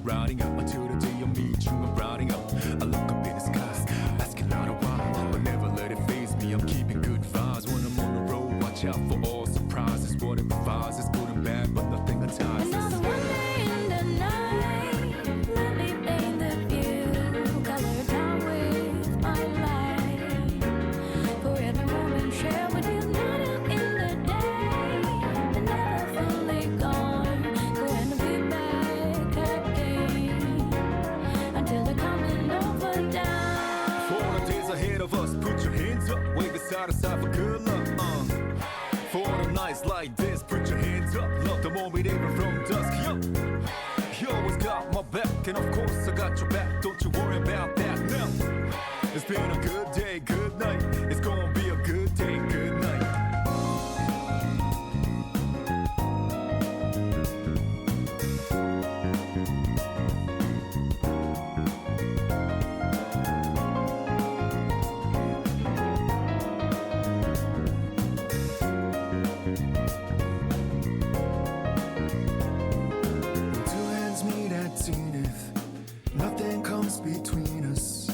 Riding up until the day I meet you. I'm riding up. I look up in the skies, asking out a while, but never let it faze me. I'm keeping good vibes when I'm on the road. Watch out for all surprises. What it provides is good and bad, but nothing entices. Another one day in the night, let me paint the view, color down with my light. For every moment share with you, not up in the day, but never fully gone. Go and be back again until the coming over down. For the days ahead of us, put your hands up, wave it side to side for good luck. For the nights like this, put your hands up. Love the moment even from dusk. Yo, you always got my back, and of course I got your back. Don't you worry about that now. It's been a good day, good night. It's gonna be a good day, good night. Nothing comes between us,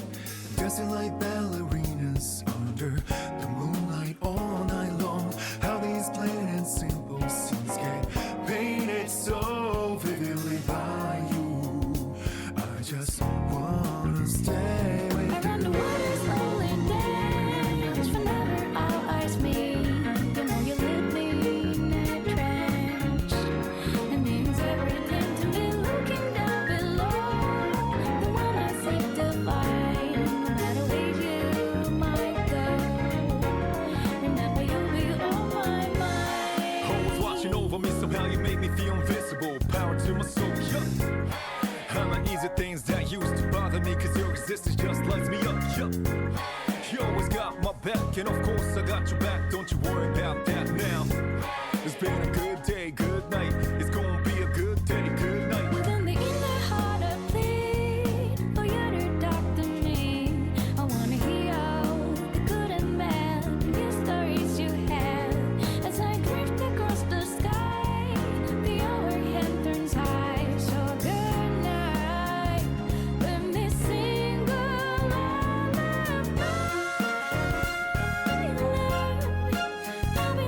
dancing like ballerinas under the moonlight all night long. How these plain and simple scenes get painted so vividly by you. I just wanna stay with you. Around the water's rolling dance, whenever our eyes meet, you know you leave me in a trance. It means everything to me looking down below. The one I seek to find, no matter where you might go. Remember you'll be on my mind. Always watching over me, somehow you make me feel invisible. Power to my soul, yeah. I'm not easy things that used to bother me, cause your existence just lights me up, yeah. You always got my back, and of course I got your back. Don't you worry about that now. It's been a good day, good night. It's gonna be a good day, good night. Within the inner heart I plead for you to talk to me. I wanna hear all the good and bad news stories you have. As I drift across the sky, the overhead turns high. So good night, let me sing a lullaby. Love, I'll be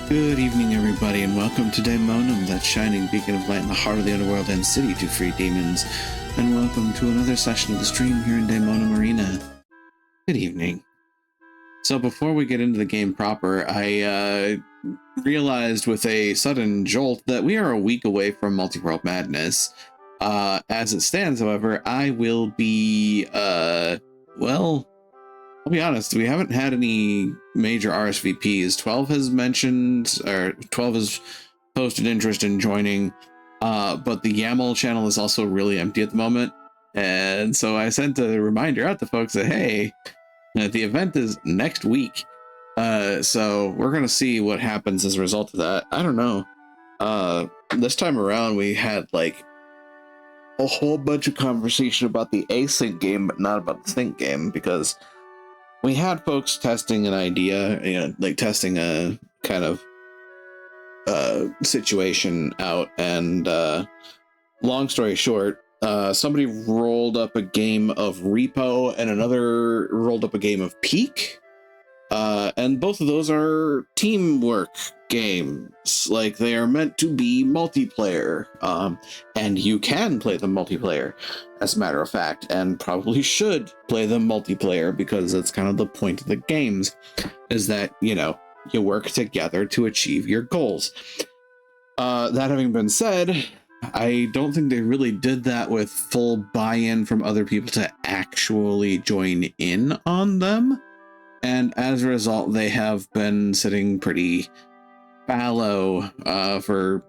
Good evening, everybody, and welcome to Daemonum, that shining beacon of light in the heart of the underworld and city to free demons. And welcome to another session of the stream here in Daemonum Arena. Good evening. So before we get into the game proper, I realized with a sudden jolt that we are a week away from Multi-World Madness. As it stands, however, I will be, well, I'll be honest, we haven't had any major RSVPs. 12 has mentioned, or 12 has posted interest in joining, but the YAML channel is also really empty at the moment. And so I sent a reminder out to folks that, hey, the event is next week. So we're going to see what happens as a result of that. I don't know. This time around, we had like a whole bunch of conversation about the async game, but not about the sync game, because we had folks testing an idea, you know, like testing a kind of situation out, and long story short, somebody rolled up a game of Repo and another rolled up a game of Peak, and both of those are teamwork games. Like, they are meant to be multiplayer, and you can play them multiplayer, as a matter of fact, and probably should play them multiplayer, because that's kind of the point of the games, is that, you know, you work together to achieve your goals. That having been said, I don't think they really did that with full buy-in from other people to actually join in on them, and as a result, they have been sitting pretty fallow for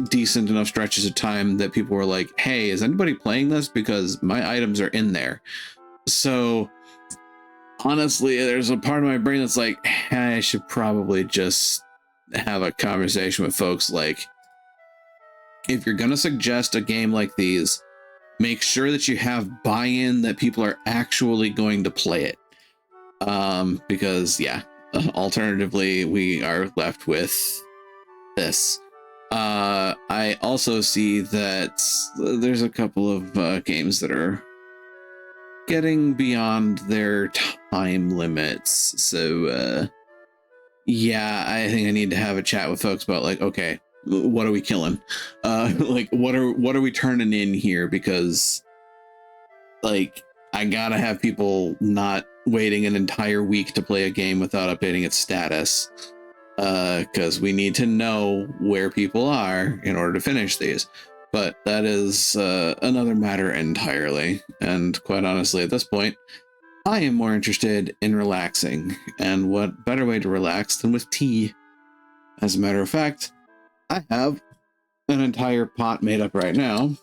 decent enough stretches of time that people were like, hey, is anybody playing this? Because my items are in there. So honestly, there's a part of my brain that's like, hey, I should probably just have a conversation with folks. Like, if you're going to suggest a game like these, make sure that you have buy-in, that people are actually going to play it. Because yeah, alternatively, we are left with this. I also see that there's a couple of games that are getting beyond their time limits. So yeah, I think I need to have a chat with folks about, like, okay, what are we killing? Like, what are we turning in here? Because, like, I gotta have people not waiting an entire week to play a game without updating its status, because we need to know where people are in order to finish these. But that is another matter entirely, and quite honestly, at this point, I am more interested in relaxing, and what better way to relax than with tea? As a matter of fact, I have an entire pot made up right now,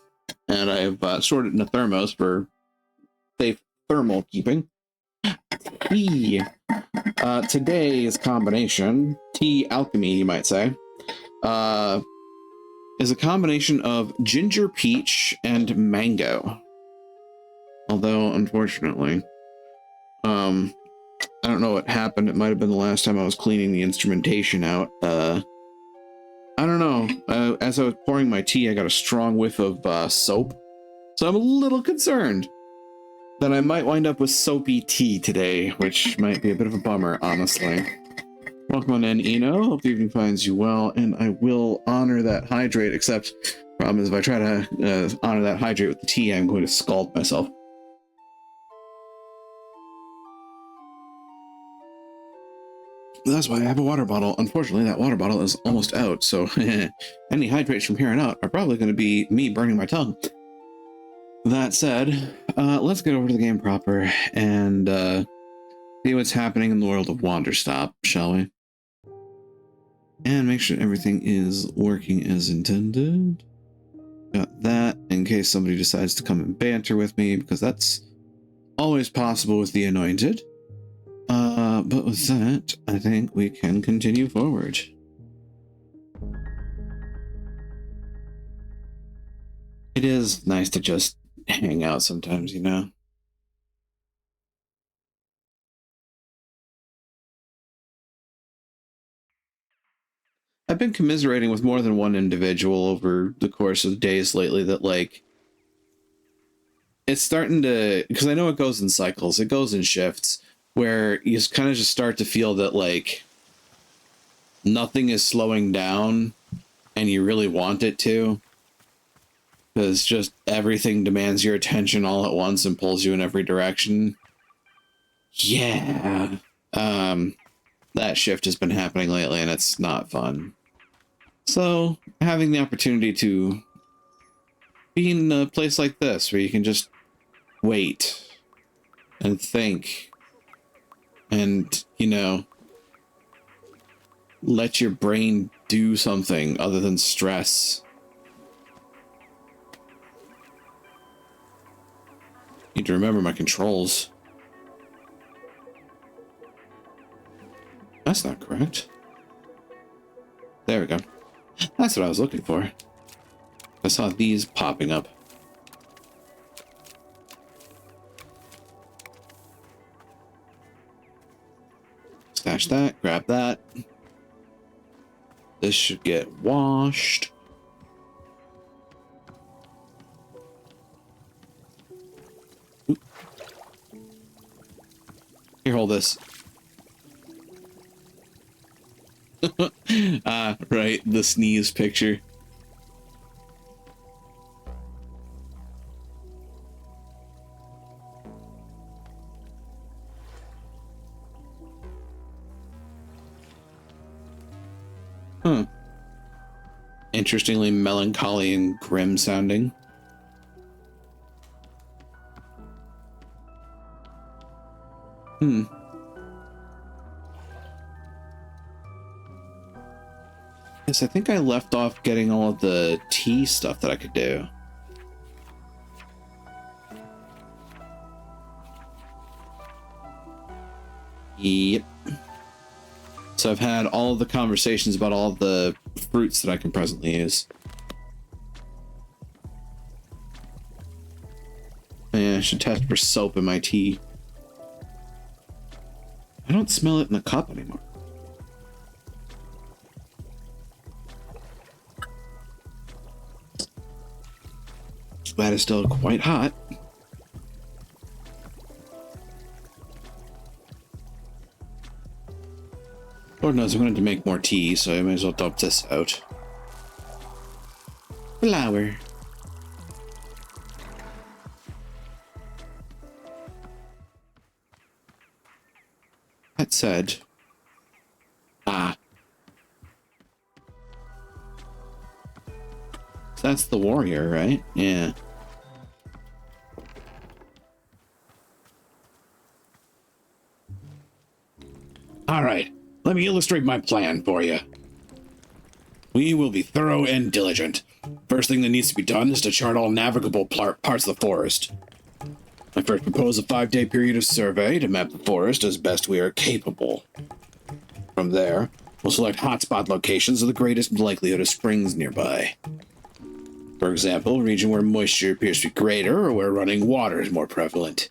and I've stored it in a thermos for safe thermal keeping. Tea. Today's combination, tea alchemy, you might say, is a combination of ginger peach and mango. Although, unfortunately, I don't know what happened. It might have been the last time I was cleaning the instrumentation out. I don't know. As I was pouring my tea, I got a strong whiff of soap. So I'm a little concerned that I might wind up with soapy tea today, which might be a bit of a bummer, honestly. Welcome on in, Eno. Hope the evening finds you well, and I will honor that hydrate, except problem is if I try to honor that hydrate with the tea, I'm going to scald myself. That's why I have a water bottle. Unfortunately, that water bottle is almost out, so any hydrates from here on out are probably going to be me burning my tongue. That said, let's get over to the game proper and see what's happening in the world of Wanderstop, shall we? And make sure everything is working as intended. Got that in case somebody decides to come and banter with me, because that's always possible with the Anointed. But with that, I think we can continue forward. It is nice to just hang out sometimes, you know? I've been commiserating with more than one individual over the course of days lately that, like, it's starting to, because I know it goes in cycles, it goes in shifts, where you kind of just start to feel that, like, nothing is slowing down and you really want it to, because just everything demands your attention all at once and pulls you in every direction. Yeah. That shift has been happening lately and it's not fun. So having the opportunity to be in a place like this where you can just wait and think and, you know, let your brain do something other than stress. Need to remember my controls. That's not correct. There we go. That's what I was looking for. I saw these popping up. Stash that, grab that. This should get washed. Oop. Here, hold this. Right, the sneeze picture. Interestingly melancholy and grim sounding. Yes, I think I left off getting all of the tea stuff that I could do. Yep. So I've had all of the conversations about all of the fruits that I can presently use. Yeah, I should test for soap in my tea. I don't smell it in the cup anymore. That is still quite hot. Lord knows I wanted to make more tea, so I might as well dump this out. Flour. That said... So that's the warrior, right? Yeah. All right. Let me illustrate my plan for you. We will be thorough and diligent. First thing that needs to be done is to chart all navigable parts of the forest. I first propose a 5-day period of survey to map the forest as best we are capable. From there, we'll select hotspot locations with the greatest likelihood of springs nearby. For example, a region where moisture appears to be greater or where running water is more prevalent.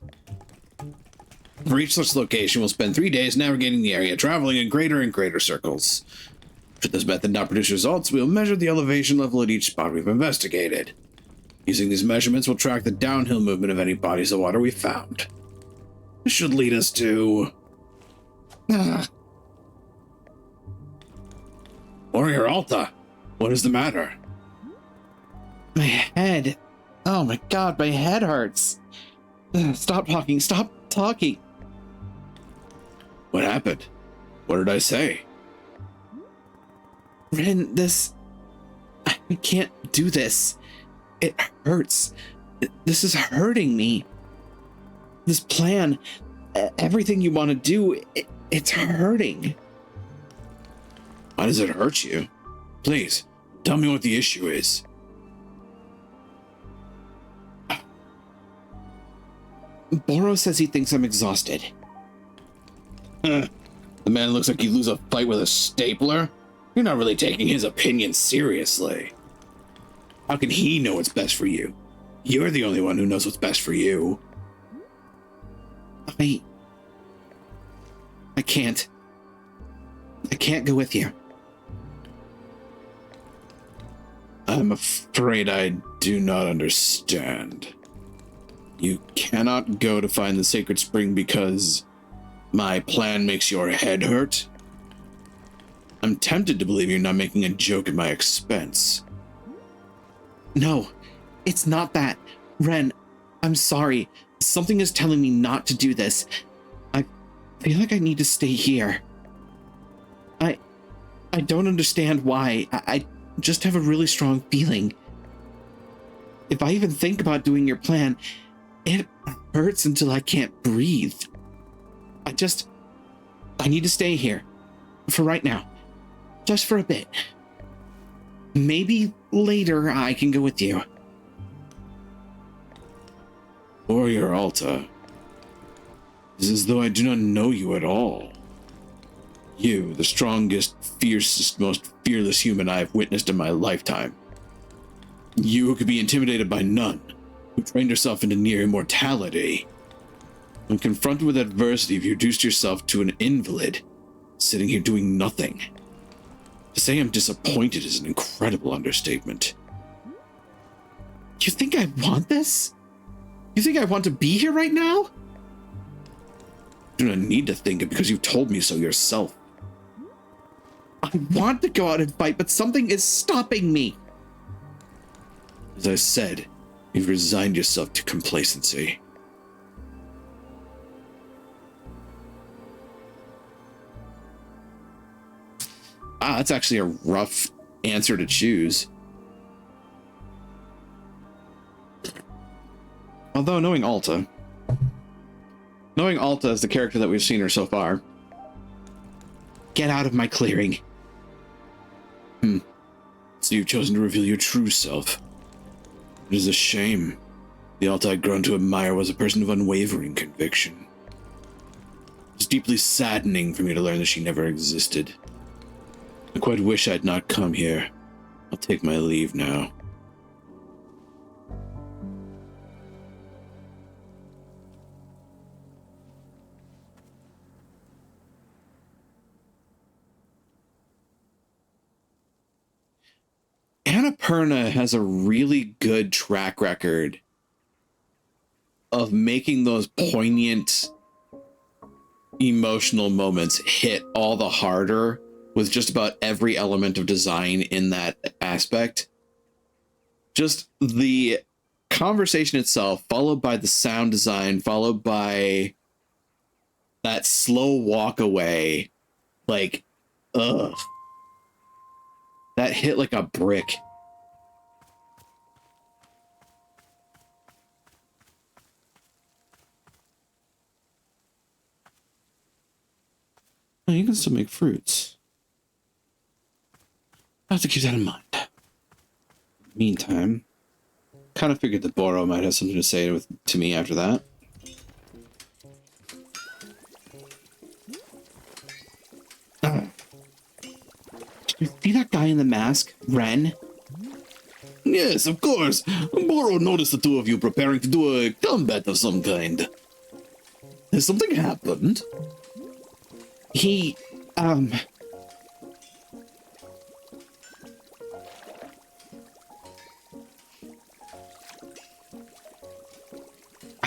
For each such location, we'll spend 3 days navigating the area, traveling in greater and greater circles. Should this method not produce results, we'll measure the elevation level at each spot we've investigated. Using these measurements, we'll track the downhill movement of any bodies of water we've found. This should lead us to... Warrior Alta, what is the matter? My head. Oh my god, my head hurts. Stop talking, stop talking. What happened? What did I say? Rin, this... I can't do this. It hurts. This is hurting me. This plan, everything you want to do, it's hurting. Why does it hurt you? Please, tell me what the issue is. Boro says he thinks I'm exhausted. The man looks like he'd lose a fight with a stapler. You're not really taking his opinion seriously. How can he know what's best for you? You're the only one who knows what's best for you. I can't. I can't go with you. I'm afraid I do not understand. You cannot go to find the sacred spring because my plan makes your head hurt? I'm tempted to believe you're not making a joke at my expense. No, it's not that. Ren, I'm sorry. Something is telling me not to do this. I feel like I need to stay here. I don't understand why. I just have a really strong feeling. If I even think about doing your plan, it hurts until I can't breathe. I need to stay here. For right now. Just for a bit. Maybe later I can go with you. Warrior Alta. It's as though I do not know you at all. You, the strongest, fiercest, most fearless human I have witnessed in my lifetime. You who could be intimidated by none, who trained yourself into near immortality. When confronted with adversity, you've reduced yourself to an invalid, sitting here doing nothing. To say I'm disappointed is an incredible understatement. You think I want this? You think I want to be here right now? Do not need to think it because you've told me so yourself. I want to go out and fight, but something is stopping me. As I said, you've resigned yourself to complacency. That's actually a rough answer to choose. Although knowing Alta as the character that we've seen her so far, get out of my clearing. So you've chosen to reveal your true self. It is a shame. The Alta I'd grown to admire was a person of unwavering conviction. It's deeply saddening for me to learn that she never existed. I quite wish I'd not come here. I'll take my leave now. Annapurna has a really good track record of making those poignant emotional moments hit all the harder with just about every element of design in that aspect. Just the conversation itself, followed by the sound design, followed by that slow walk away, like, ugh. That hit like a brick. Oh, you can still make fruits. I have to keep that in mind. Meantime, kind of figured that Boro might have something to say to me after that. You see that guy in the mask, Ren? Yes, of course. Boro noticed the two of you preparing to do a combat of some kind. Has something happened? He, I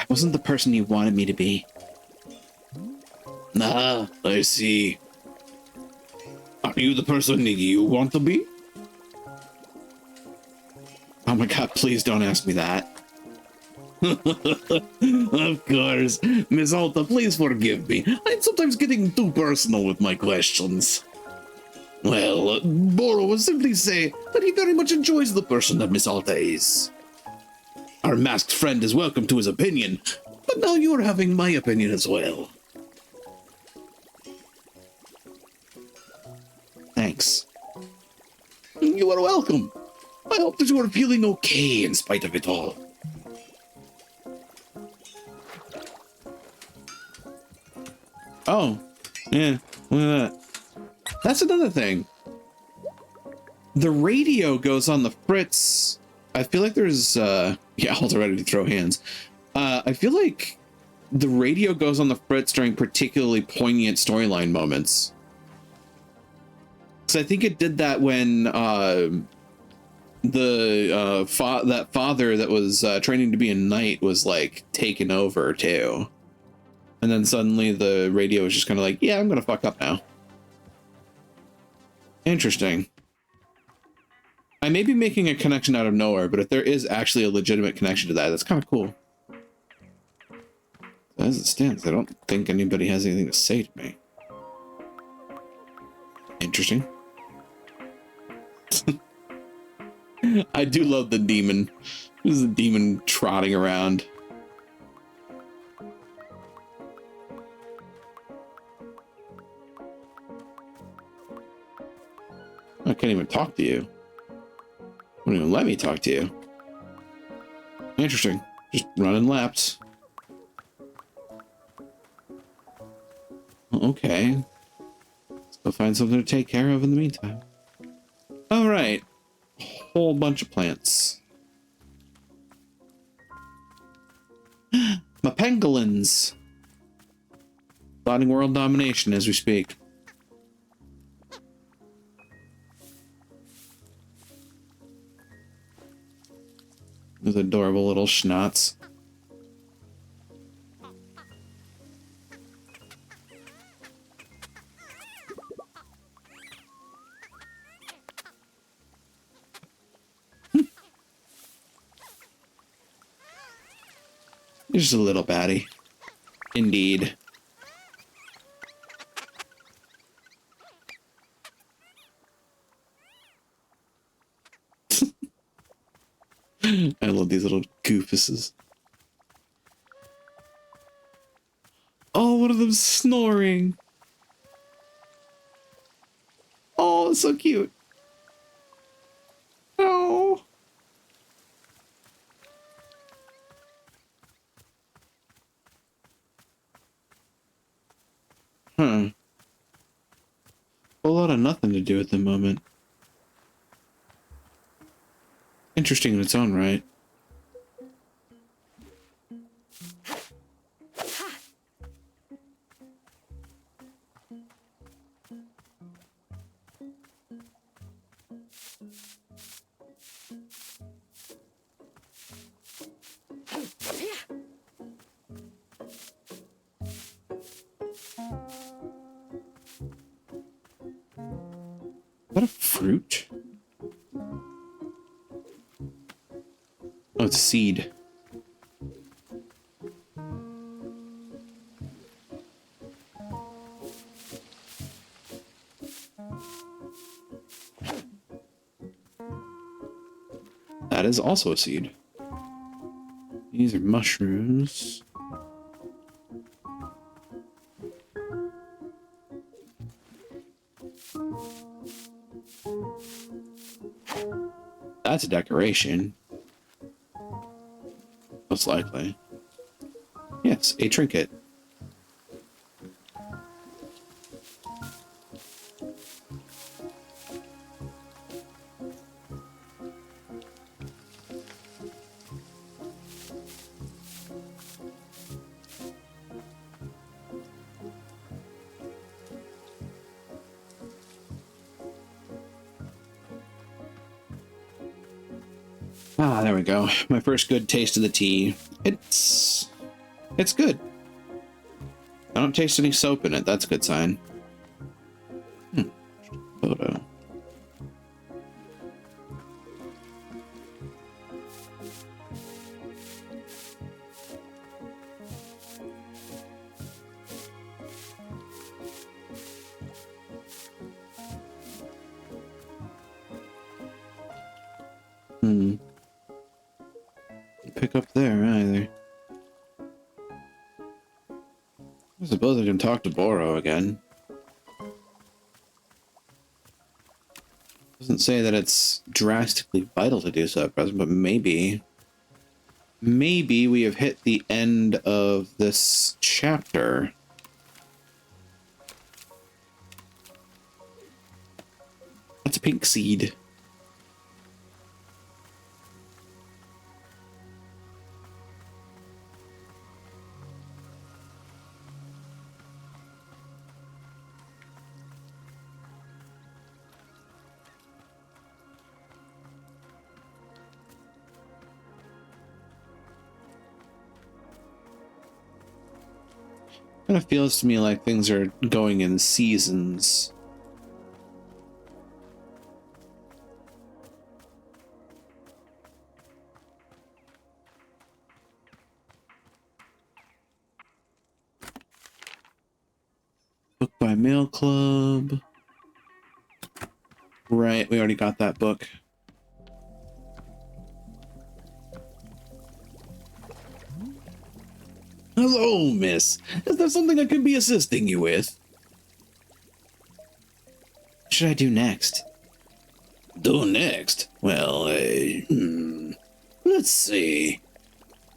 wasn't the person you wanted me to be. Ah, I see. Are you the person you want to be? Oh my god, please don't ask me that. Of course. Miss Alta, please forgive me. I'm sometimes getting too personal with my questions. Well, Boro will simply say that he very much enjoys the person that Miss Alta is. Our masked friend is welcome to his opinion, but now you're having my opinion as well. Thanks. You are welcome. I hope that you are feeling okay in spite of it all. Oh, yeah, look at that. That's another thing. The radio goes on the fritz. I feel like there's, yeah, Alta ready to throw hands. I feel like the radio goes on the fritz during particularly poignant storyline moments. So I think it did that when that father that was training to be a knight was like taken over too, and then suddenly the radio was just kind of like, yeah, I'm gonna fuck up now. Interesting. I may be making a connection out of nowhere, but if there is actually a legitimate connection to that, that's kind of cool. As it stands, I don't think anybody has anything to say to me. Interesting. I do love the demon. There's a demon trotting around. I can't even talk to you. Won't even let me talk to you. Interesting. Just running laps. Okay. Let's go find something to take care of in the meantime. All right. Whole bunch of plants. My pangolins. Plotting world domination as we speak. Those adorable little schnotts. You're just a little baddie. Indeed. I love these little goofuses. Oh, one of them snoring. Oh, it's so cute. Oh. Huh. A lot of nothing to do at the moment. Interesting in its own right. Is that a fruit? Oh, it's a seed. That is also a seed. These are mushrooms. That's a decoration. Most likely. Yes, a trinket. Ah, there we go. My first good taste of the tea. It's good. I don't taste any soap in it. That's a good sign. Photo. Pick up there either. I suppose I can talk to Boro again. Doesn't say that it's drastically vital to do so at present, but maybe we have hit the end of this chapter. That's a pink seed. Kind of feels to me like things are going in seasons. Book by Mail Club. Right, we already got that book. Hello, miss. Is there something I could be assisting you with? What should I do next? Do next? Well, let's see.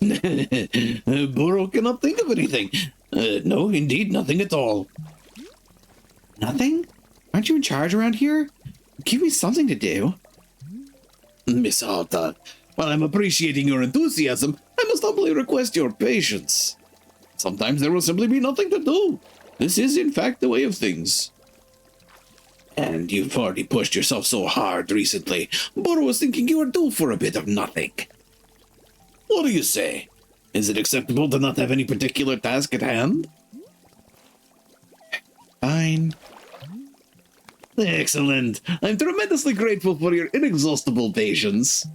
Burrow cannot think of anything. No, indeed, nothing at all. Nothing? Aren't you in charge around here? Give me something to do. Miss Alta, while I'm appreciating your enthusiasm, I must humbly request your patience. Sometimes there will simply be nothing to do. This is, in fact, the way of things. And you've already pushed yourself so hard recently, Burrow was thinking you were due for a bit of nothing. What do you say? Is it acceptable to not have any particular task at hand? Fine. Excellent. I'm tremendously grateful for your inexhaustible patience.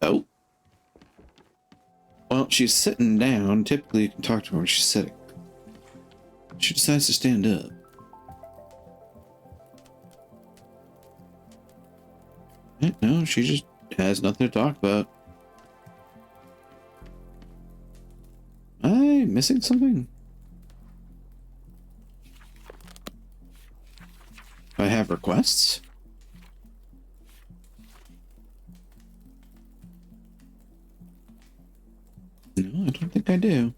Oh. Well, she's sitting down. Typically, you can talk to her when she's sitting. She decides to stand up. No, she just has nothing to talk about. Am I missing something? Do I have requests? No, I don't think I do.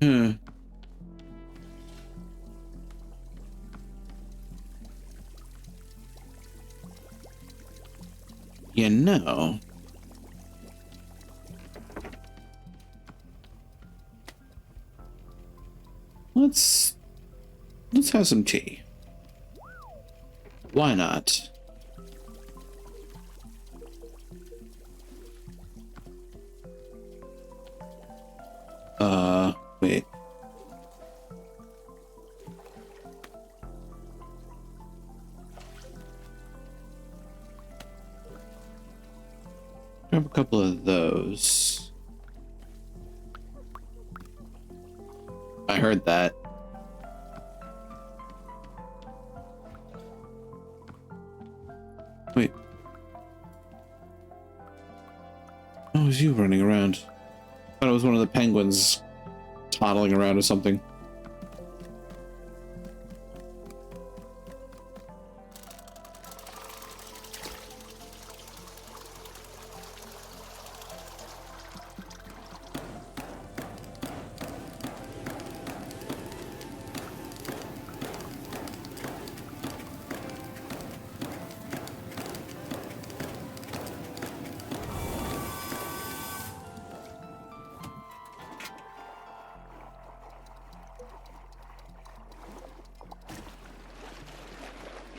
Hmm. You know. Let's have some tea. Why not? Wait. Grab a couple of those. I heard that. Wait. Oh, it was you running around. I thought it was one of the penguins toddling around or something.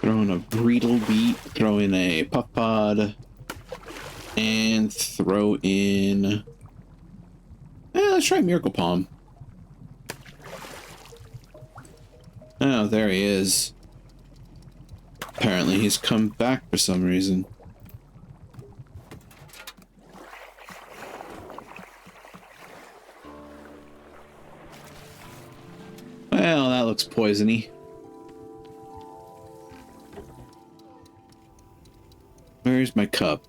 Throw in a Greedle Beat, throw in a Puff Pod, and throw in... let's try Miracle Palm. Oh, there he is. Apparently he's come back for some reason. Well, that looks poisony. Where's my cup?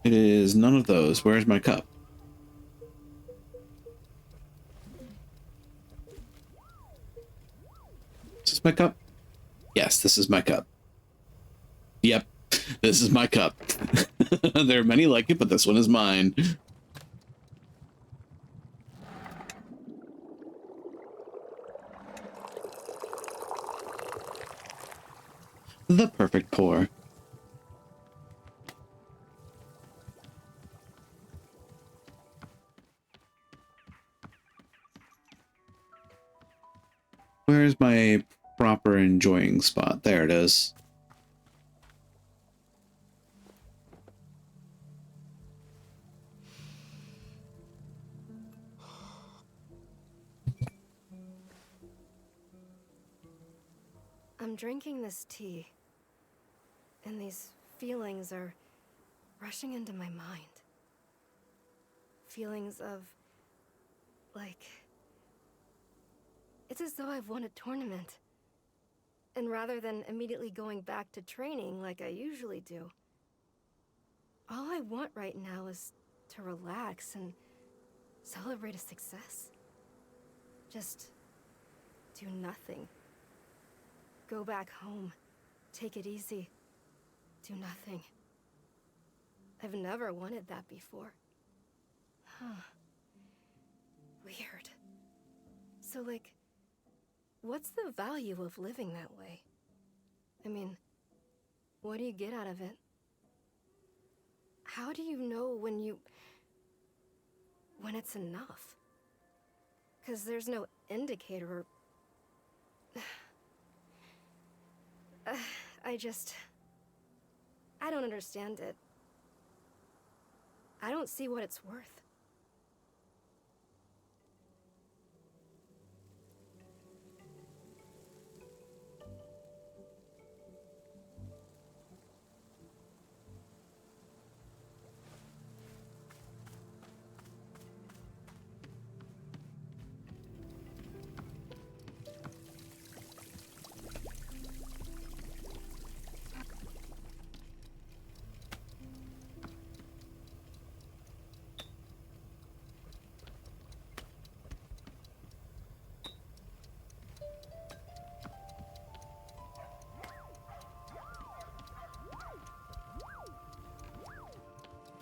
It is none of those. Where's my cup? Is this my cup? Yes, this is my cup. Yep, this is my cup. There are many like it, but this one is mine. The perfect pour. Where's my proper enjoying spot? There it is. I'm drinking this tea, and these feelings are rushing into my mind. Feelings of, like... It's as though I've won a tournament. And rather than immediately going back to training like I usually do, all I want right now is to relax and celebrate a success. Just do nothing. Go back home. Take it easy. Do nothing. I've never wanted that before. Huh. Weird. So, like, what's the value of living that way? I mean, what do you get out of it? How do you know when it's enough? 'Cause there's no indicator or... I don't understand it. I don't see what it's worth.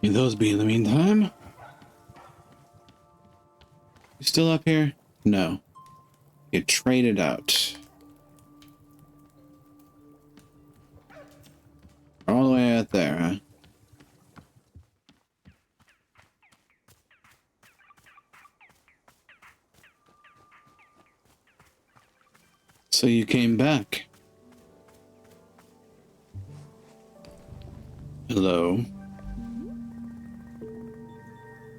May those be in the meantime. You still up here? No. You traded out. All the way out there, huh? So you came back. Hello.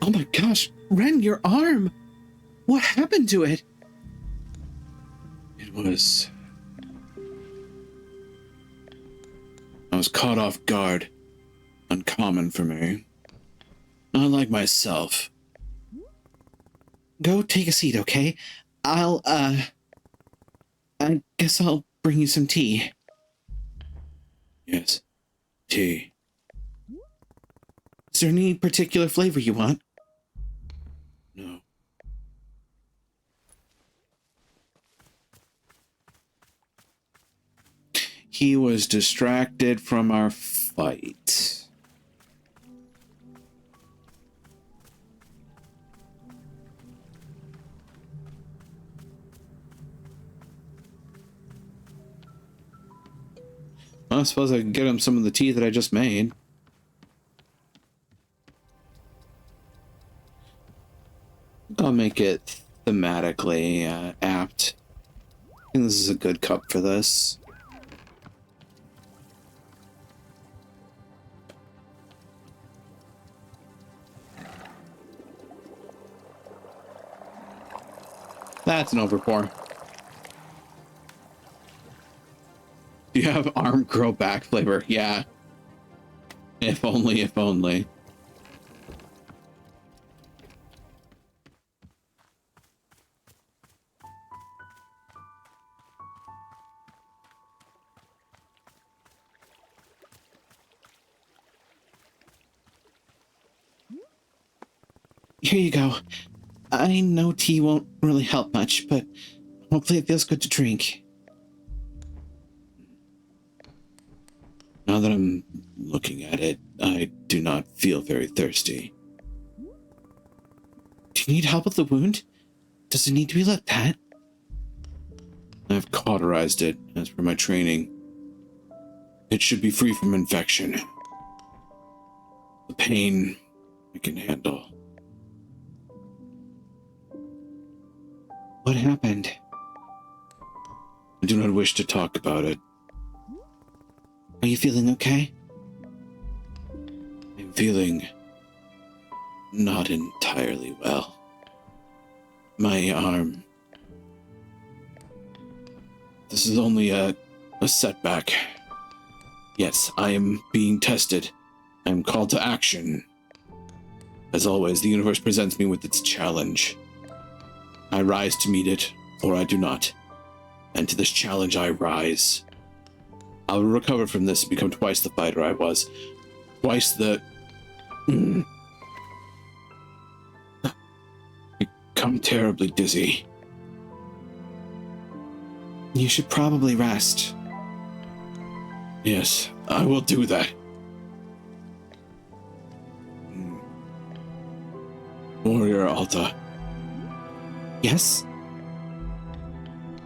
Oh my gosh, Ren, your arm! What happened to it? It was... I was caught off guard. Uncommon for me. Not like myself. Go take a seat, okay? I guess I'll bring you some tea. Yes, tea. Is there any particular flavor you want? No. He was distracted from our fight. Well, I suppose I can get him some of the tea that I just made. I'll make it thematically apt. I think this is a good cup for this. That's an overpour. Do you have arm grow back flavor? Yeah. If only, if only. Here you go. I know tea won't really help much, but hopefully it feels good to drink. Now that I'm looking at it, I do not feel very thirsty. Do you need help with the wound? Does it need to be looked at? I've cauterized it, as per my training. It should be free from infection. The pain I can handle. What happened? I do not wish to talk about it. Are you feeling okay? I'm feeling not entirely well. My arm. This is only a A setback. Yes, I am being tested. I am called to action. As always, the universe presents me with its challenge. I rise to meet it, or I do not. And to this challenge I rise. I will recover from this and become twice the fighter I was. Twice the... Become terribly dizzy. You should probably rest. Yes, I will do that. Warrior Alta. Yes?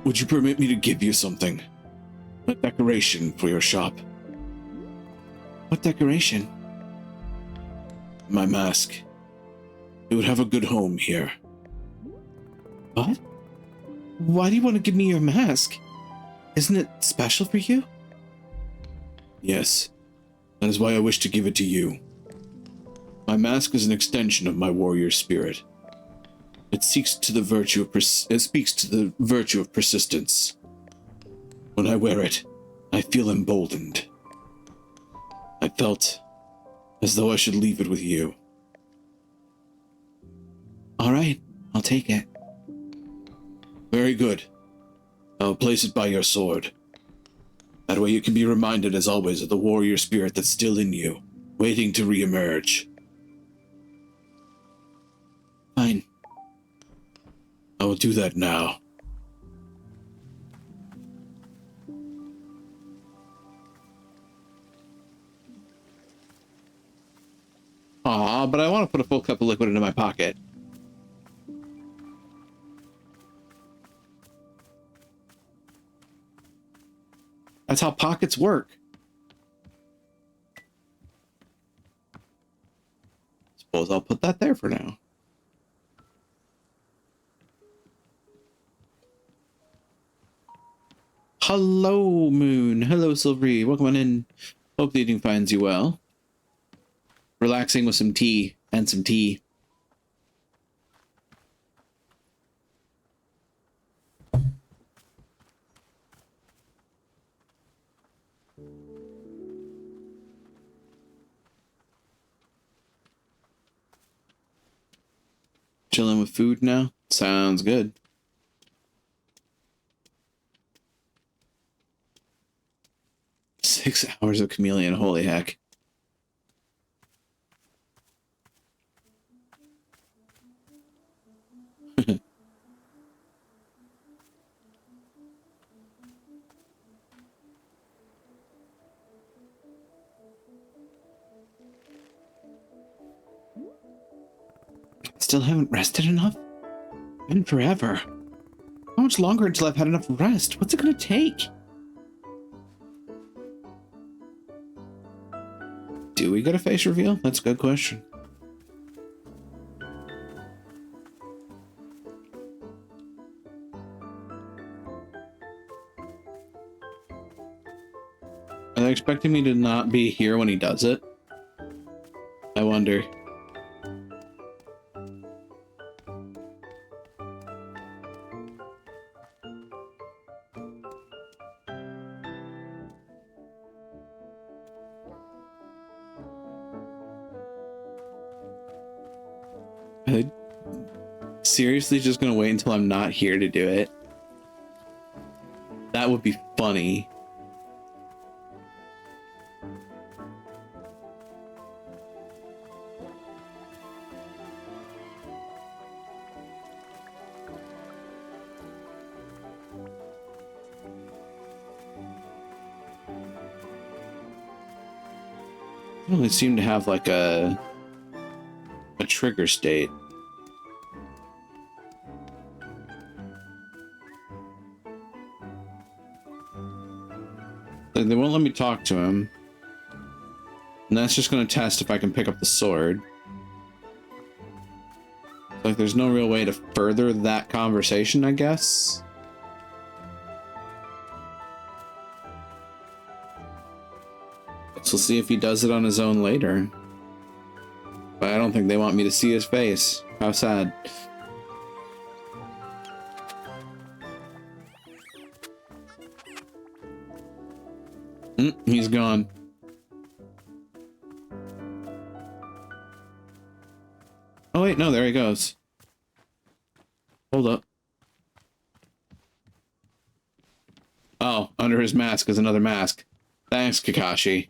Would you permit me to give you something? A decoration for your shop. What decoration? My mask. It would have a good home here. What? Why do you want to give me your mask? Isn't it special for you? Yes. That is why I wish to give it to you. My mask is an extension of my warrior spirit. It speaks to the virtue of persistence. When I wear it, I feel emboldened. I felt as though I should leave it with you. All right, I'll take it. Very good. I'll place it by your sword. That way you can be reminded, as always, of the warrior spirit that's still in you, waiting to re-emerge. Fine. I will do that now. Aw, but I want to put a full cup of liquid into my pocket. That's how pockets work. Suppose I'll put that there for now. Hello, Moon. Hello, Silvery. Welcome on in. Hope the eating finds you well. Relaxing with some tea and some tea. Chilling with food now? Sounds good. Six hours of chameleon, holy heck. Still haven't rested enough? Been forever. How much longer until I've had enough rest? What's it gonna take? Do we get a face reveal? That's a good question. Are they expecting me to not be here when he does it? I wonder. Are they seriously just gonna wait until I'm not here to do it? That would be funny. They seem to have like a trigger state. They won't let me talk to him. And that's just going to test if I can pick up the sword. Like, there's no real way to further that conversation, I guess. So we'll see if he does it on his own later. But I don't think they want me to see his face. How sad. He's gone. Oh wait, no, there he goes. Hold up. Oh, under his mask is another mask. Thanks, Kakashi.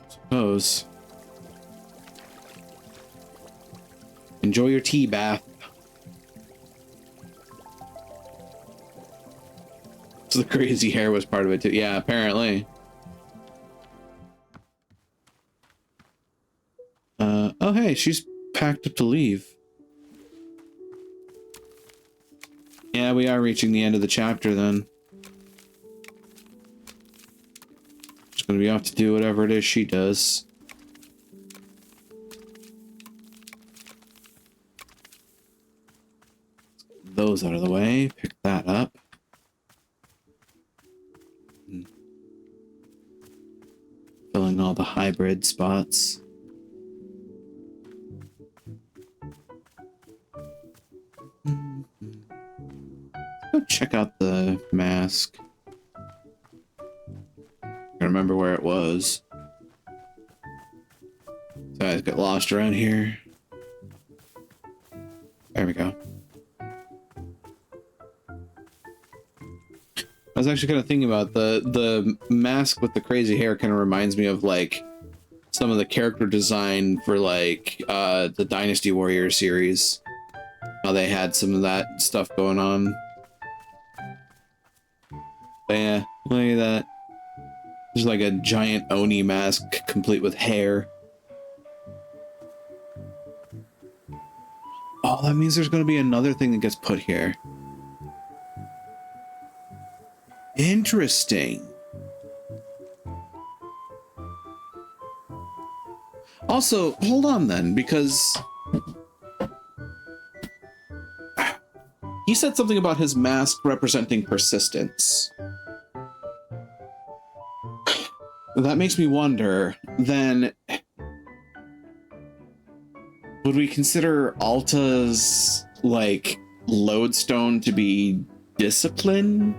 Suppose. Enjoy your tea bath. So the crazy hair was part of it too. Yeah, apparently. Oh hey, she's packed up to leave. Yeah, we are reaching the end of the chapter then. Just gonna be off to do whatever it is she does. Those out of the way. Pick that up. Filling all the hybrid spots. Go check out the mask. I remember where it was. So I got lost around here. There we go. I was actually kind of thinking about the mask with the crazy hair kind of reminds me of like some of the character design for like the Dynasty Warriors series. How they had some of that stuff going on. But yeah, look at that. There's like a giant Oni mask complete with hair. Oh, that means there's going to be another thing that gets put here. Interesting. Also, hold on then, because he said something about his mask representing persistence. That makes me wonder, then, would we consider Alta's, like, lodestone to be discipline?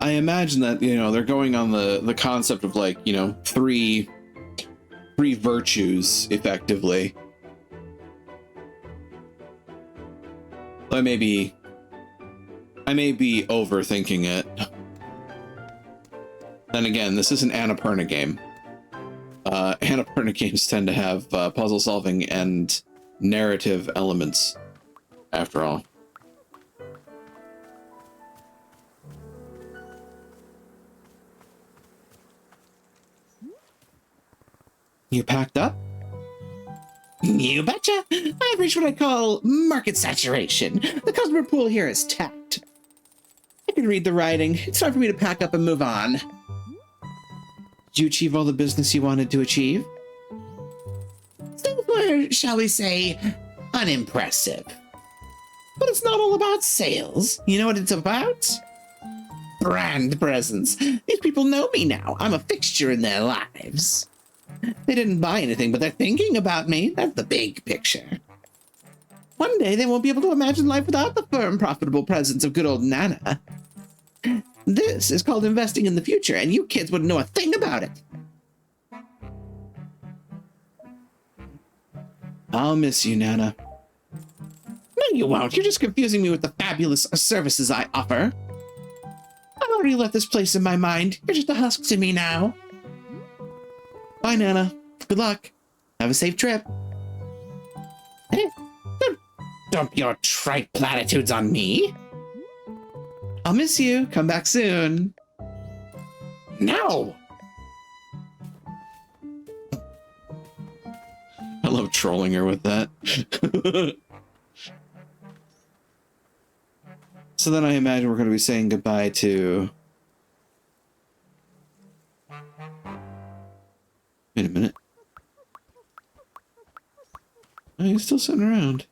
I imagine that, you know, they're going on the concept of, like, you know, three virtues, effectively. I may be overthinking it. Then again, this is an Annapurna game. Annapurna games tend to have puzzle solving and narrative elements, after all. You packed up? You betcha! I've reached what I call market saturation. The customer pool here is tapped. I can read the writing. It's time for me to pack up and move on. Did you achieve all the business you wanted to achieve? So far, shall we say, unimpressive. But it's not all about sales. You know what it's about? Brand presence. These people know me now. I'm a fixture in their lives. They didn't buy anything, but they're thinking about me. That's the big picture. One day they won't be able to imagine life without the firm, profitable presence of good old Nana. This is called investing in the future, and you kids wouldn't know a thing about it. I'll miss you, Nana. No, you won't. You're just confusing me with the fabulous services I offer. I've already left this place in my mind. You're just a husk to me now. Bye, Nana. Good luck. Have a safe trip. Hey, don't dump your trite platitudes on me. I'll miss you. Come back soon. No. I love trolling her with that. So then I imagine we're going to be saying goodbye to... Wait a minute. Oh, he's still sitting around.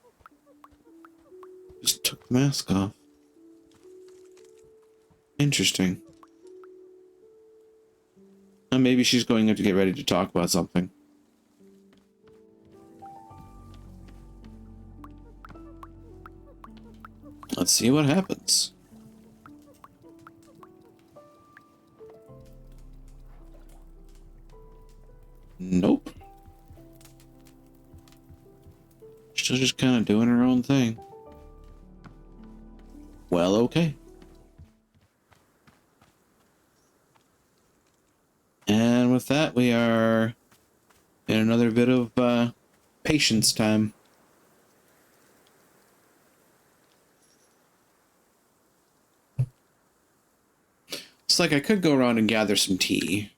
Just took the mask off. Interesting. Maybe she's going up to get ready to talk about something. Let's see what happens. Nope. She's just kind of doing her own thing. Well, okay. And with that, we are in another bit of patience time. It's like I could go around and gather some tea.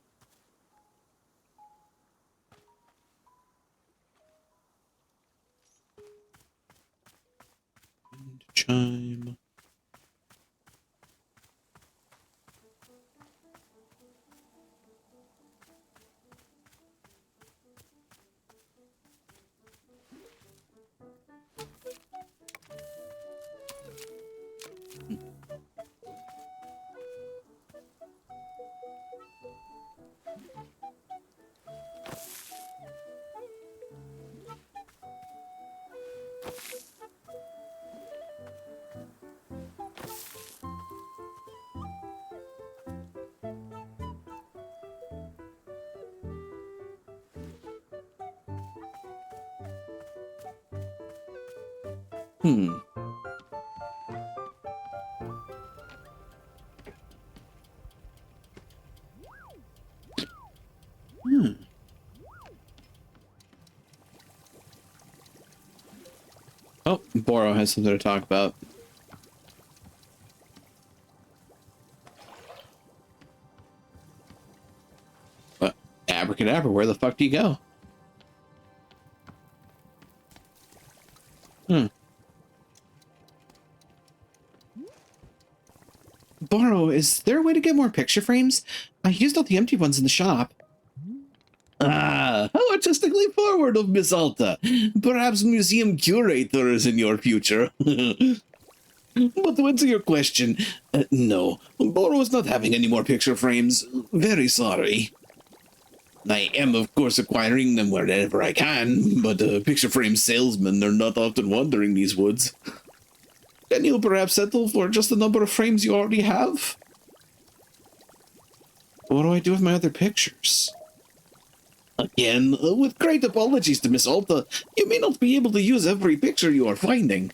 Chime. Hmm. Oh, Boro has something to talk about. Abracadabra, where the fuck do you go? Hmm. Boro, is there a way to get more picture frames? I used all the empty ones in the shop. Ah, how artistically forward of Miss Alta. Perhaps museum curator is in your future. But to answer your question, no. Boro is not having any more picture frames. Very sorry. I am, of course, acquiring them wherever I can, but picture frame salesmen are not often wandering these woods. Can you perhaps settle for just the number of frames you already have? What do I do with my other pictures? Again, with great apologies to Miss Alta, you may not be able to use every picture you are finding.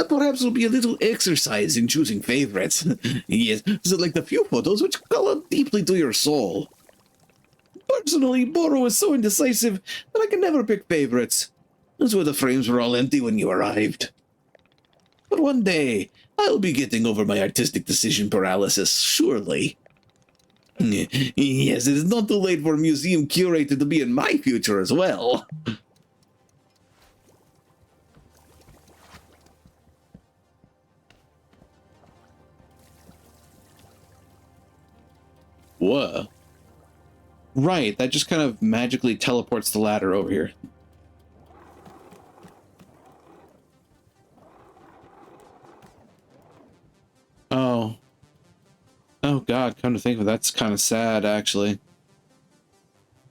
Perhaps it'll be a little exercise in choosing favorites. Yes, select a few photos which call deeply to your soul. Personally, Boro is so indecisive that I can never pick favorites. That's why the frames were all empty when you arrived. But one day, I'll be getting over my artistic decision paralysis, surely. Yes, it is not too late for a museum curator to be in my future as well. Whoa. Right, that just kind of magically teleports the ladder over here. Oh. Oh god, come to think of it, that's kind of sad, actually.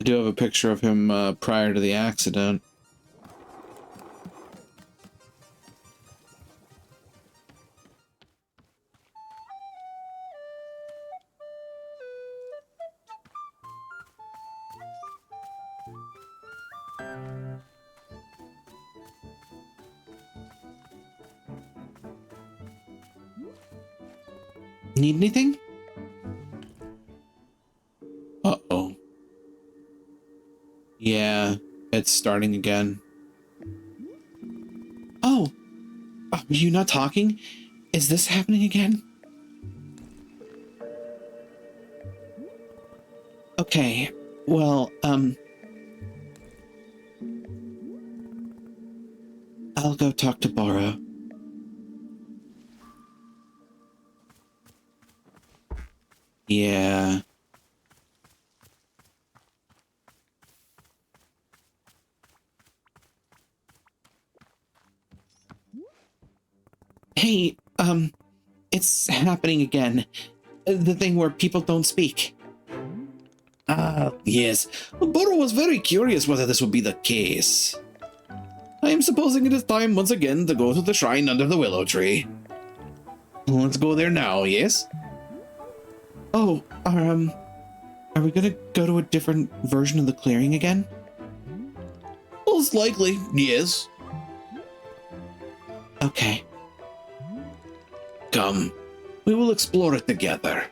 I do have a picture of him prior to the accident. Need anything? Uh-oh. Yeah, it's starting again. Oh! Are you not talking? Is this happening again? Okay, well, I'll go talk to Boro. Yeah. Hey, It's happening again. The thing where people don't speak. Ah, yes. Boro was very curious whether this would be the case. I am supposing it is time once again to go to the shrine under the willow tree. Let's go there now, yes? Oh, are we gonna go to a different version of the clearing again? Most likely, yes. Okay. Come, we will explore it together.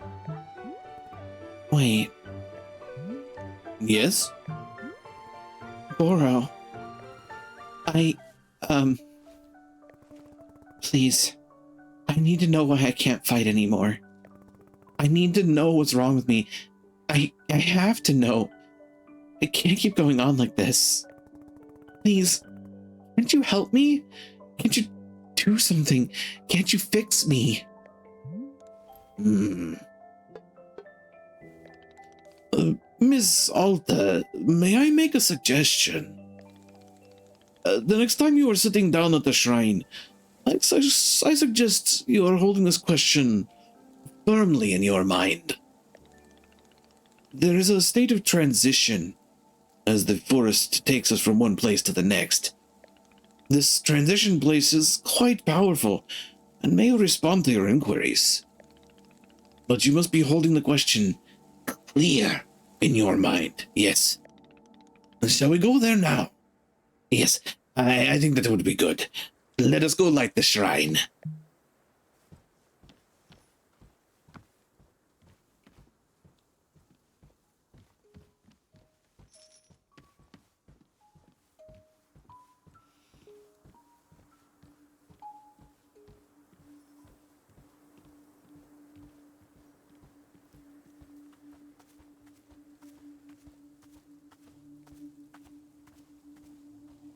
Wait. Yes? Boro. Please. I need to know why I can't fight anymore. I need to know what's wrong with me. I have to know. I can't keep going on like this. Please, can't you help me? Can't you do something? Can't you fix me? Miss Alta, may I make a suggestion? The next time you are sitting down at the shrine, I suggest you are holding this question firmly in your mind. There is a state of transition as the forest takes us from one place to the next. This transition place is quite powerful and may respond to your inquiries. But you must be holding the question clear in your mind, yes. Shall we go there now? Yes, I think that would be good. Let us go light the shrine.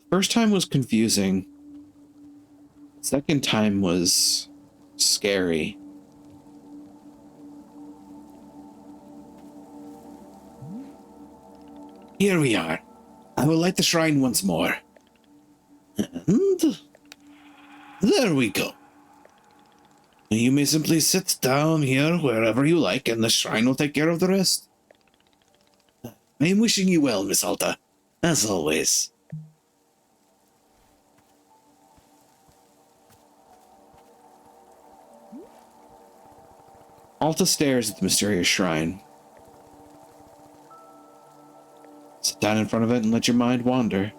First time was confusing. Second time was scary. Here we are. I will light the shrine once more. And there we go. You may simply sit down here wherever you like, and the shrine will take care of the rest. I am wishing you well, Miss Alta, as always. Alta stares at the mysterious shrine. Sit down in front of it and let your mind wander.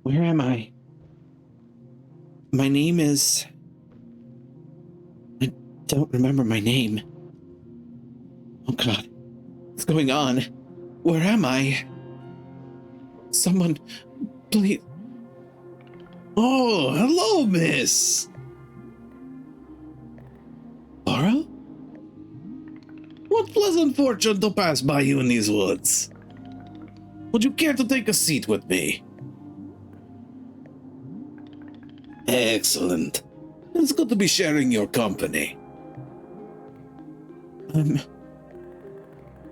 Where am I? My name is... I don't remember my name. Oh God, what's going on? Where am I? Someone, please... Oh, hello, miss! Laura? What pleasant fortune to pass by you in these woods. Would you care to take a seat with me? Excellent. It's good to be sharing your company.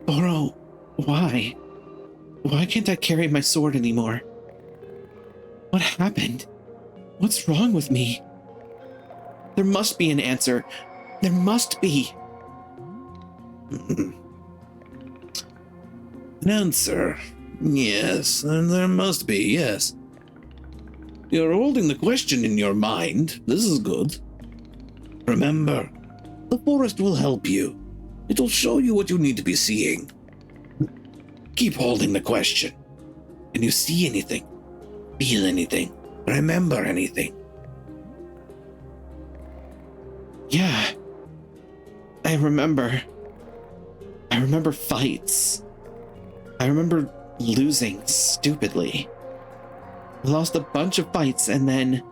Boro, why? Why can't I carry my sword anymore? What happened? What's wrong with me? There must be an answer. There must be. An answer? Yes, and there must be, yes. You're holding the question in your mind. This is good. Remember, the forest will help you. It'll show you what you need to be seeing. Keep holding the question. Can you see anything? Feel anything? Remember anything? Yeah. I remember fights. I remember losing stupidly. I lost a bunch of fights, and then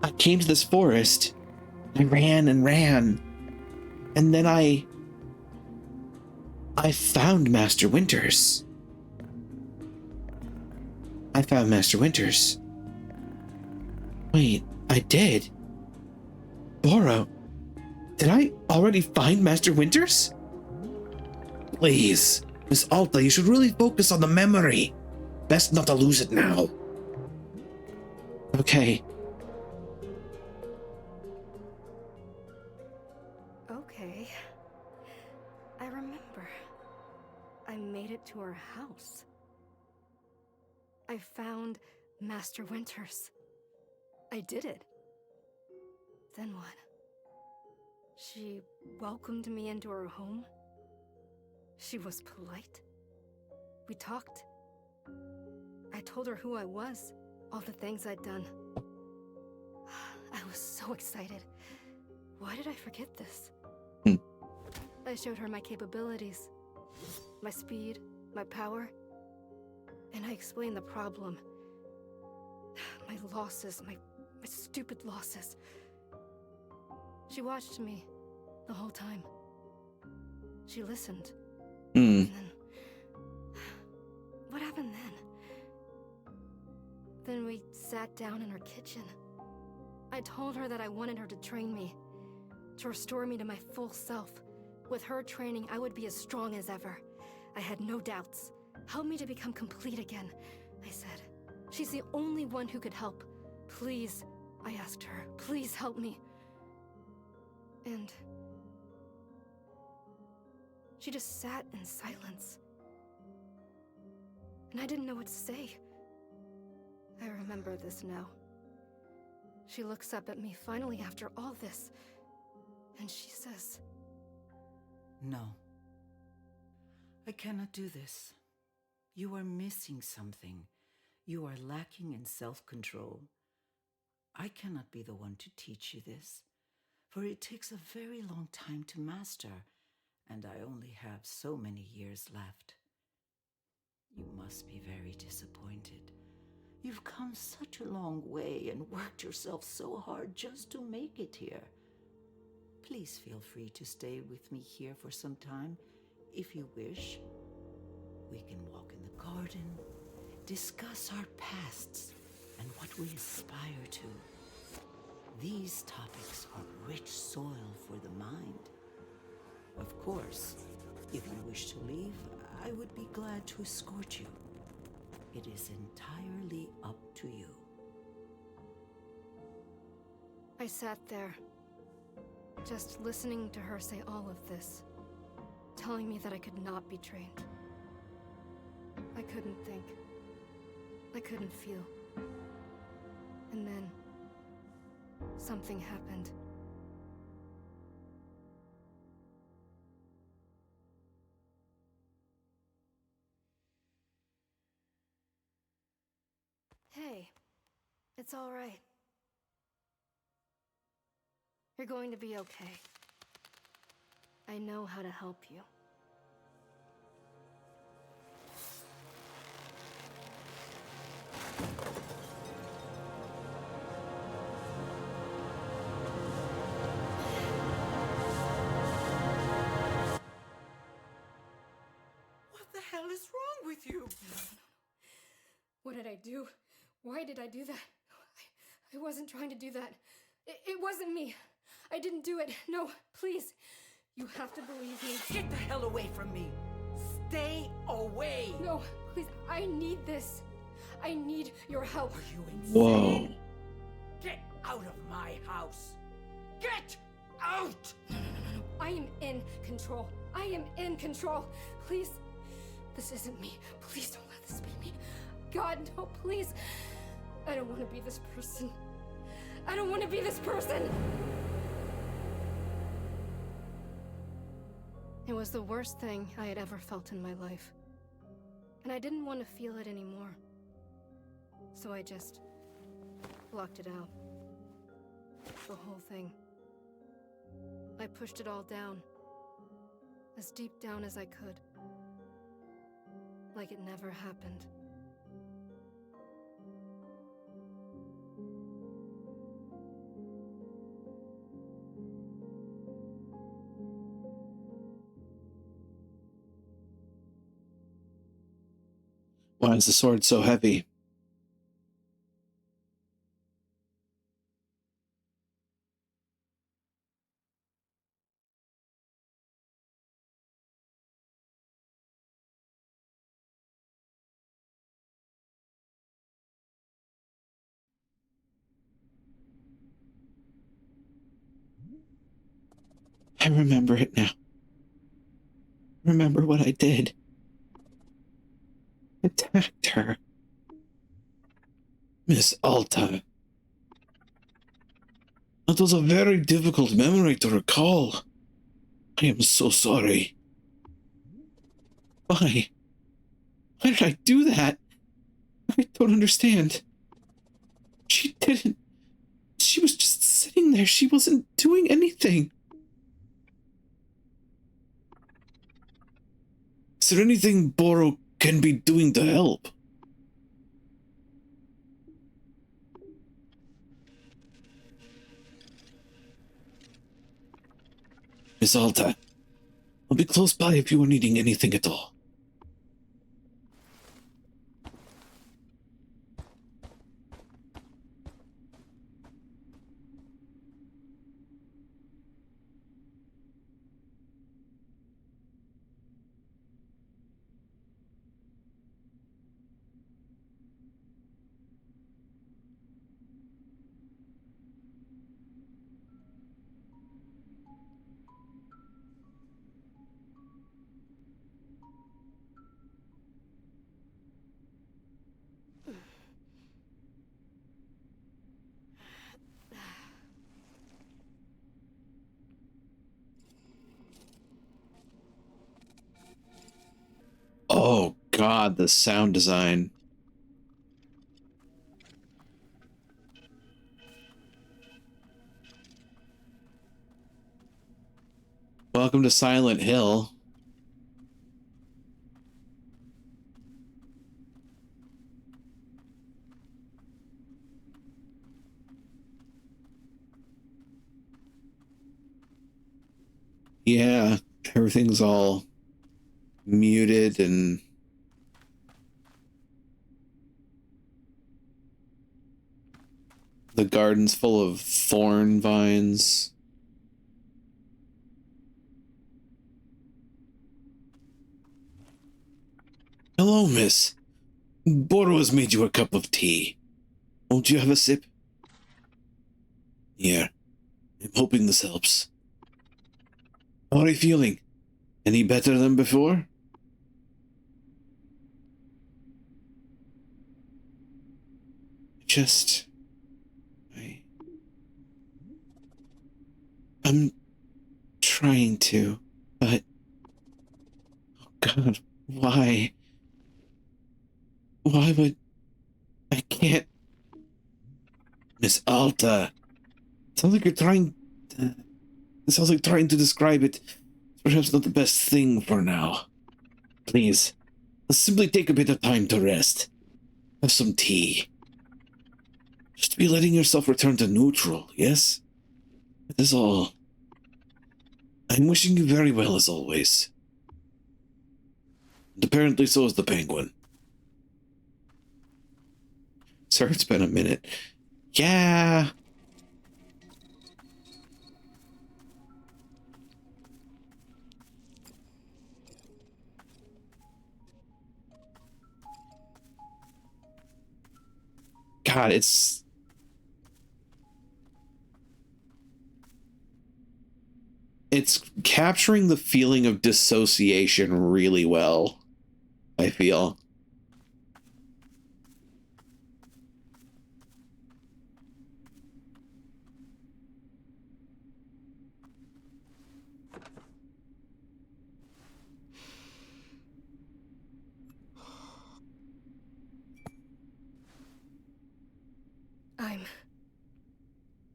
I came to this forest. I ran and ran, and then I found Master Winters. I found Master Winters. Wait, I did? Boro, did I already find Master Winters? Please, Miss Alta, you should really focus on the memory. Best not to lose it now. Okay. Okay. I remember. I made it to her house. I found Master Winters. I did it. Then what? She welcomed me into her home. She was polite. We talked. I told her who I was, all the things I'd done. I was so excited. Why did I forget this? I showed her my capabilities, my speed, my power, and I explained the problem. My losses, my stupid losses. She watched me the whole time. She listened. And then... what happened then? Then we sat down in her kitchen. I told her that I wanted her to train me, to restore me to my full self. With her training, I would be as strong as ever. I had no doubts. Help me to become complete again, I said. She's the only one who could help. Please, I asked her, please help me. And she just sat in silence. And I didn't know what to say. I remember this now. She looks up at me finally after all this, and she says, "No. I cannot do this. You are missing something. You are lacking in self-control. I cannot be the one to teach you this, for it takes a very long time to master, and I only have so many years left. You must be very disappointed. You've come such a long way and worked yourself so hard just to make it here. Please feel free to stay with me here for some time, if you wish. We can walk in the garden, discuss our pasts and what we aspire to. These topics are rich soil for the mind. Of course, if you wish to leave, I would be glad to escort you. It is entirely up to you." I sat there, just listening to her say all of this, telling me that I could not be trained. I couldn't think. I couldn't feel. And then, something happened. Hey, it's all right. You're going to be okay. I know how to help you. What the hell is wrong with you? What did I do? Why did I do that? I wasn't trying to do that. It wasn't me. I didn't do it. No, please. You have to believe me. Get the hell away from me! Stay away! No, please. I need this. I need your help. Are you insane? Whoa. Get out of my house! Get out! No. I am in control. I am in control. Please. This isn't me. Please don't let this be me. God, no, please. I don't want to be this person. I don't want to be this person. It was the worst thing I had ever felt in my life. And I didn't want to feel it anymore. So I just blocked it out. The whole thing. I pushed it all down. As deep down as I could. like it never happened. Why is the sword so heavy? I remember it now. Remember what I did. Attacked her. Miss Alta. That was a very difficult memory to recall. I am so sorry. Why? Why did I do that? I don't understand. She didn't. She was just sitting there. She wasn't doing anything. Is there anything Boro can be doing to help? Miss Alta, I'll be close by if you are needing anything at all. Oh God, the sound design. Welcome to Silent Hill. Yeah, everything's all muted and the garden's full of thorn vines. Hello, miss. Boro has made you a cup of tea. Won't you have a sip? Here. I'm hoping this helps. How are you feeling? Any better than before? Just... I'm trying to, but... Oh God, why? Why would... I can't... Miss Alta. Sounds like you're trying... it sounds like trying to describe it. It's perhaps not the best thing for now. Please, let's simply take a bit of time to rest. Have some tea. Just be letting yourself return to neutral, yes? That is all. I'm wishing you very well as always. And apparently so is the penguin. Sir, it's been a minute. Yeah. God, it's capturing the feeling of dissociation really well, I feel.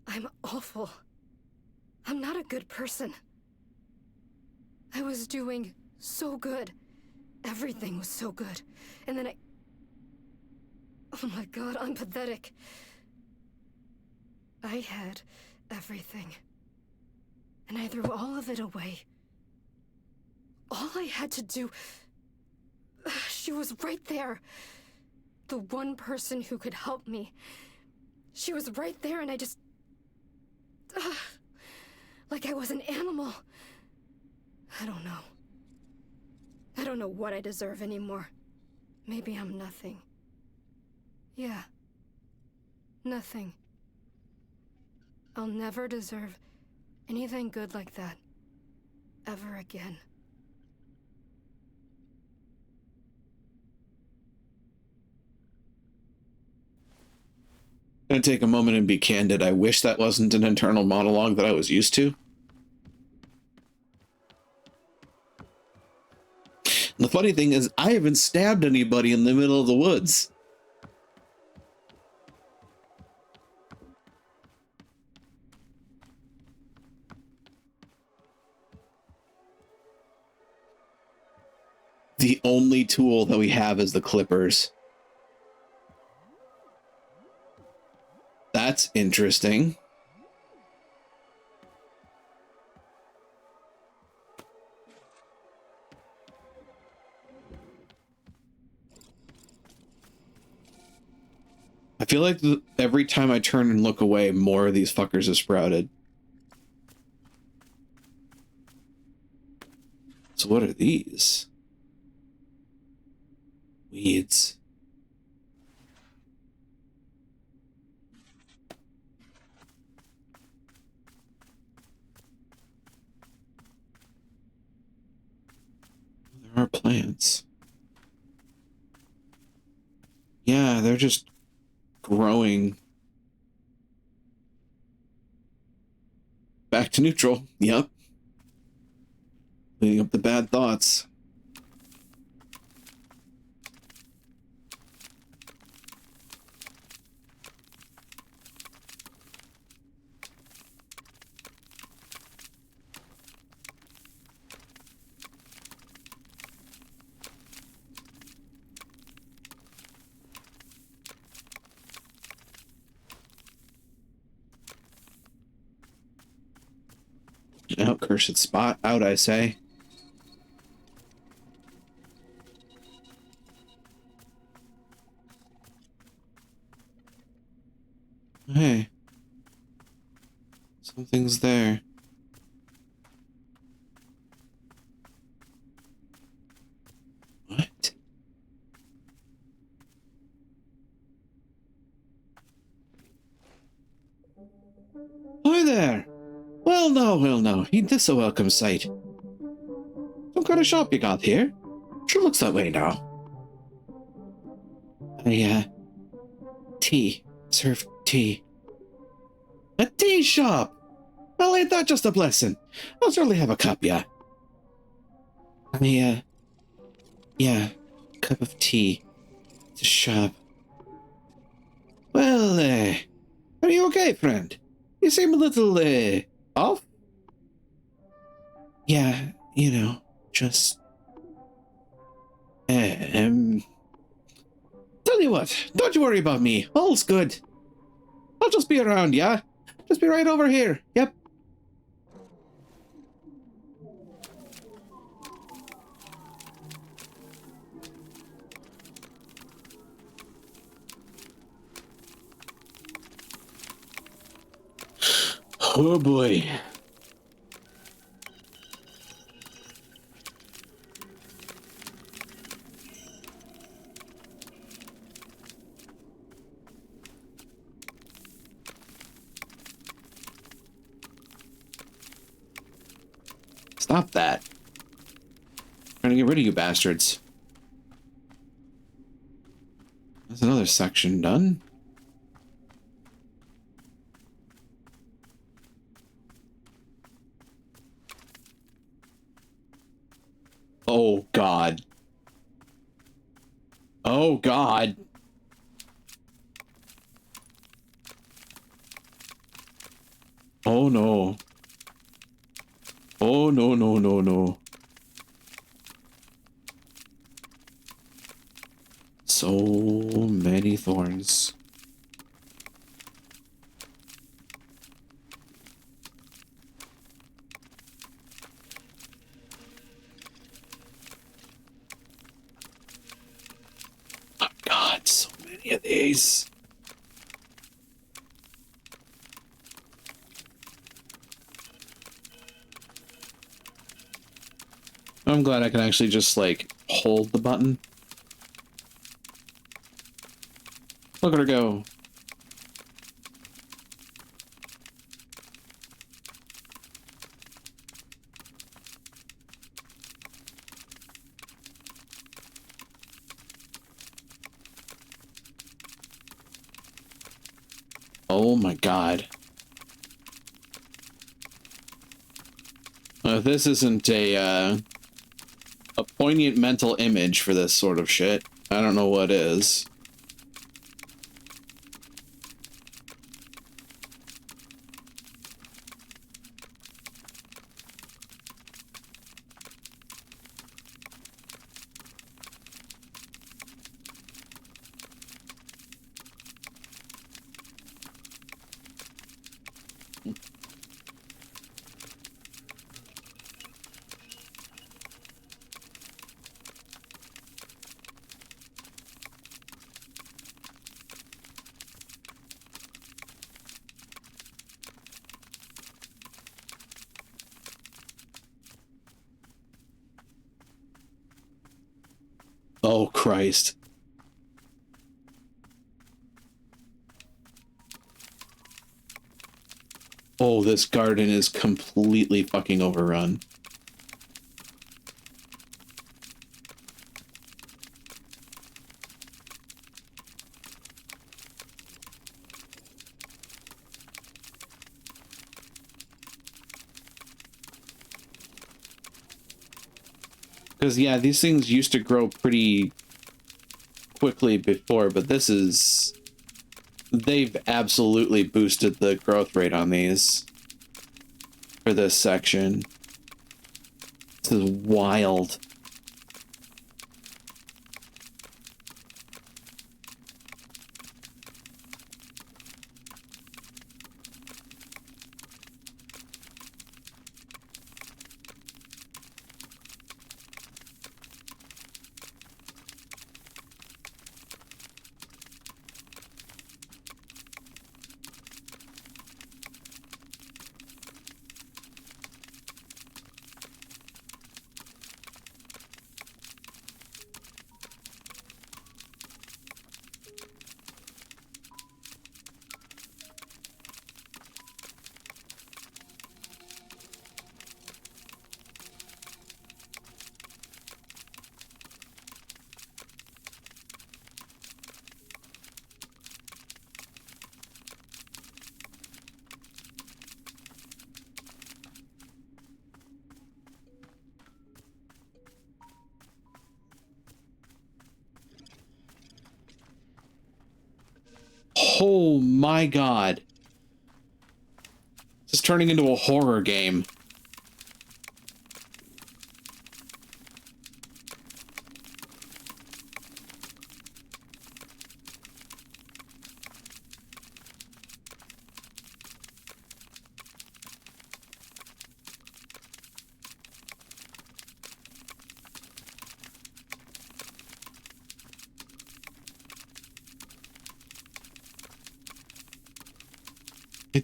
I'm awful. I'm not a good person. I was doing so good, Everything was so good. And then oh my god, I'm pathetic. I had everything. And I threw all of it away. All I had to do... She was right there. The one person who could help me. She was right there and I just... like I was an animal. I don't know. I don't know what I deserve anymore. Maybe I'm nothing. Yeah. Nothing. I'll never deserve anything good like that. Ever again. I'm gonna take a moment and be candid. I wish that wasn't an internal monologue that I was used to. The funny thing is, I haven't stabbed anybody in the middle of the woods. The only tool that we have is the clippers. That's interesting. I feel like every time I turn and look away, more of these fuckers have sprouted. So what are these? Weeds. There are plants. Yeah, they're just growing. Back to neutral. Yep. Cleaning up the bad thoughts. Out, cursed spot. Out, I say. Hey. Something's there. What? Hi there. Well now, ain't this a welcome sight? Some kind of shop you got here? Sure looks that way now. Tea. Serve tea. A tea shop! Well, ain't that just a blessing? I'll surely have a cup, yeah. Yeah, cup of tea. It's a shop. Well, are you okay, friend? You seem a little, off? Yeah, just... Tell you what, don't you worry about me. All's good. I'll just be around, yeah? Just be right over here. Yep. Oh boy. Stop that. I'm trying to get rid of you bastards. There's another section done. Oh, God. Oh, God. Oh, no. Oh, no. So many thorns. Oh God, so many of these. I'm glad I can actually just, like, hold the button. Look at her go. Oh my God. If this isn't a poignant mental image for this sort of shit, I don't know what is. Oh, Christ. Oh, this garden is completely fucking overrun. Because, yeah, these things used to grow pretty quickly before, but this is... They've absolutely boosted the growth rate on these for this section. This is wild. Oh my God. This is turning into a horror game.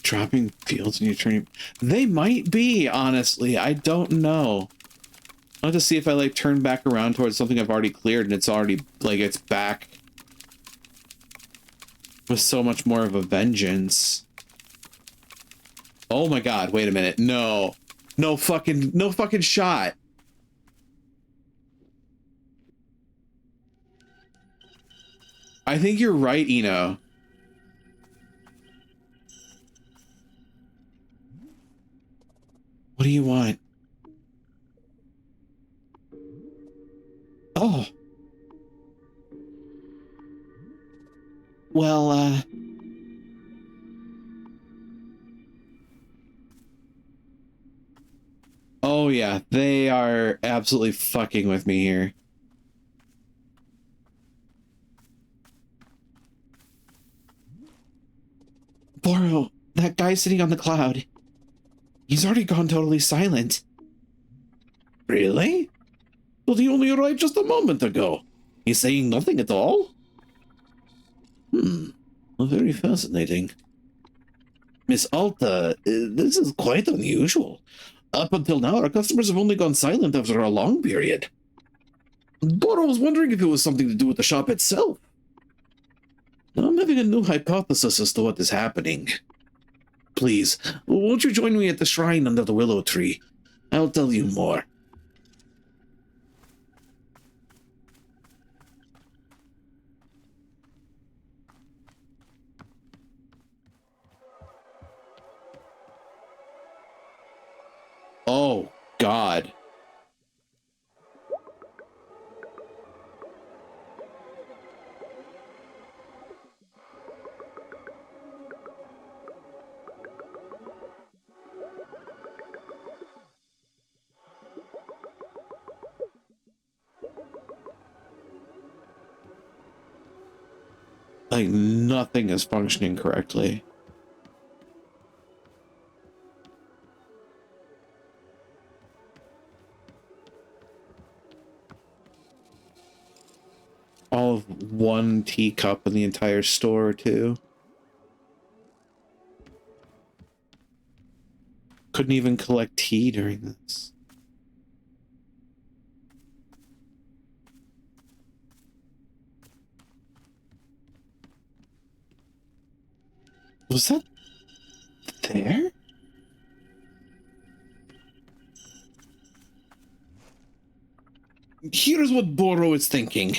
Dropping fields and you turning... They might be, honestly. I don't know. I'll have to see if I, like, turn back around towards something I've already cleared and it's already, like, it's back with so much more of a vengeance. Oh my God, wait a minute. No. No fucking shot. I think you're right, Eno. What do you want? Oh. Well, oh yeah, they are absolutely fucking with me here. Boro, that guy sitting on the cloud. He's already gone totally silent. Really? But he only arrived just a moment ago. He's saying nothing at all? Well, very fascinating. Miss Alta, this is quite unusual. Up until now, our customers have only gone silent after a long period. Boro was wondering if it was something to do with the shop itself. Now I'm having a new hypothesis as to what is happening. Please, won't you join me at the shrine under the willow tree? I'll tell you more. Oh, God. Like, nothing is functioning correctly. All of one teacup in the entire store, too. Couldn't even collect tea during this. Was that there? Here's what Boro is thinking.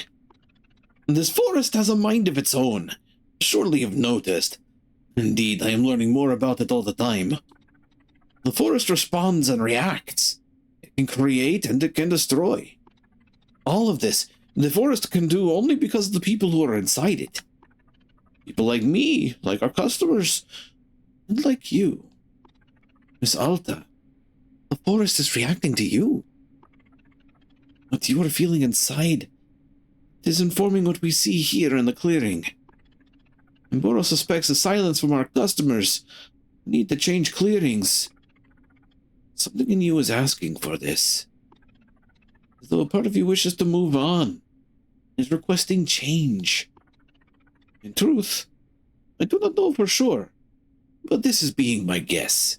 This forest has a mind of its own. Surely you've noticed. Indeed, I am learning more about it all the time. The forest responds and reacts. It can create and it can destroy. All of this, the forest can do only because of the people who are inside it. People like me, like our customers, and like you. Miss Alta, the forest is reacting to you. What you are feeling inside is informing what we see here in the clearing. And Boro suspects the silence from our customers need to change clearings. Something in you is asking for this. As though a part of you wishes to move on, is requesting change. In truth, I do not know for sure, but this is being my guess.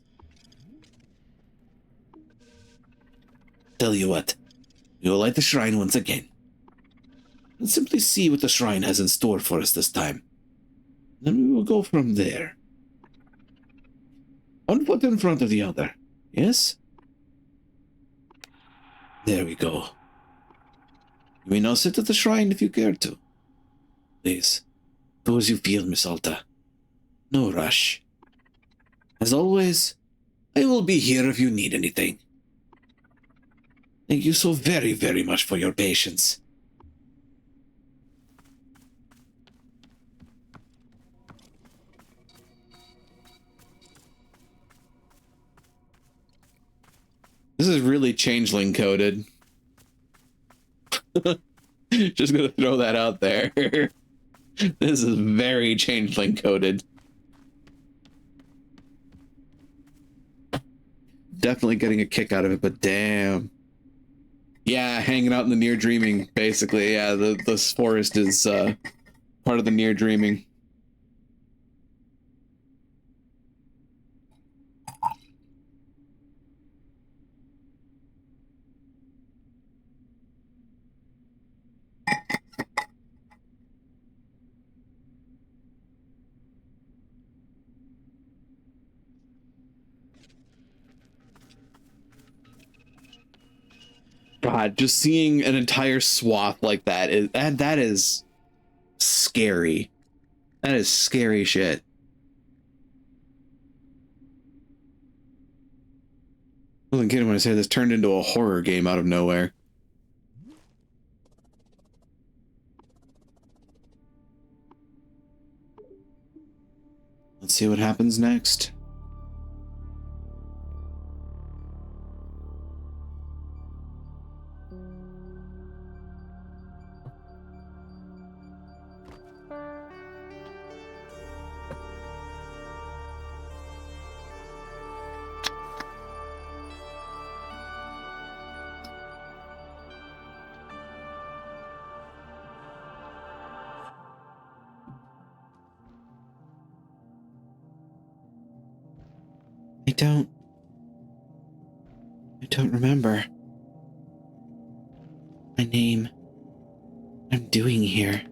Tell you what, we will light the shrine once again, and simply see what the shrine has in store for us this time. Then we will go from there. One foot in front of the other, yes? There we go. You may now sit at the shrine if you care to. Please, do as you feel, Miss Alta. No rush. As always, I will be here if you need anything. Thank you so very, very much for your patience. This is really changeling coded. Just gonna throw that out there. This is very changeling coded. Definitely getting a kick out of it, but damn. Yeah, hanging out in the near dreaming, basically. Yeah, this forest is part of the near dreaming. God, just seeing an entire swath like that is scary. That is scary shit. I wasn't kidding when I say this turned into a horror game out of nowhere. Let's see what happens next. don't remember. My name. What I'm doing here.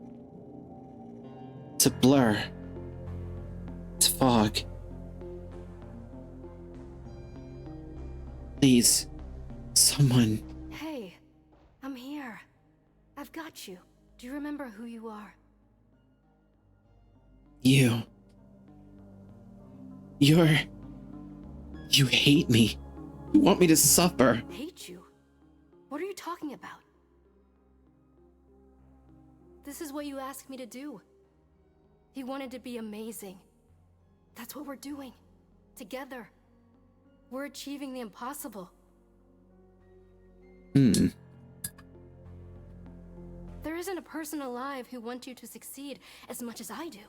It's a blur. It's fog. Please, someone. Hey, I'm here. I've got you. Do you remember who you are? You hate me. You want me to suffer. Hate you? What are you talking about? This is what you asked me to do. You wanted to be amazing. That's what we're doing. Together. We're achieving the impossible. There isn't a person alive who wants you to succeed as much as I do.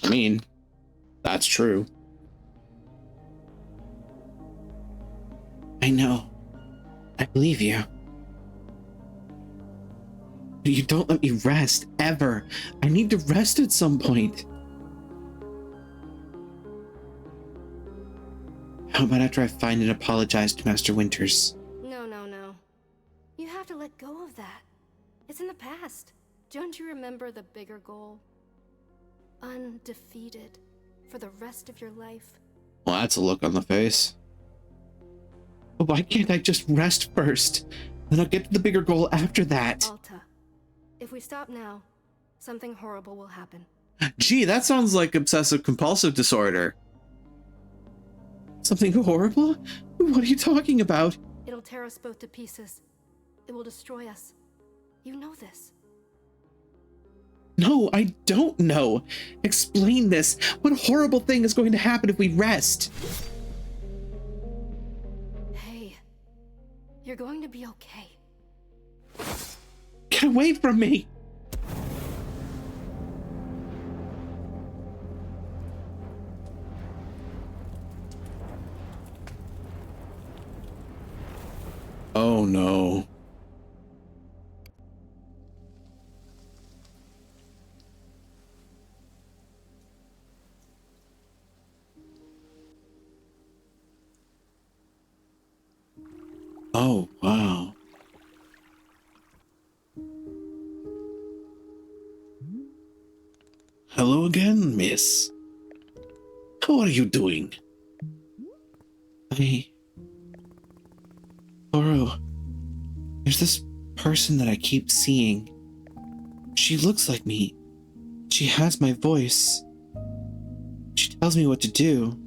I mean, that's true. I know. I believe you. But you don't let me rest, ever. I need to rest at some point. How about after I find and apologize to Master Winters? No. You have to let go of that. It's in the past. Don't you remember the bigger goal? Undefeated for the rest of your life. Well, that's a look on the face. But why can't I just rest first? Then I'll get to the bigger goal after that. Alta, if we stop now, something horrible will happen. Gee, that sounds like obsessive compulsive disorder. Something horrible? What are you talking about? It'll tear us both to pieces. It will destroy us. You know this. No, I don't know. Explain this. What horrible thing is going to happen if we rest? Hey, you're going to be okay. Get away from me. Oh no. Oh, wow. Hello again, miss. How are you doing? Oro, there's this person that I keep seeing. She looks like me. She has my voice. She tells me what to do.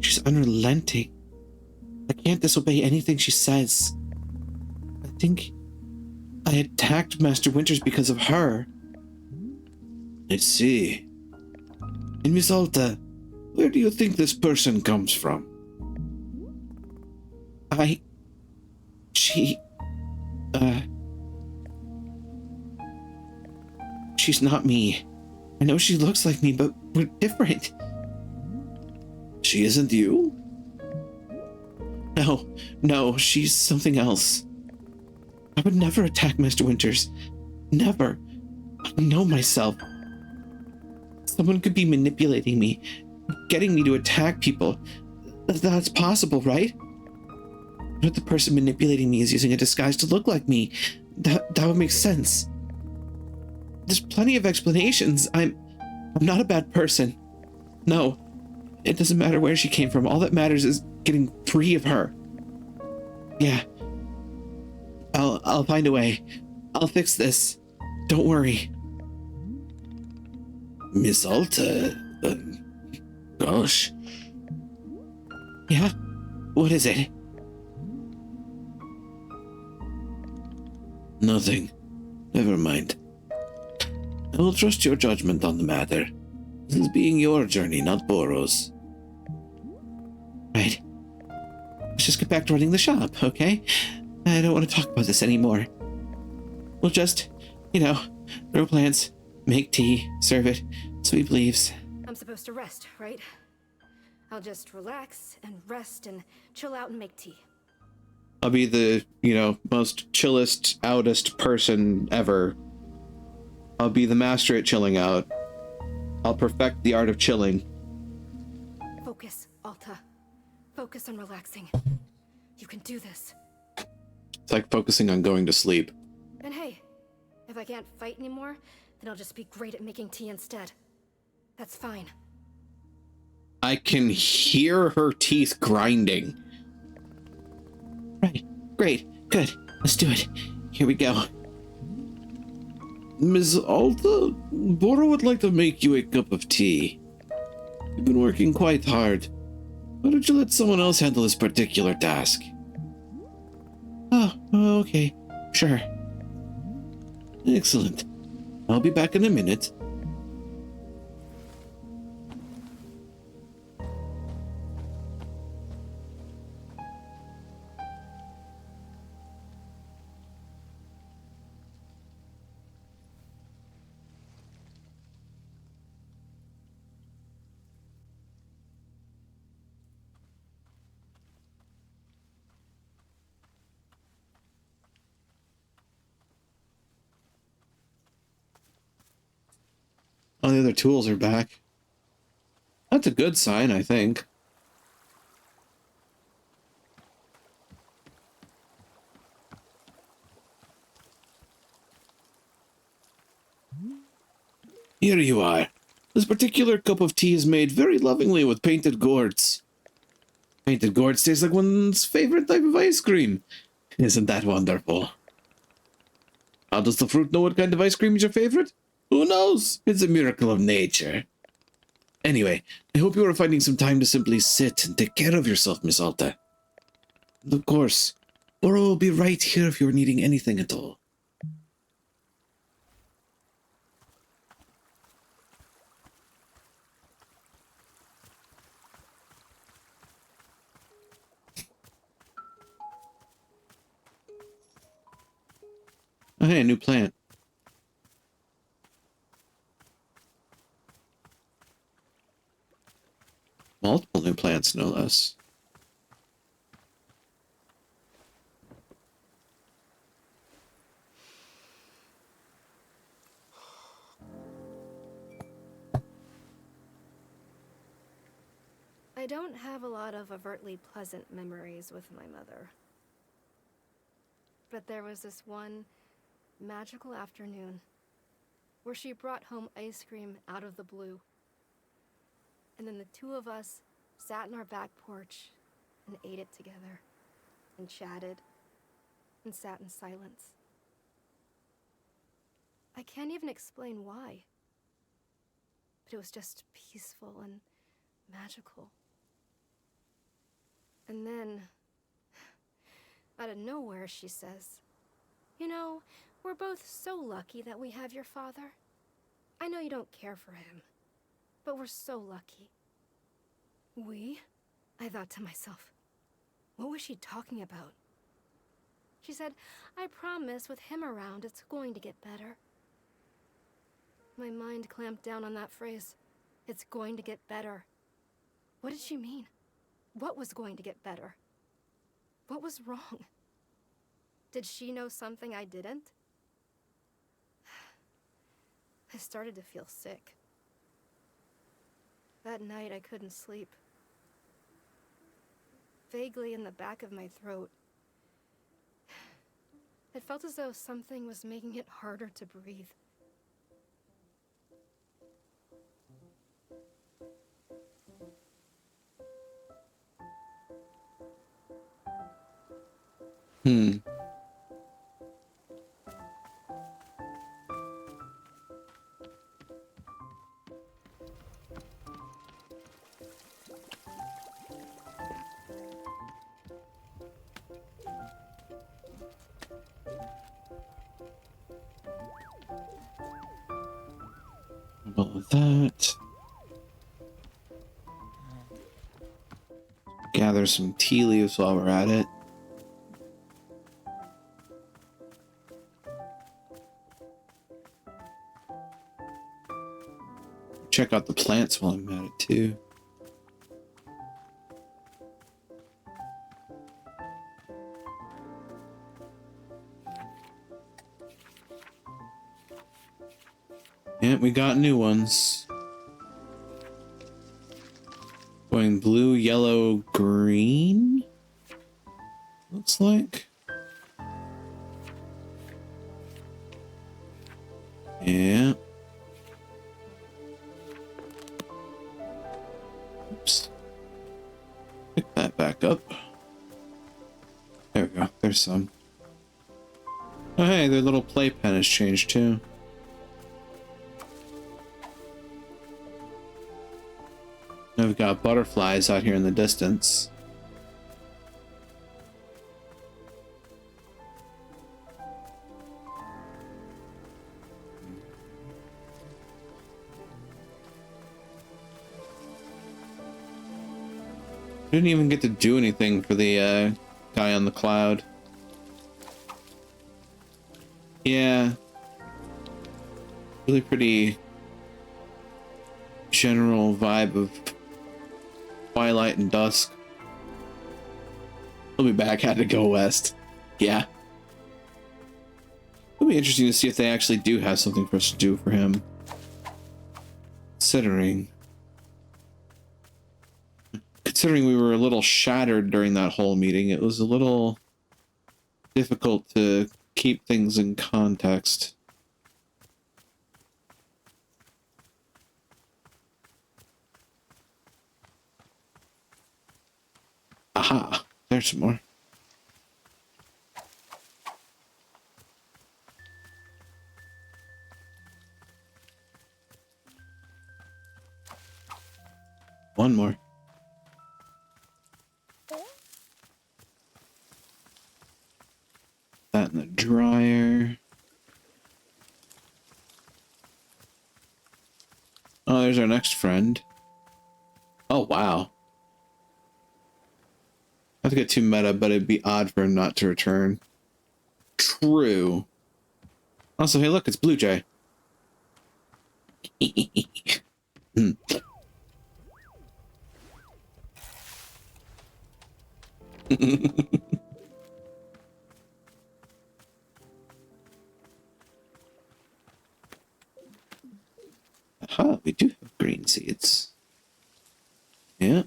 She's unrelenting. I can't disobey anything she says. I think I attacked Master Winters because of her. I see. And Miss Alta, where do you think this person comes from? She's not me. I know she looks like me, but we're different. She isn't you? No, she's something else. I would never attack Mr. Winters. Never. I know myself. Someone could be manipulating me, getting me to attack people. That's possible, right? What if the person manipulating me is using a disguise to look like me? That would make sense. There's plenty of explanations. I'm not a bad person. No, it doesn't matter where she came from. All that matters is getting free of her. Yeah. I'll find a way. I'll fix this. Don't worry. Miss Alta, gosh. Yeah? What is it? Nothing. Never mind. I will trust your judgment on the matter. This is being your journey, not Boro's. Right. Let's just get back to running the shop, okay? I don't want to talk about this anymore. We'll just, throw plants, make tea, serve it, sweep leaves. I'm supposed to rest, right? I'll just relax and rest and chill out and make tea. I'll be the, most chillest, outest person ever. I'll be the master at chilling out. I'll perfect the art of chilling. Alta, focus on relaxing. You can do this. It's like focusing on going to sleep. And hey, if I can't fight anymore, then I'll just be great at making tea instead. That's fine. I can hear her teeth grinding. Right, great, good. Let's do it. Here we go. Ms. Alta, Boro would like to make you a cup of tea. You've been working quite hard. Why don't you let someone else handle this particular task? Oh, okay, sure. Excellent. I'll be back in a minute. All the other tools are back. That's a good sign, I think. Here you are. This particular cup of tea is made very lovingly with painted gourds. Painted gourds taste like one's favorite type of ice cream. Isn't that wonderful? How does the fruit know what kind of ice cream is your favorite? Who knows? It's a miracle of nature. Anyway, I hope you are finding some time to simply sit and take care of yourself, Miss Alta. And of course, Boro will be right here if you're needing anything at all. Oh, hey, a new plant. Multiple new plants, no less. I don't have a lot of overtly pleasant memories with my mother. But there was this one magical afternoon where she brought home ice cream out of the blue. And then the two of us sat in our back porch and ate it together and chatted and sat in silence. I can't even explain why, but it was just peaceful and magical. And then, out of nowhere, she says, "You know, we're both so lucky that we have your father. I know you don't care for him, but we're so lucky." We? I thought to myself, what was she talking about? She said, "I promise with him around, it's going to get better." My mind clamped down on that phrase. It's going to get better. What did she mean? What was going to get better? What was wrong? Did she know something I didn't? I started to feel sick. That night I couldn't sleep. Vaguely in the back of my throat, it felt as though something was making it harder to breathe. About with that. Gather some tea leaves while we're at it. Check out the plants while I'm at it too. Yeah, we got new ones. Going and blue, yellow, green. Looks like. Yeah. Oops. Pick that back up. There we go. There's some. Oh, hey, their little playpen has changed too. Now we've got butterflies out here in the distance. Didn't even get to do anything for the guy on the cloud. Yeah. Really pretty general vibe of twilight and dusk. He'll be back, had to go west. Yeah. It'll be interesting to see if they actually do have something for us to do for him. Considering we were a little shattered during that whole meeting, it was a little difficult to keep things in context. Aha, there's some more. One more. That in the dryer. Oh, there's our next friend. Oh, wow. Not to get too meta, but it'd be odd for him not to return. True. Also, hey, look, it's Blue Jay. Aha, we do have green seeds. Yeah.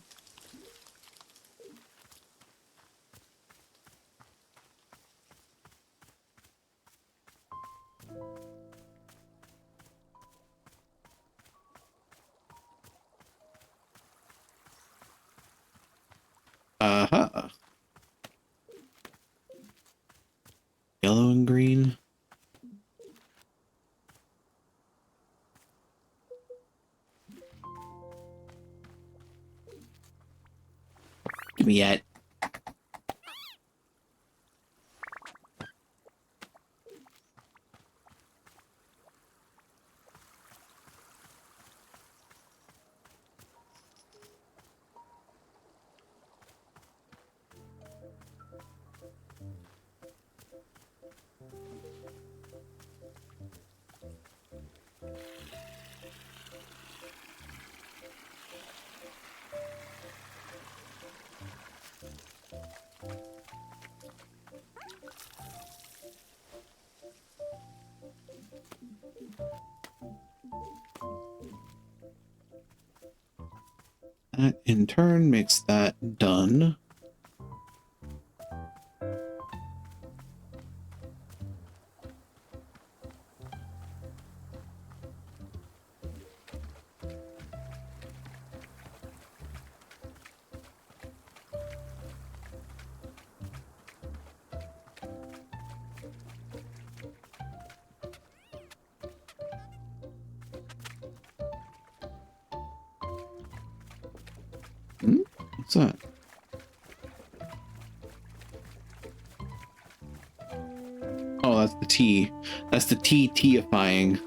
Aha. Yellow and green. Give me that. That in turn makes that done. What's that? Oh, that's the tea. That's the tea-teifying.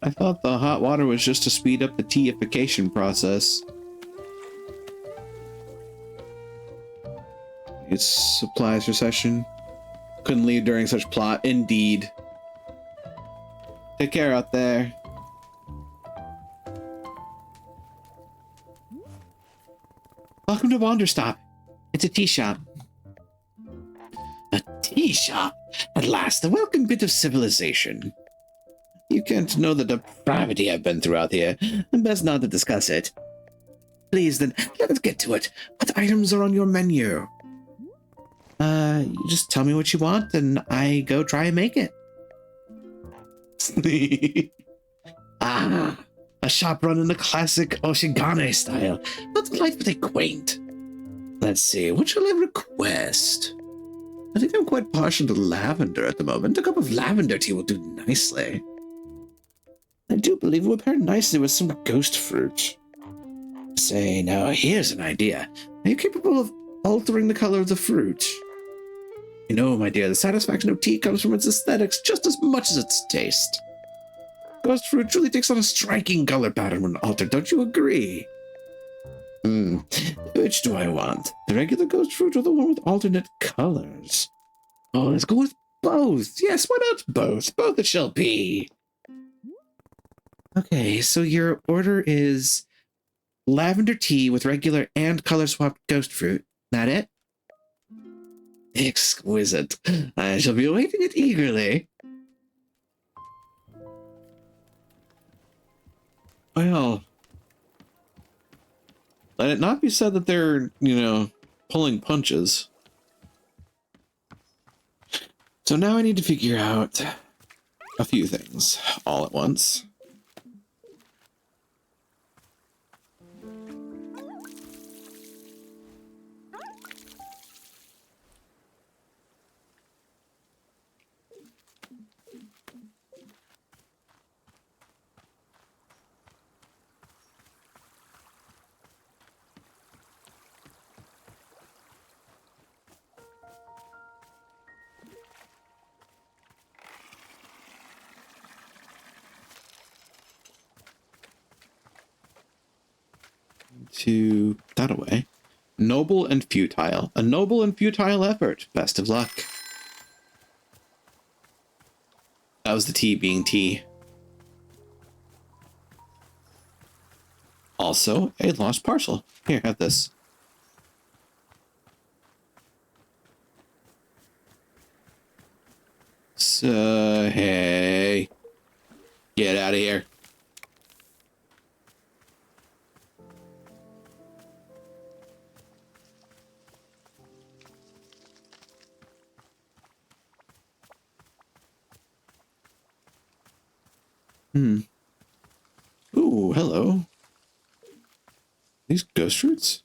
I thought the hot water was just to speed up the teification process. It's supplies recession. Couldn't leave during such plot. Indeed. Take care out there. Welcome to Wanderstop. It's a tea shop. tea shop. At last, a welcome bit of civilization. You can't know the depravity I've been through out here, and best not to discuss it. Please, then, let us get to it. What items are on your menu? You just tell me what you want, and I go try and make it. Ah, a shop run in the classic Oshigane style, but delightfully quaint. Let's see, what shall I request? I think I'm quite partial to lavender at the moment. A cup of lavender tea will do nicely. I do believe it would pair nicely with some ghost fruit. Say, now here's an idea. Are you capable of altering the color of the fruit? You know, my dear, the satisfaction of tea comes from its aesthetics just as much as its taste. Ghost fruit truly takes on a striking color pattern when altered, don't you agree? Which do I want? The regular ghost fruit or the one with alternate colors? Oh, let's go with both. Yes, why not both? Both it shall be. Okay, so your order is lavender tea with regular and color swapped ghost fruit. That it? Exquisite. I shall be awaiting it eagerly. Well, let it not be said that they're, pulling punches. So now I need to figure out a few things all at once. To that away. Noble and futile. A noble and futile effort. Best of luck. That was the tea being tea. Also, a lost parcel. Here, have this. So, hey. Get out of here. Ooh, hello. These ghost fruits?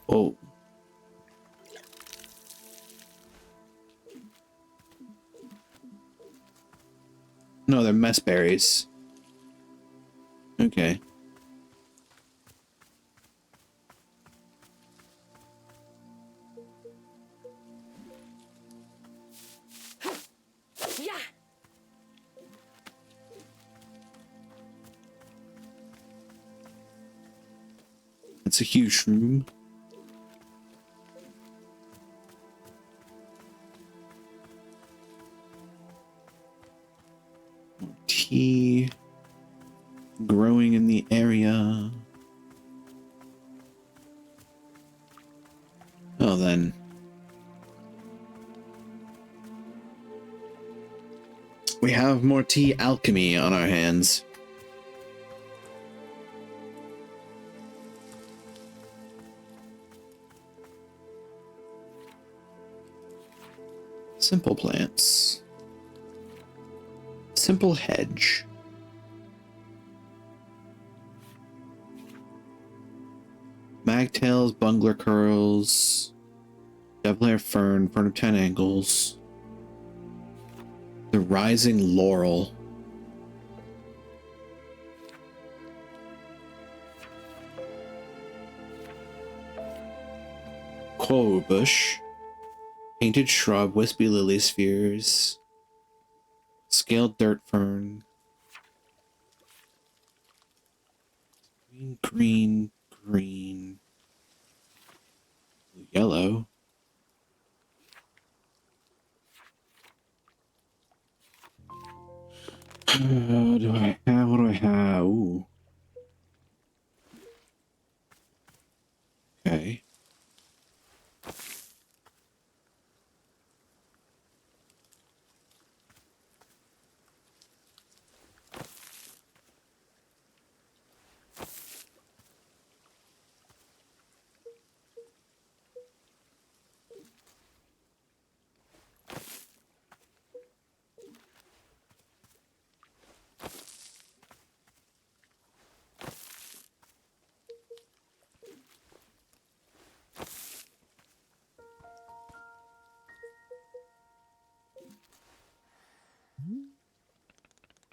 Oh. No, they're mess berries. Okay. Yeah. It's a huge room. Tea growing in the area. Oh, then. We have more tea alchemy on our hands. Simple plants. Simple hedge. Magtails, bungler curls, devil fern, fern of 10 angles. The rising laurel. Coal bush. Painted shrub, wispy lily spheres. Scaled dirt fern. Green, green, green. Yellow. What do I have? Ooh.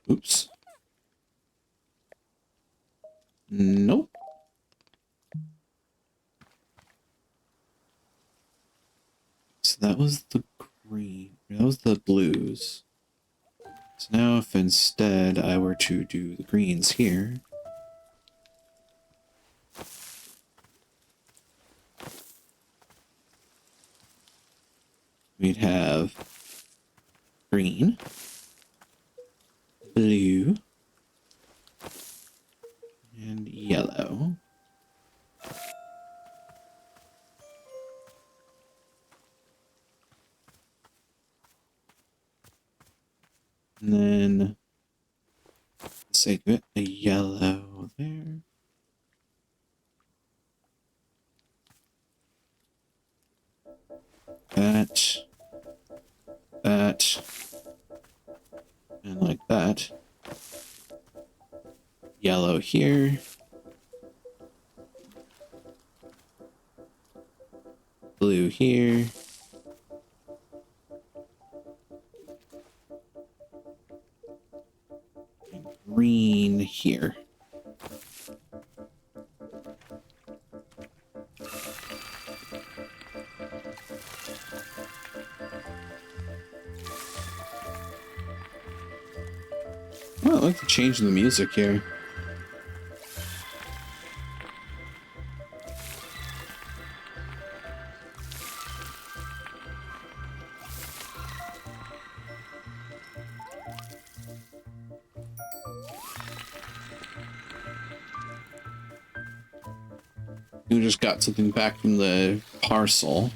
Oops. Nope. So that was the green. That was the blues. So now if instead I were to do the greens here. We'd have green, blue, and yellow. And then, for the sake of it, a yellow there. That. That. And like that. Yellow here. Blue here. And green here. Oh, I like the change in the music here. You just got something back from the parcel.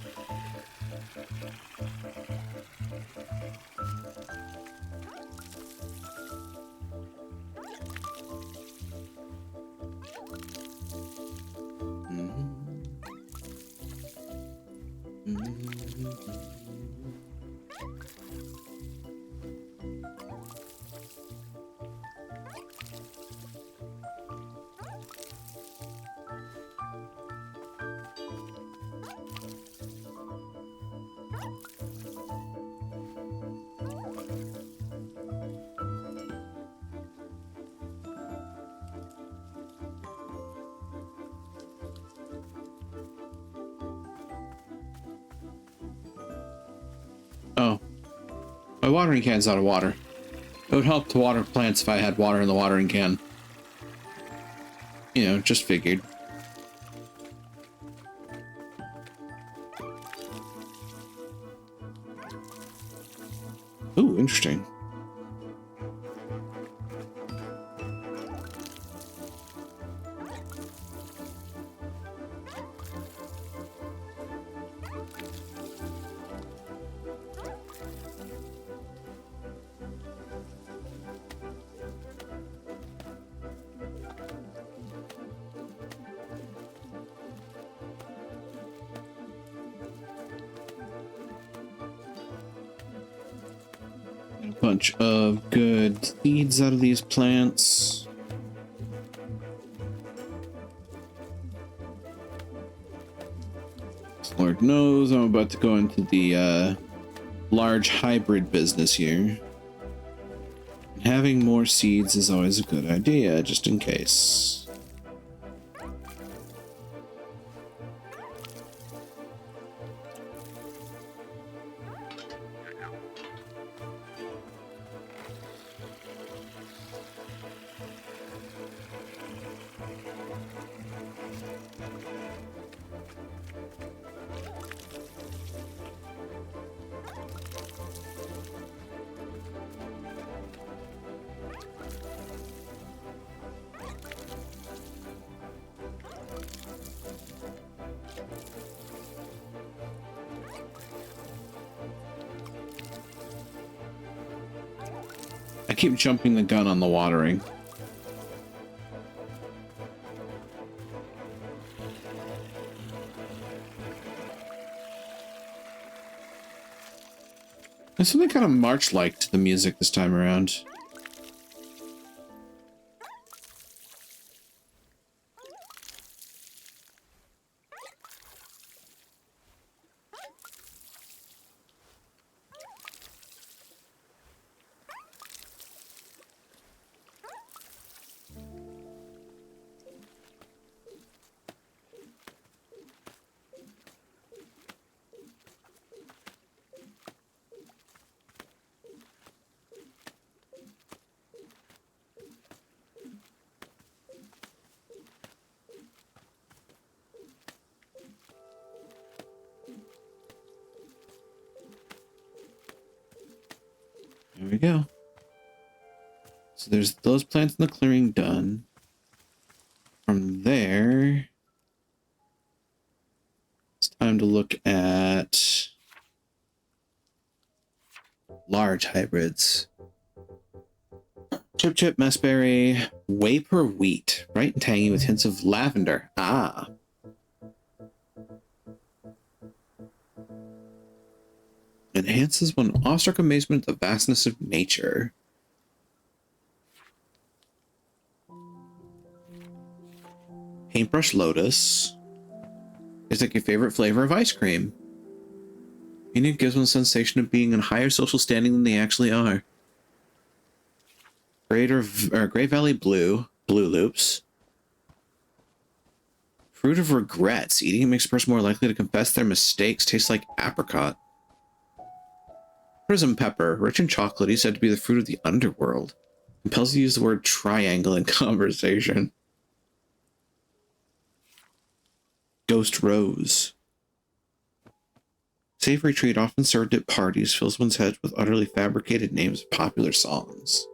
Oh, my watering can's out of water. It would help to water plants if I had water in the watering can. You know, just figured. Ooh, interesting. Bunch of good seeds out of these plants. Lord knows I'm about to go into the large hybrid business here. Having more seeds is always a good idea, just in case. I keep jumping the gun on the watering. There's something kind of March-like to the music this time around. There we go. So there's those plants in the clearing done. From there, it's time to look at large hybrids. Chip Chip, Messberry, Waper Wheat, bright and tangy with hints of lavender. Ah. Enhances one awestruck amazement at the vastness of nature. Paintbrush Lotus is like your favorite flavor of ice cream. And it gives one a sensation of being in higher social standing than they actually are. Great Valley Blue, Blue Loops. Fruit of Regrets. Eating it makes a person more likely to confess their mistakes. Tastes like apricot. Prism Pepper. Rich and chocolatey, said to be the fruit of the underworld. Compels you to use the word triangle in conversation. Ghost Rose. Savory treat often served at parties, fills one's head with utterly fabricated names of popular songs.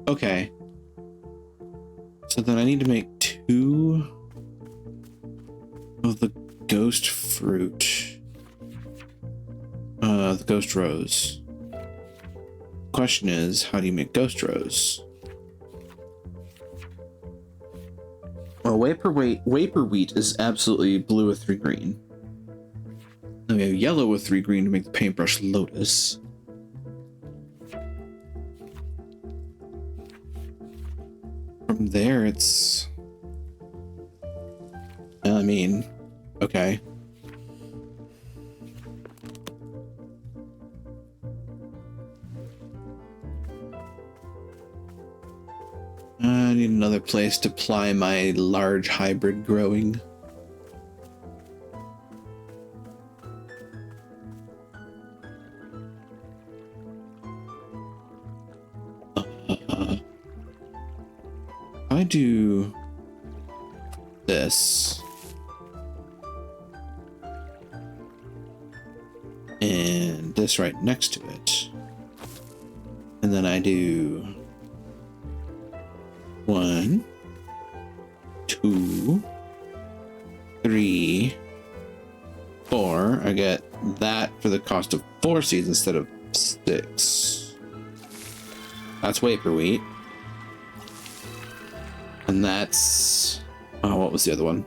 Okay. So then I need to make 2 of the ghost fruit. The ghost rose. Question is, how do you make ghost rose? Well, Waper Wheat is absolutely blue with 3 green. Then we have yellow with 3 green to make the Paintbrush Lotus. From there, it's... I mean, okay. I need another place to apply my large hybrid growing. I do this and this right next to it, and then I do 1, 2, 3, 4. I get that for the cost of 4 seeds instead of 6. That's Waper Wheat. And that's... oh, what was the other one?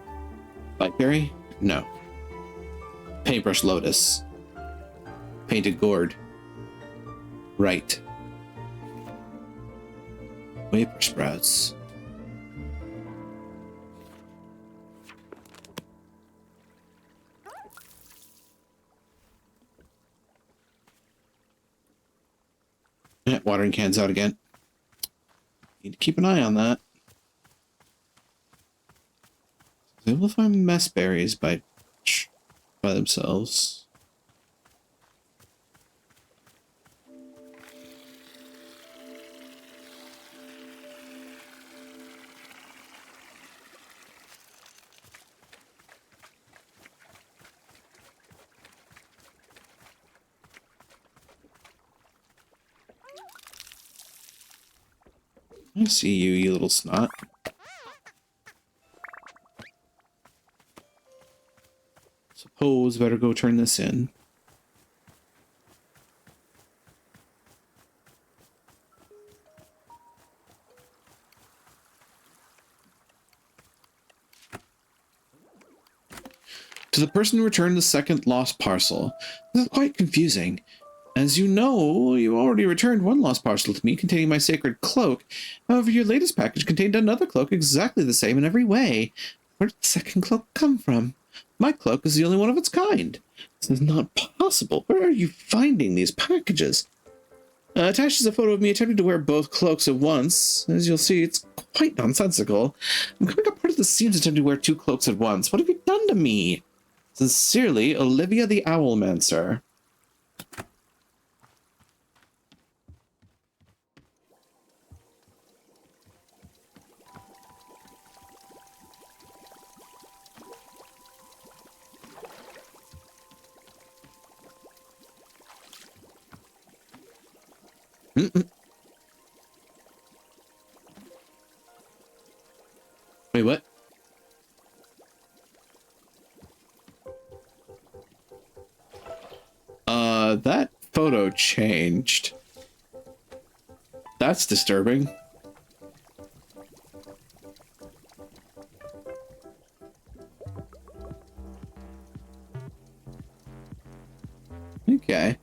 Blackberry? No. Paintbrush Lotus. Painted Gourd. Right. Waper Sprouts. Yeah, watering cans out again. Need to keep an eye on that. I will find mess berries by themselves. I see you, you little snot. Suppose better go turn this in. To the person who returned the second lost parcel. This is quite confusing. As you know, you already returned one lost parcel to me containing my sacred cloak. However, your latest package contained another cloak exactly the same in every way. Where did the second cloak come from? My cloak is the only one of its kind. This is not possible. Where are you finding these packages? Attached is a photo of me attempting to wear both cloaks at once. As you'll see, it's quite nonsensical. I'm coming up part of the seams attempting to wear 2 cloaks at once. What have you done to me? Sincerely, Olivia the Owlmancer. Mm-mm. Wait, what? That photo changed. That's disturbing. Okay.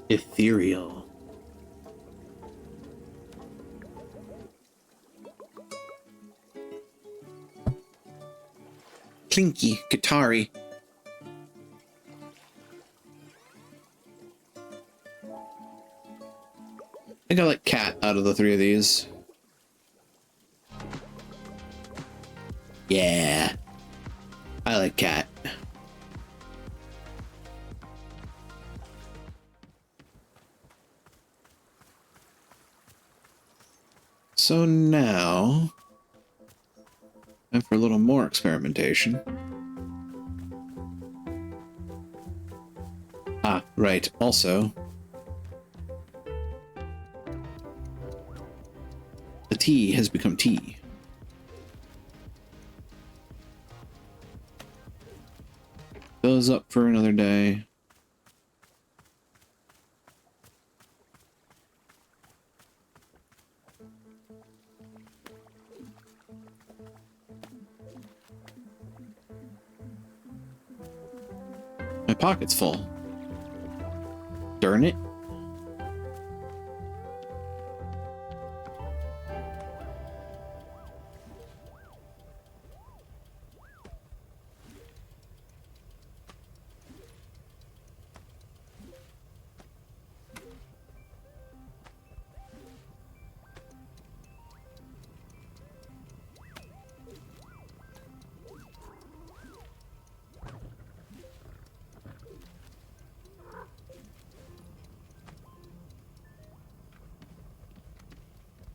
Ethereal. Clinky, guitar-y. I think I like Cat out of the three of these. Yeah. I like Cat. So now, time for a little more experimentation. Ah, right. Also, the tea has become tea. Goes up for another day. My pocket's full. Darn it.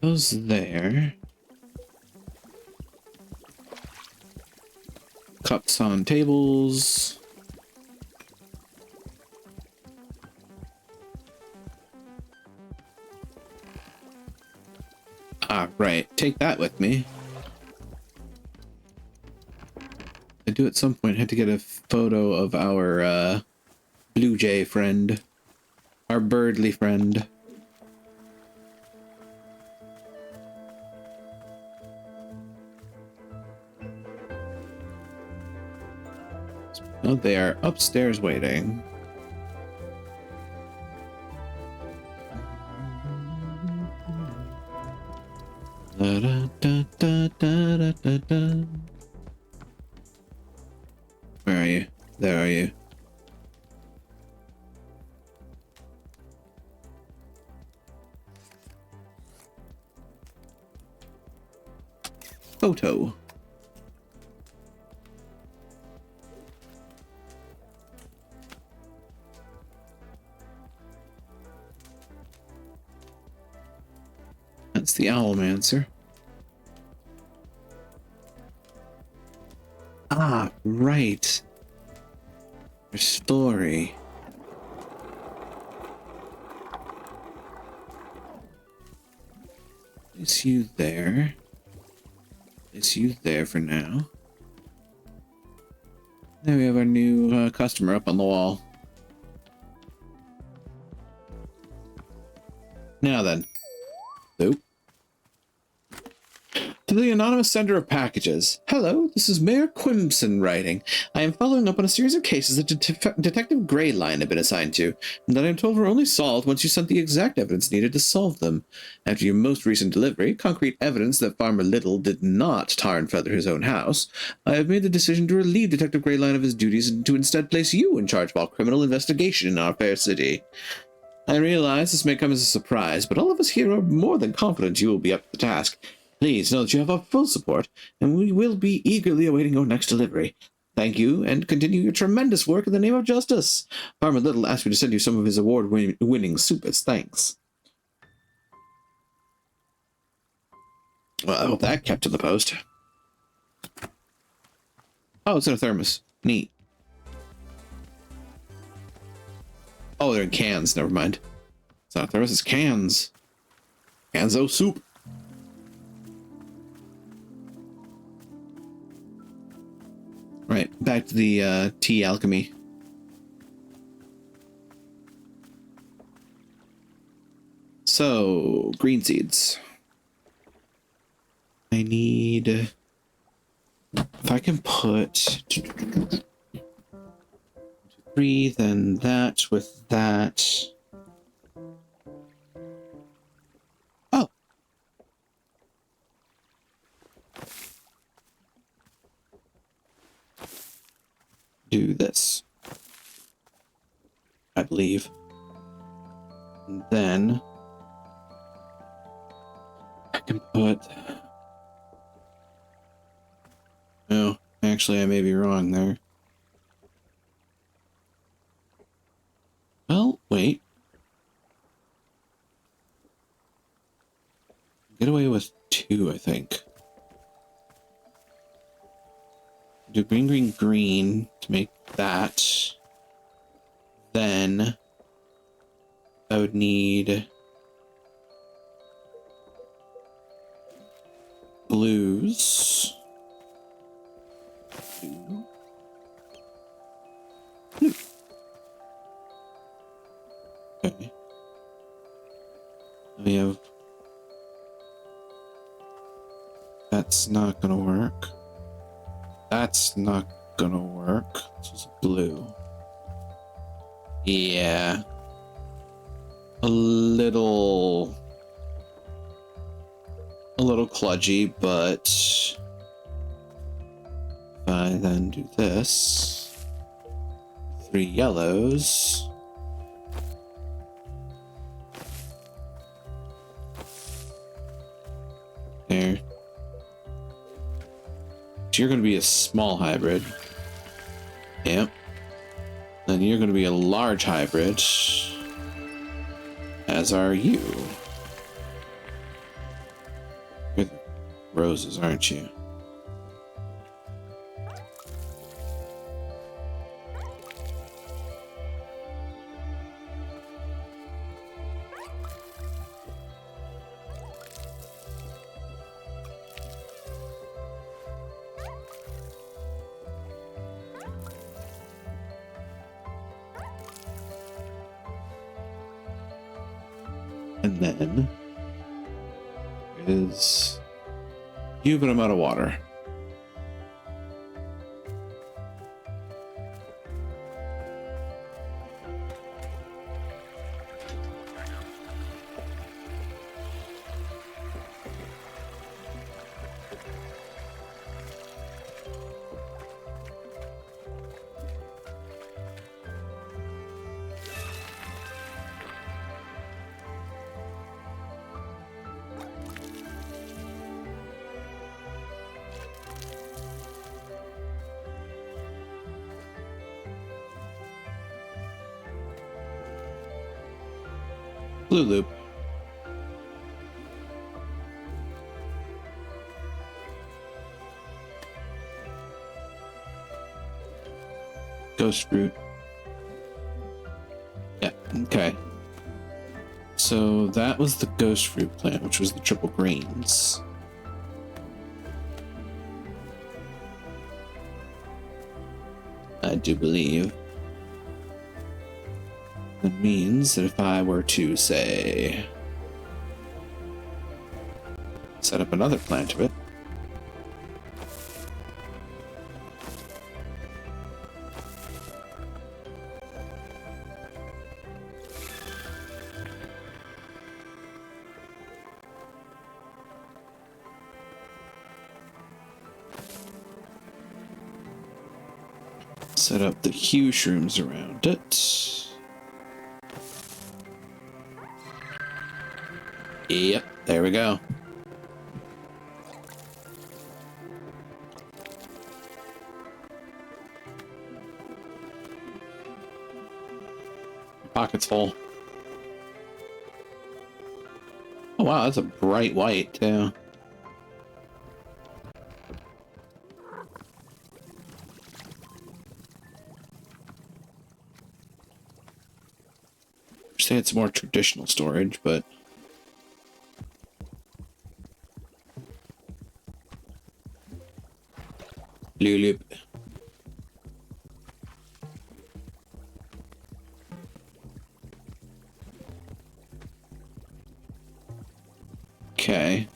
Goes there. Cups on tables. Ah, right. Take that with me. I do at some point have to get a photo of our blue jay friend. Our birdly friend. Oh, they are upstairs waiting. Da, da, da, da, da, da, da. Where are you? There are you. Photo. That's the Owlmancer. Ah, right. Your story. Place you there. Place you there for now. There we have our new customer up on the wall. Now then. Nope. To the anonymous sender of packages. Hello, this is Mayor Quimson writing. I am following up on a series of cases that Detective Greyline had been assigned to, and that I am told were only solved once you sent the exact evidence needed to solve them. After your most recent delivery, concrete evidence that Farmer Little did not tar and feather his own house, I have made the decision to relieve Detective Greyline of his duties and to instead place you in charge of all criminal investigation in our fair city. I realize this may come as a surprise, but all of us here are more than confident you will be up to the task. Please know that you have our full support, and we will be eagerly awaiting your next delivery. Thank you, and continue your tremendous work in the name of justice. Farmer Little asked me to send you some of his award-winning soup as thanks. Well, I hope that kept to the post. Oh, it's in a thermos. Neat. Oh, they're in cans. Never mind. It's not thermos, it's cans. Canzo soup. Right, back to the tea alchemy. So, green seeds. I need... If I can put... 3, then that with that. Oh. Do this. I believe. And then I can put... No, actually I may be wrong there. Well, wait. Get away with 2, I think. Do green, green, green to make that. Then I would need blues. Blue. Okay. We have... That's not gonna work. That's not gonna work. This is blue. Yeah. A little kludgy, but if I then do this, 3 yellows. There. So you're going to be a small hybrid. Yep. Then you're going to be a large hybrid. As are you. You're the roses, aren't you? And then is you, but I'm out of water. Blue loop. Ghost root. Yeah, okay. So that was the ghost fruit plant, which was the triple greens. I do believe. That means that if I were to, say, set up another plant of it, set up the hue shrooms around it. Yep, there we go. Pocket's full. Oh wow, that's a bright white too. say it's more traditional storage, but Lulip. Okay.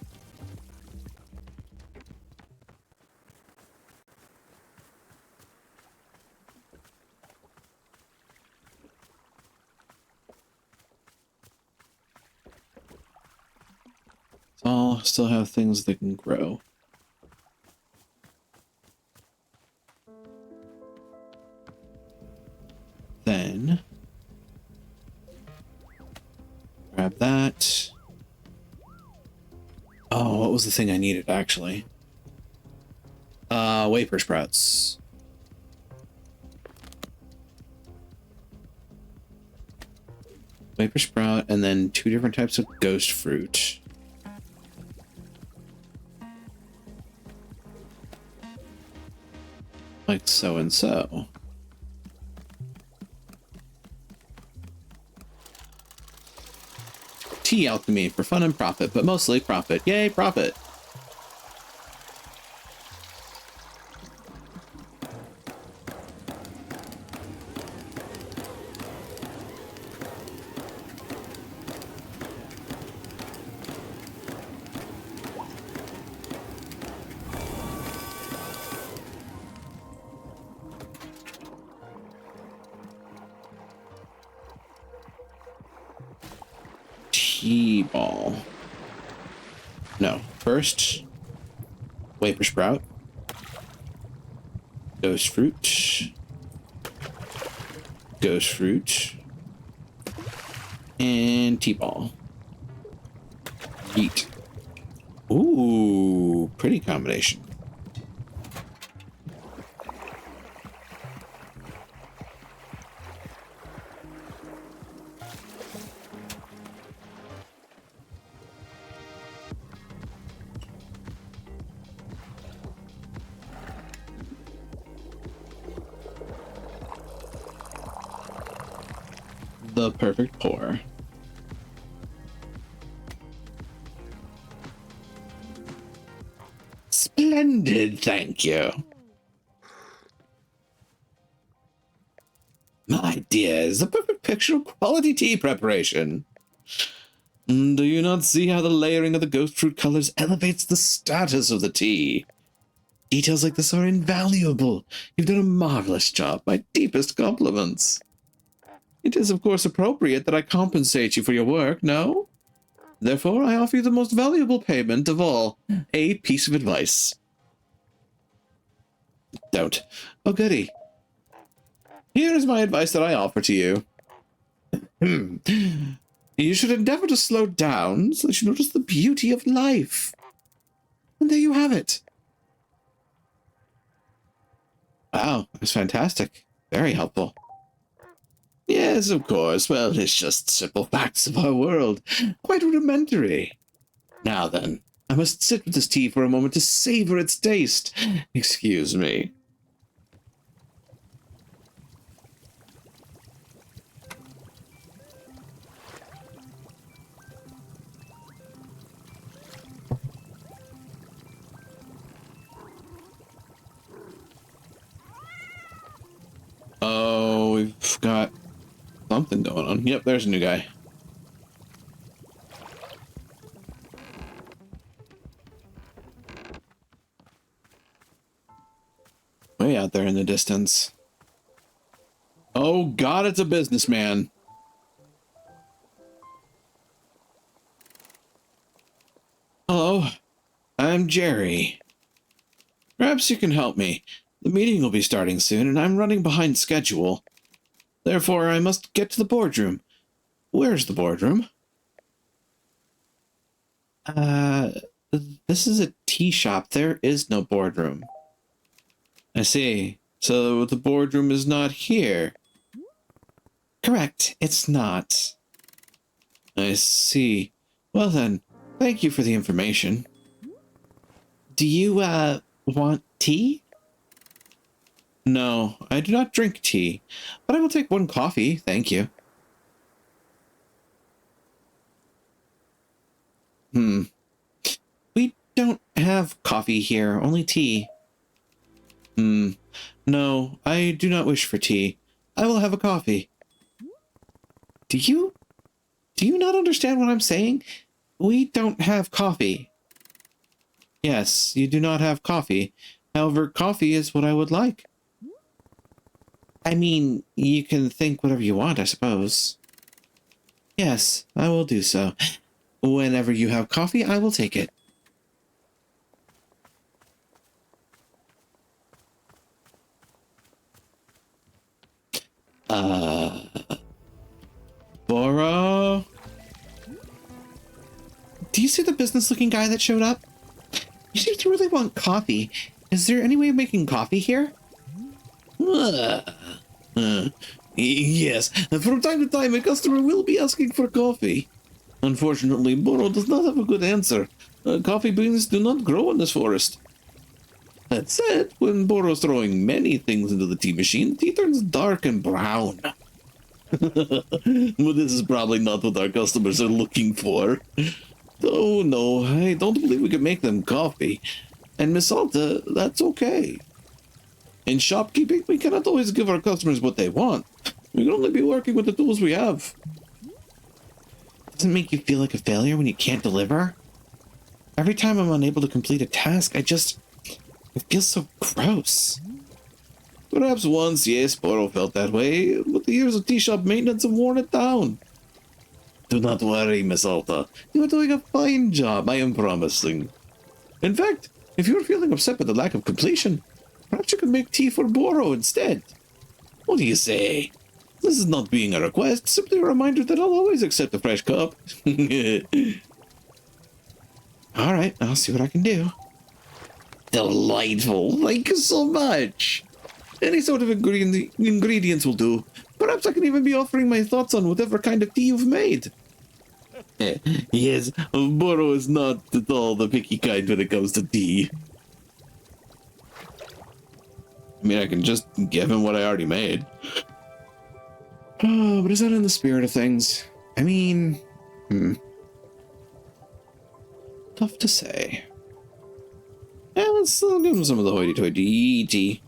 All still have things that can grow. Then grab that. Oh, what was the thing I needed actually? Wafer sprouts. Wafer sprout, and then 2 different types of ghost fruit. Like so and so. Tea alchemy for fun and profit, but mostly profit. Yay, profit! Ball. No. First, wafer sprout. Ghost fruit. Ghost fruit. And T-ball. Yeet. Ooh, pretty combination. The perfect pour. Splendid, thank you. My dears, the perfect picture of quality tea preparation. Do you not see how the layering of the ghost fruit colors elevates the status of the tea? Details like this are invaluable. You've done a marvelous job. My deepest compliments. It is, of course, appropriate that I compensate you for your work, no? Therefore, I offer you the most valuable payment of all, a piece of advice. Don't. Oh, goody. Here is my advice that I offer to you. You should endeavor to slow down so that you notice the beauty of life. And there you have it. Wow, that's fantastic. Very helpful. Yes, of course. Well, it's just simple facts of our world. Quite rudimentary. Now then, I must sit with this tea for a moment to savor its taste. Excuse me. Oh, we've got something going on. Yep, there's a new guy. Way out there in the distance. Oh God, it's a businessman. Hello, I'm Jerry. Perhaps you can help me. The meeting will be starting soon, and I'm running behind schedule. Therefore, I must get to the boardroom. Where's the boardroom? This is a tea shop. There is no boardroom. I see. So the boardroom is not here. Correct, it's not. I see. Well then, thank you for the information. Do you, want tea? No, I do not drink tea, but I will take one coffee, thank you. We don't have coffee here, only tea. No, I do not wish for tea. I will have a coffee. Do you not understand what I'm saying? We don't have coffee. Yes, you do not have coffee. However, coffee is what I would like. I mean, you can think whatever you want, I suppose. Yes, I will do so. Whenever you have coffee, I will take it. Boro? Do you see the business-looking guy that showed up? You seem to really want coffee. Is there any way of making coffee here? Yes, from time to time a customer will be asking for coffee. Unfortunately, Boro does not have a good answer. Coffee beans do not grow in this forest. That said, when Boro's throwing many things into the tea machine, tea turns dark and brown. But this is probably not what our customers are looking for. Oh no, I don't believe we can make them coffee. And Miss Alta, that's okay. In shopkeeping, we cannot always give our customers what they want. We can only be working with the tools we have. Doesn't it make you feel like a failure when you can't deliver? Every time I'm unable to complete a task, it feels so gross. Perhaps once, yes, Boro felt that way, but the years of tea shop maintenance have worn it down. Do not worry, Miss Alta. You are doing a fine job, I am promising. In fact, if you are feeling upset with the lack of completion, perhaps you could make tea for Boro instead. What do you say? This is not being a request, simply a reminder that I'll always accept a fresh cup. Alright, I'll see what I can do. Delightful, thank you so much. Any sort of ingredients will do. Perhaps I can even be offering my thoughts on whatever kind of tea you've made. Yes, Boro is not at all the picky kind when it comes to tea. I mean, I can just give him what I already made. Oh, but is that in the spirit of things? I mean, tough to say. Yeah, let's give him some of the hoity-toity tea.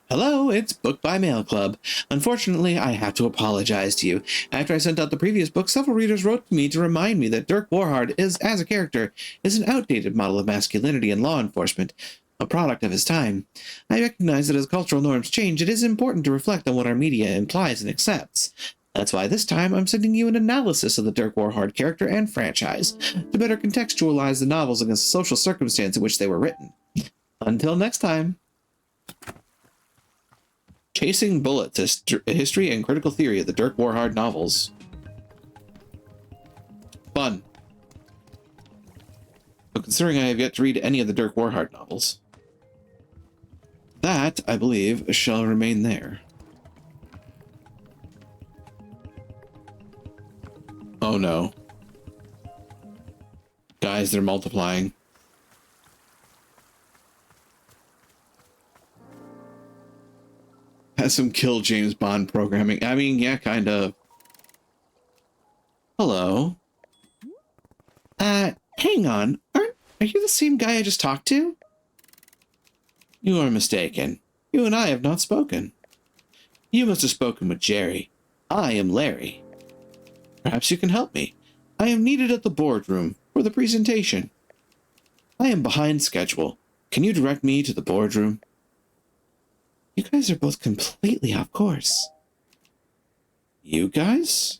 Hello, it's Book by Mail Club. Unfortunately, I have to apologize to you. After I sent out the previous book, several readers wrote to me to remind me that Dirk Warhard is, as a character, is an outdated model of masculinity in law enforcement, a product of his time. I recognize that as cultural norms change, it is important to reflect on what our media implies and accepts. That's why this time I'm sending you an analysis of the Dirk Warhard character and franchise, to better contextualize the novels against the social circumstance in which they were written. Until next time. Chasing Bullets, a history and critical theory of the Dirk Warhard novels. Fun. But considering I have yet to read any of the Dirk Warhard novels, that, I believe, shall remain there. Oh no. Guys, they're multiplying. Has some kill James Bond programming. I mean, yeah, kind of. Hello. Hang on. Are you the same guy I just talked to? You are mistaken. You and I have not spoken. You must have spoken with Jerry. I am Larry. Perhaps you can help me. I am needed at the boardroom for the presentation. I am behind schedule. Can you direct me to the boardroom? You guys are both completely off course. You guys?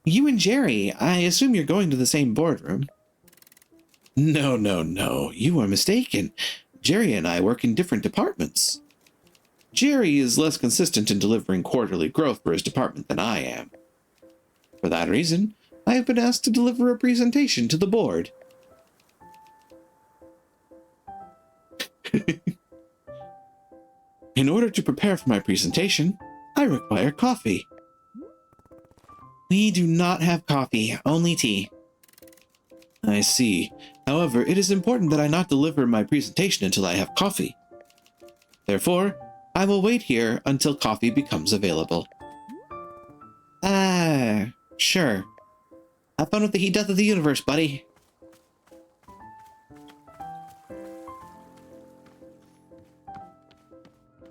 You and Jerry. I assume you're going to the same boardroom. No. You are mistaken. Jerry and I work in different departments. Jerry is less consistent in delivering quarterly growth for his department than I am. For that reason, I have been asked to deliver a presentation to the board. In order to prepare for my presentation, I require coffee. We do not have coffee, only tea. I see. However, it is important that I not deliver my presentation until I have coffee. Therefore, I will wait here until coffee becomes available. Sure. Have fun with the heat death of the universe, buddy.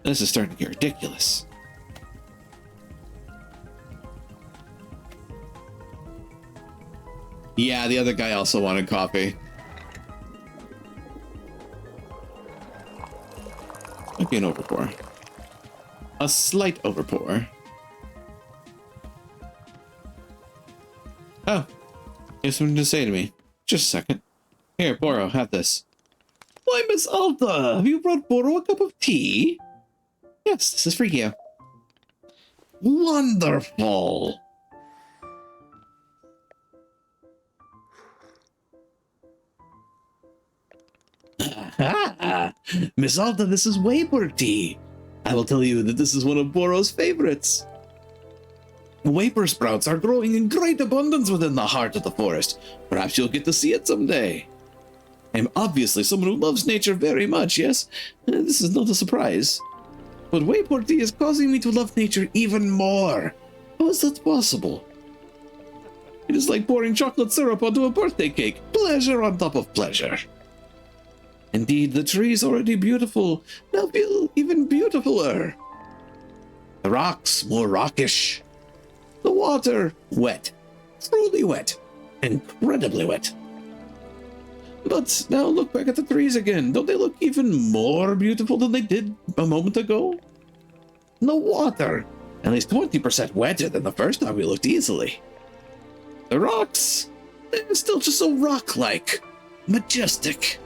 This is starting to get ridiculous. Yeah, the other guy also wanted coffee. Might be an overpour. A slight overpour. Oh, you have something to say to me. Just a second. Here, Boro, have this. Why, Miss Alta, have you brought Boro a cup of tea? Yes, this is for you. Wonderful. Miss Alta, this is Vapor tea. I will tell you that this is one of Boro's favorites. Vapor sprouts are growing in great abundance within the heart of the forest. Perhaps you'll get to see it someday. I'm obviously someone who loves nature very much, yes? This is not a surprise. But Vapor tea is causing me to love nature even more. How is that possible? It is like pouring chocolate syrup onto a birthday cake. Pleasure on top of pleasure. Indeed, the tree is already beautiful. Now feel even beautifuler. The rocks more rockish. The water wet. Truly wet. Incredibly wet. But now look back at the trees again. Don't they look even more beautiful than they did a moment ago? The water, at least 20% wetter than the first time we looked easily. The rocks, they're still just so rock-like. Majestic.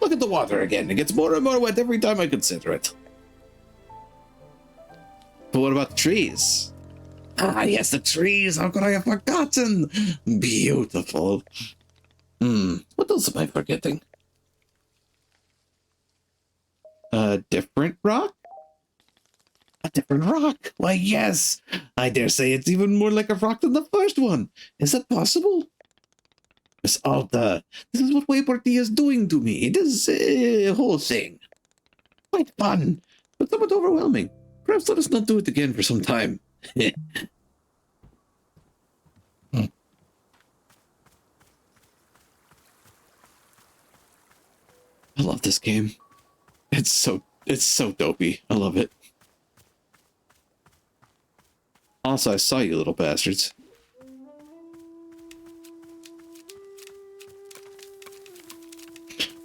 Look at the water again. It gets more and more wet every time I consider it. But what about the trees? Ah, yes, the trees. How could I have forgotten? Beautiful. What else am I forgetting? A different rock? A different rock? Why, yes. I dare say it's even more like a rock than the first one. Is that possible? Miss Alta, this is what Vapor tea is doing to me. It is a whole thing. Quite fun, but somewhat overwhelming. Perhaps let us not do it again for some time. I love this game. It's so dopey. I love it. Also, I saw you little bastards.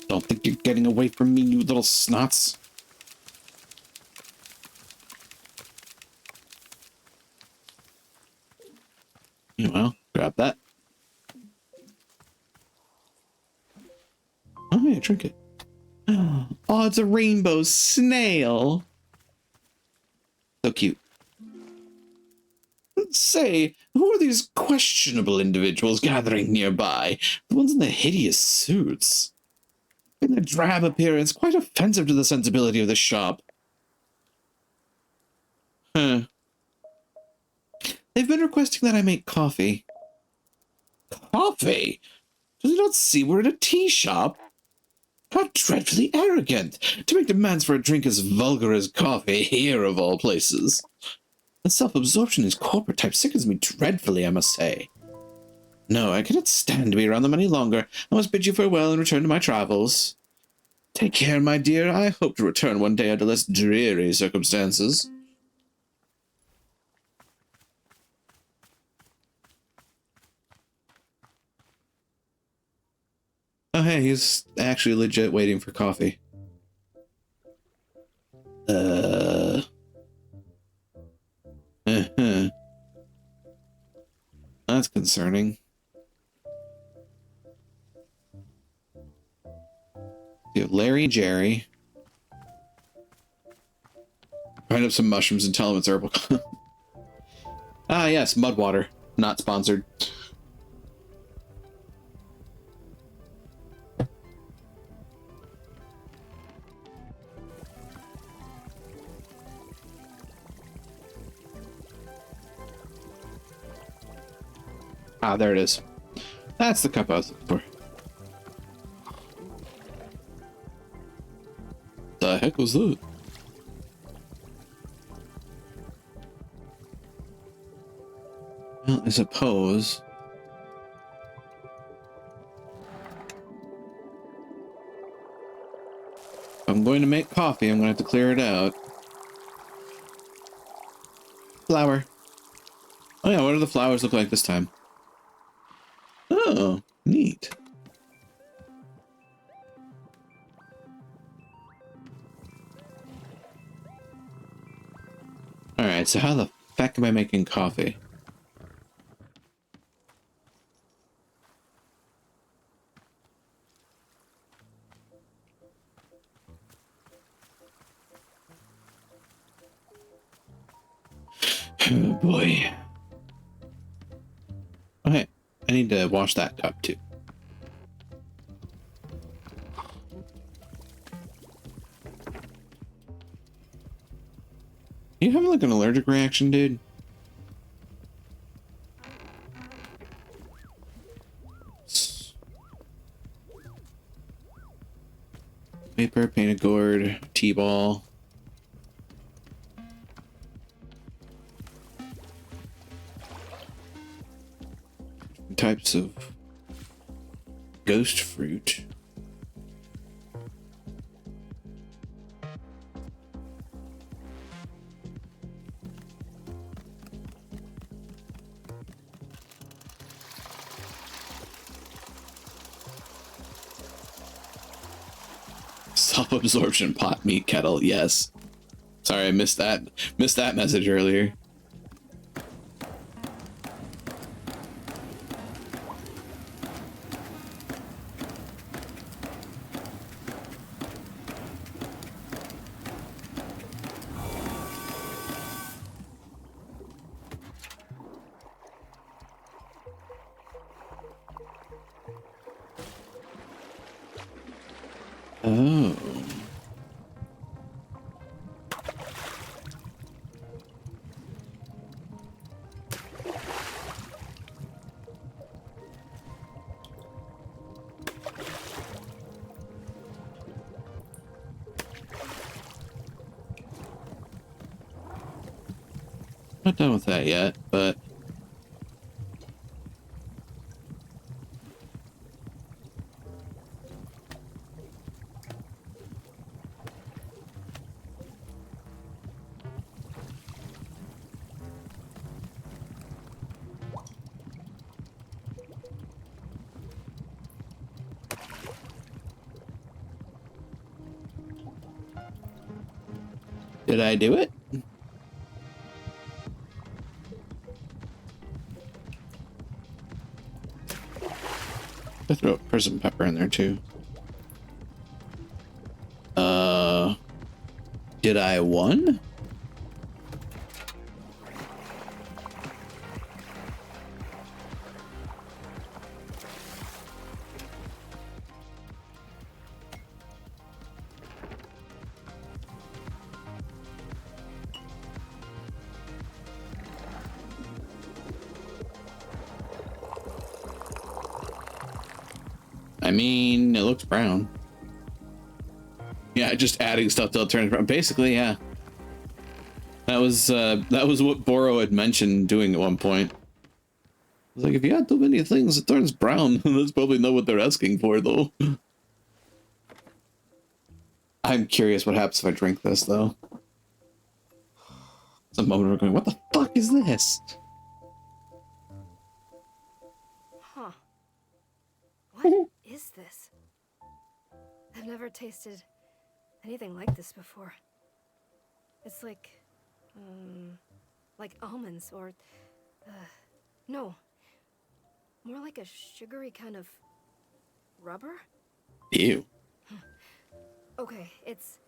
Don't think you're getting away from me, you little snots. Well, grab that. Oh, yeah, drink it. Oh, it's a rainbow snail. So cute. Say, who are these questionable individuals gathering nearby? The ones in the hideous suits. In their drab appearance, quite offensive to the sensibility of the shop. Huh. They've been requesting that I make coffee. Coffee? Do they not see we're in a tea shop? How dreadfully arrogant, to make demands for a drink as vulgar as coffee here of all places. The self-absorption in these corporate types sickens me dreadfully, I must say. No, I cannot stand to be around them any longer. I must bid you farewell and return to my travels. Take care, my dear. I hope to return one day under less dreary circumstances. Oh, hey, he's actually legit waiting for coffee. That's concerning. You have Larry and Jerry. Find up some mushrooms and tell them it's herbal. Ah, yes, mud water. Not sponsored. Ah, there it is. That's the cup I was looking for. The heck was that? Well, I suppose. If I'm going to make coffee, I'm going to have to clear it out. Flower. Oh yeah, what do the flowers look like this time? Oh, neat. Alright, so how the feck am I making coffee? Oh boy. Okay, I need to wash that cup too. You having like an allergic reaction, dude? Paper, painted gourd, T-ball. Types of ghost fruit. Self-absorption pot meat kettle, yes. Sorry, I missed that message earlier. Oh. Not done with that yet, but did I do it? I throw prison pepper in there too. Did I one? I mean, it looks brown. Yeah, just adding stuff till it turns brown. Basically, yeah. That was what Boro had mentioned doing at one point. I was like, if you add too many things, it turns brown. That's probably not what they're asking for, though. I'm curious what happens if I drink this, though. Some moment we're going, what the fuck is this? Huh. What is this? I've never tasted anything like this before. It's like almonds or, no, more like a sugary kind of rubber? Ew. Okay, it's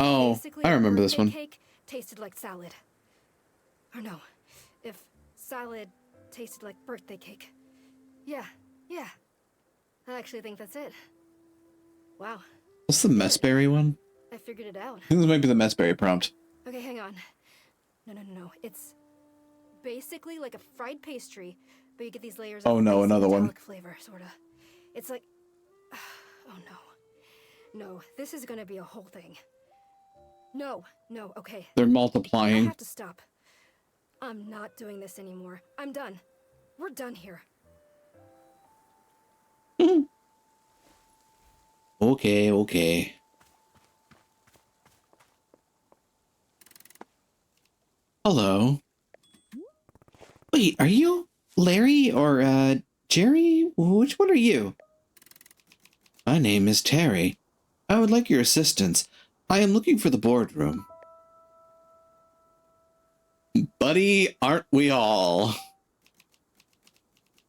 Oh, basically I if remember this birthday one. cake tasted like salad. Or no, if salad tasted like birthday cake. Yeah. I actually think that's it. Wow, What's the messberry one? I figured it out. I think this might be the messberry prompt. Okay, hang on. No. It's basically like a fried pastry, but you get these layers of Oh no, icy another one. metallic flavor, sorta. It's like, oh no, this is gonna be a whole thing. No, okay. They're I multiplying. have to stop. I'm not doing this anymore. I'm done. We're done here. Okay, okay. Hello. Wait, are you Larry or, Jerry? Which one are you? My name is Terry. I would like your assistance. I am looking for the boardroom. Buddy, aren't we all?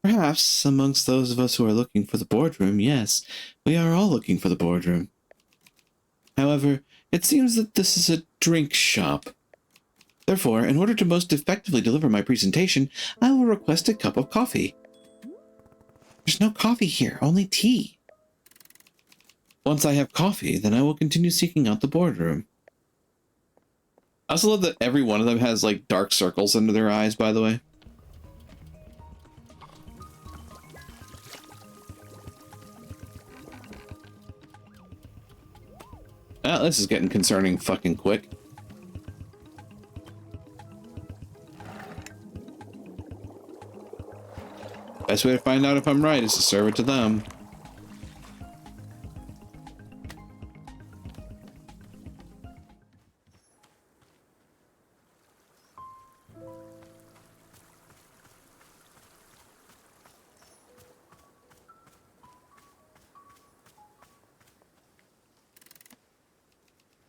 Perhaps amongst those of us who are looking for the boardroom, yes, we are all looking for the boardroom. However, it seems that this is a drink shop. Therefore, in order to most effectively deliver my presentation, I will request a cup of coffee. There's no coffee here, only tea. Once I have coffee, then I will continue seeking out the boardroom. I also love that every one of them has, like, dark circles under their eyes, by the way. Ah, this is getting concerning fucking quick. Best way to find out if I'm right is to serve it to them.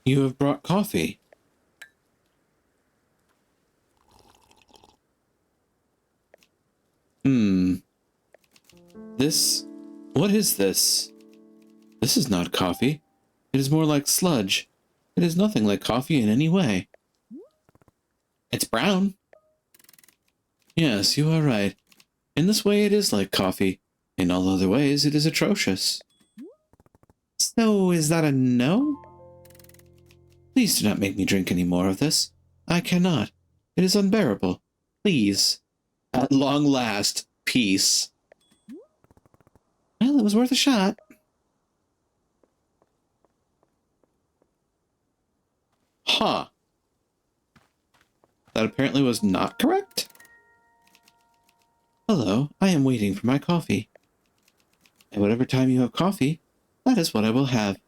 You have brought coffee. What is this? This is not coffee. It is more like sludge. It is nothing like coffee in any way. It's brown. Yes, you are right. In this way it is like coffee. In all other ways it is atrocious. So is that a no? Please do not make me drink any more of this. I cannot. It is unbearable. Please. At long last, peace. Well, it was worth a shot. Huh. That apparently was not correct? Hello, I am waiting for my coffee. At whatever time you have coffee, that is what I will have.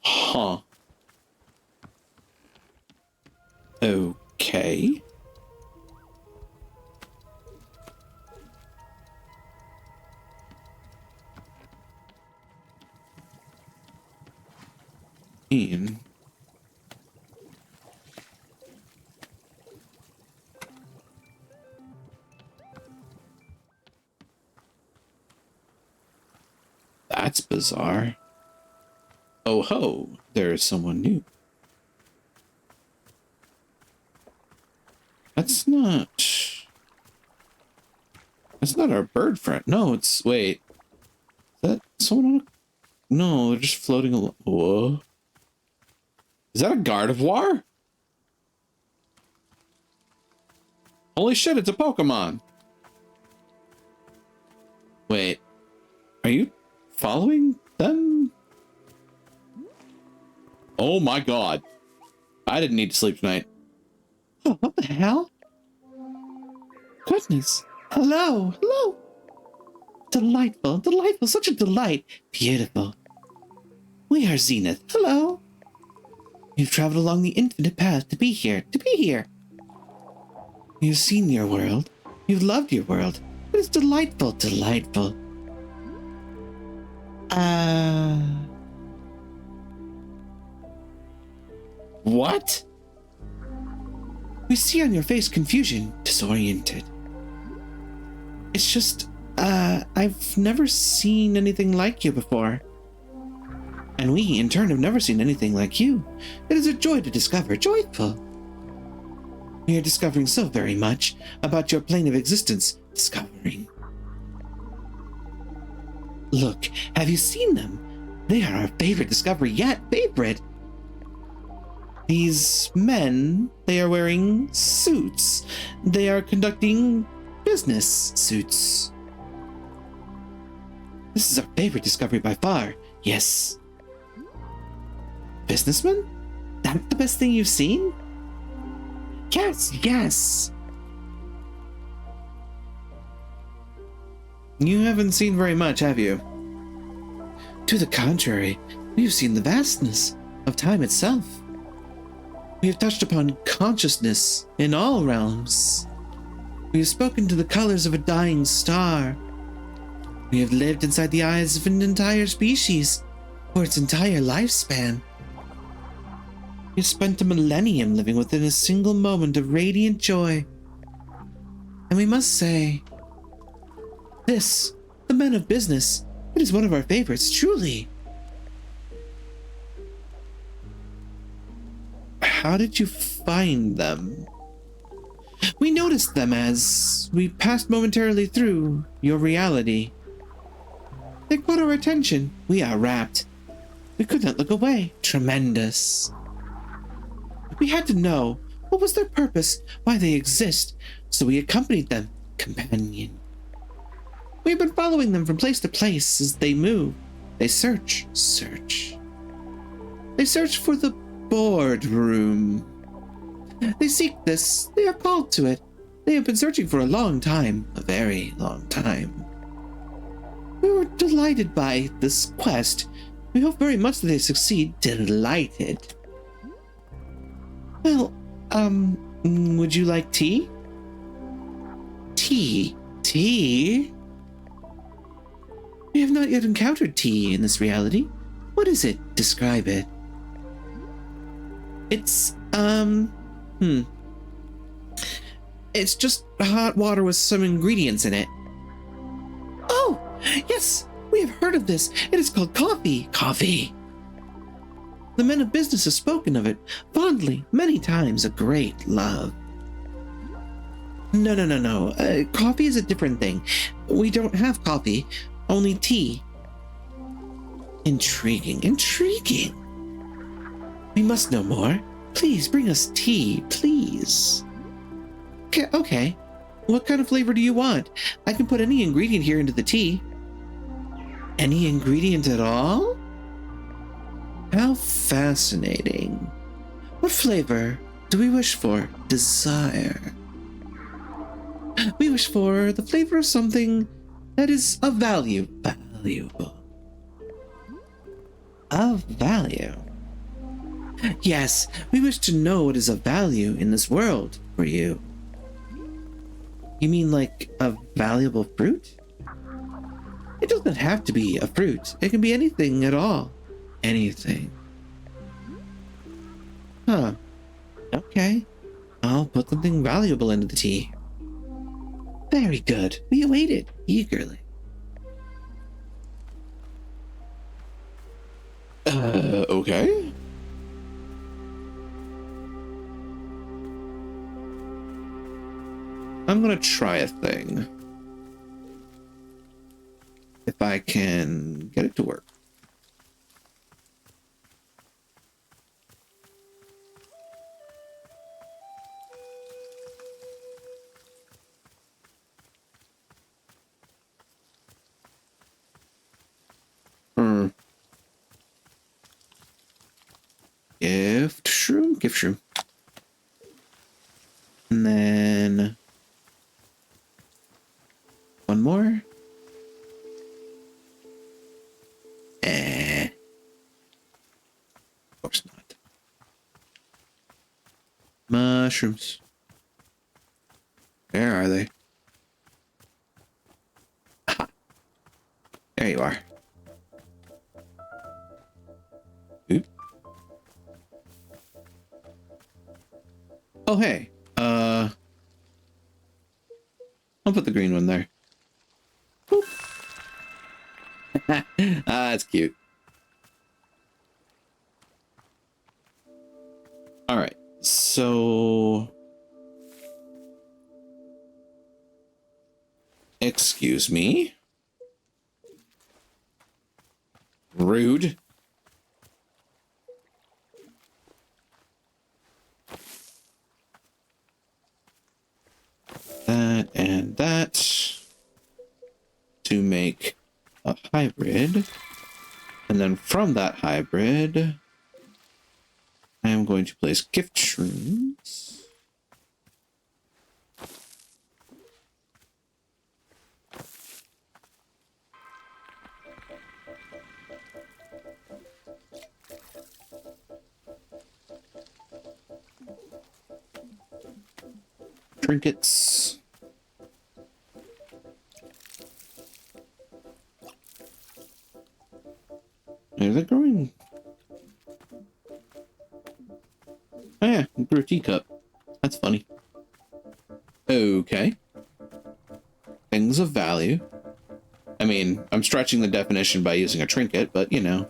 Huh. Okay. Ian. That's bizarre. Oh ho, there is someone new. That's not our bird friend. No, it's, wait. Is that someone on a, no, they're just floating along. Whoa. Is that a Gardevoir? Holy shit, it's a Pokemon. Wait, are you following them? Oh my god. I didn't need to sleep tonight. Oh, what the hell? Goodness. Hello, hello. Delightful, delightful, such a delight. Beautiful. We are Zenith. Hello. You've traveled along the infinite path to be here, You've seen your world. You've loved your world. It is delightful, delightful. What? We see on your face confusion, disoriented. It's just, I've never seen anything like you before. And we, in turn, have never seen anything like you. It is a joy to discover, joyful. We are discovering so very much about your plane of existence, discovering. Look, have you seen them? They are our favorite discovery yet, favorite. These men, they are wearing suits. They are conducting business suits. This is our favorite discovery by far, yes. Businessmen? that the best thing you've seen? Yes, yes. You haven't seen very much, have you? To the contrary, we have seen the vastness of time itself. We have touched upon consciousness in all realms. We have spoken to the colors of a dying star. We have lived inside the eyes of an entire species for its entire lifespan. We have spent a millennium living within a single moment of radiant joy. And we must say, this, the men of business, it is one of our favorites, truly. How did you find them? We noticed them as we passed momentarily through your reality. They caught our attention. We are rapt. We could not look away. Tremendous. We had to know what was their purpose, why they exist, so we accompanied them, companion. We have been following them from place to place as they move. They search. They search for the boardroom. They seek this. They are called to it. They have been searching for a long time, a very long time. We were delighted by this quest. We hope very much that they succeed. Delighted. Well, would you like tea? Tea? We have not yet encountered tea in this reality. What is it? Describe it. It's, It's just hot water with some ingredients in it. Oh, yes, we have heard of this. It is called coffee. Coffee. The men of business have spoken of it fondly many times. A great love. No. Coffee is a different thing. We don't have coffee, only tea. Intriguing. We must know more. Please bring us tea, please. Okay. What kind of flavor do you want? I can put any ingredient here into the tea. Any ingredient at all? How fascinating. What flavor do we wish for? Desire. We wish for the flavor of something that is of value. Valuable. Of value. Yes, we wish to know what is of value in this world for you. You mean like a valuable fruit? It doesn't have to be a fruit. It can be anything at all. Anything. Huh. Okay. I'll put something valuable into the tea. Very good. We awaited eagerly. Okay. I'm gonna try a thing. If I can get it to work. Gift shroom. And then one more. Of course not. Mushrooms. Where are they? Aha. There you are. Oop. Oh, hey. I'll put the green one there. Boop. That's cute. All right. So, excuse me. Rude. That and that to make a hybrid. And then from that hybrid, I am going to place gift shrooms. Trinkets. Is it growing? Oh yeah, it grew a teacup. That's funny. Okay. Things of value. I mean, I'm stretching the definition by using a trinket, but you know.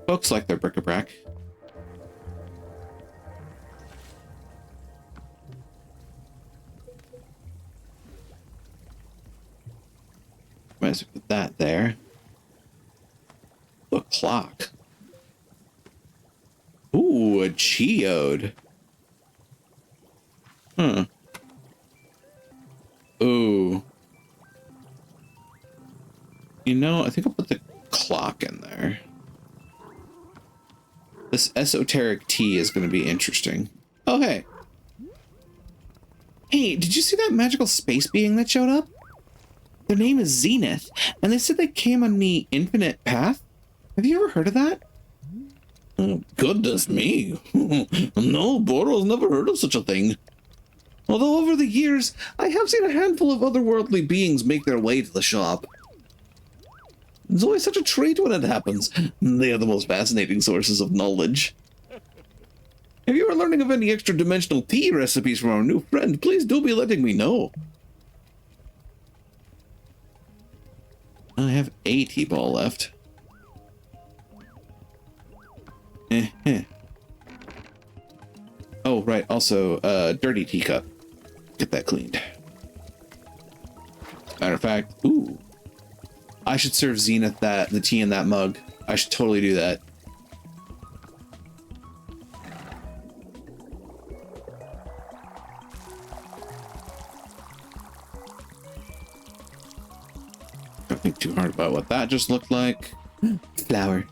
Folks like their bric-a-brac. Might as well put that there. A clock. Ooh, a geode. Huh. Ooh. You know, I think I'll put the clock in there. This esoteric tea is going to be interesting. Oh, hey. Hey, did you see that magical space being that showed up? Their name is Zenith, and they said they came on the infinite path. Have you ever heard of that? Oh, goodness me. No, Boro's never heard of such a thing. Although over the years, I have seen a handful of otherworldly beings make their way to the shop. It's always such a treat when it happens. They are the most fascinating sources of knowledge. If you are learning of any extra-dimensional tea recipes from our new friend, please do be letting me know. I have a tea ball left. Oh, right. Also, dirty teacup. Get that cleaned. Matter of fact, ooh. I should serve Zenith the tea in that mug. I should totally do that. Don't think too hard about what that just looked like. Flower.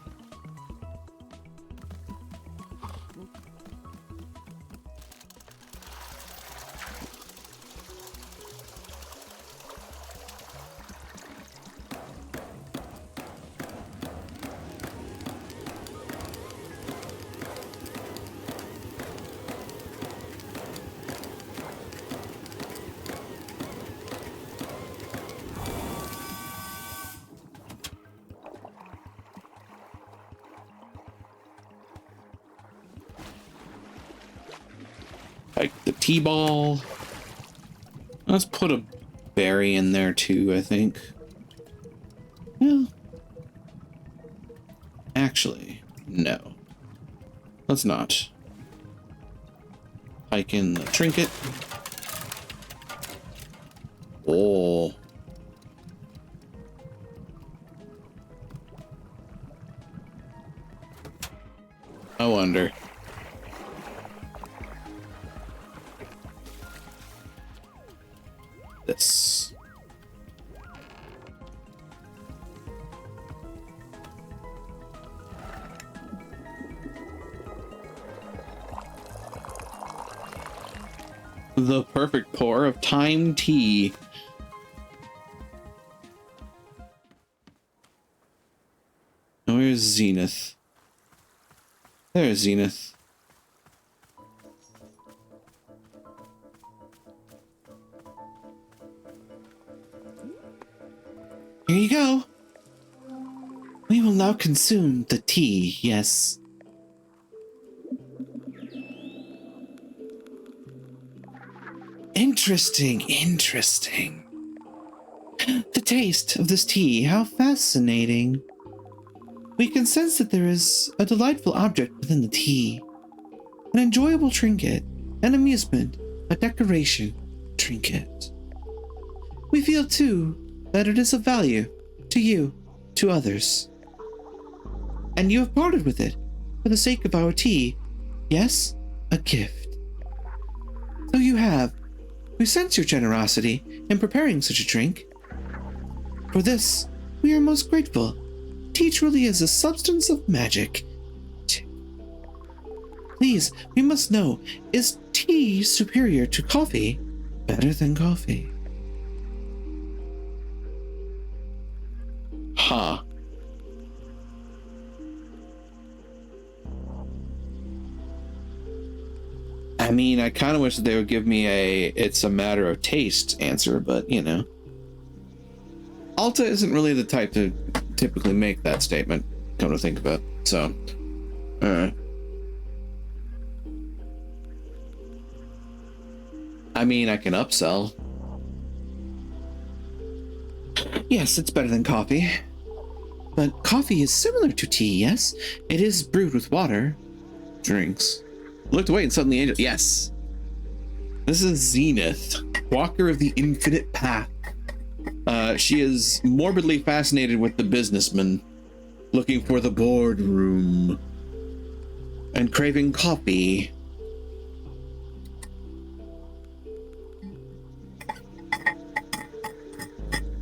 Like the T-ball. Let's put a berry in there too, I think. Yeah. Actually, no. Let's not. Hike in the trinket. Oh. I wonder. This. The perfect pour of time tea. Where's Zenith? There's Zenith. Here you go. We will now consume the tea, yes. Interesting, interesting. The taste of this tea, how fascinating. We can sense that there is a delightful object within the tea. An enjoyable trinket, an amusement, a decoration, trinket. We feel, too, that it is of value to you, to others. And you have parted with it for the sake of our tea. Yes, a gift. So you have. We sense your generosity in preparing such a drink. For this, we are most grateful tea truly is a substance of magic. Please, we must know, is tea superior to coffee? Better than coffee? Huh. I mean, I kind of wish that they would give me it's a matter of taste answer, but you know. Alta isn't really the type to typically make that statement, come to think of it. So, I mean, I can upsell. Yes, it's better than coffee. But coffee is similar to tea, yes? It is brewed with water. Drinks. Looked away and suddenly Angel. Yes. This is Zenith, Walker of the Infinite Path. She is morbidly fascinated with the businessman, looking for the boardroom, and craving coffee.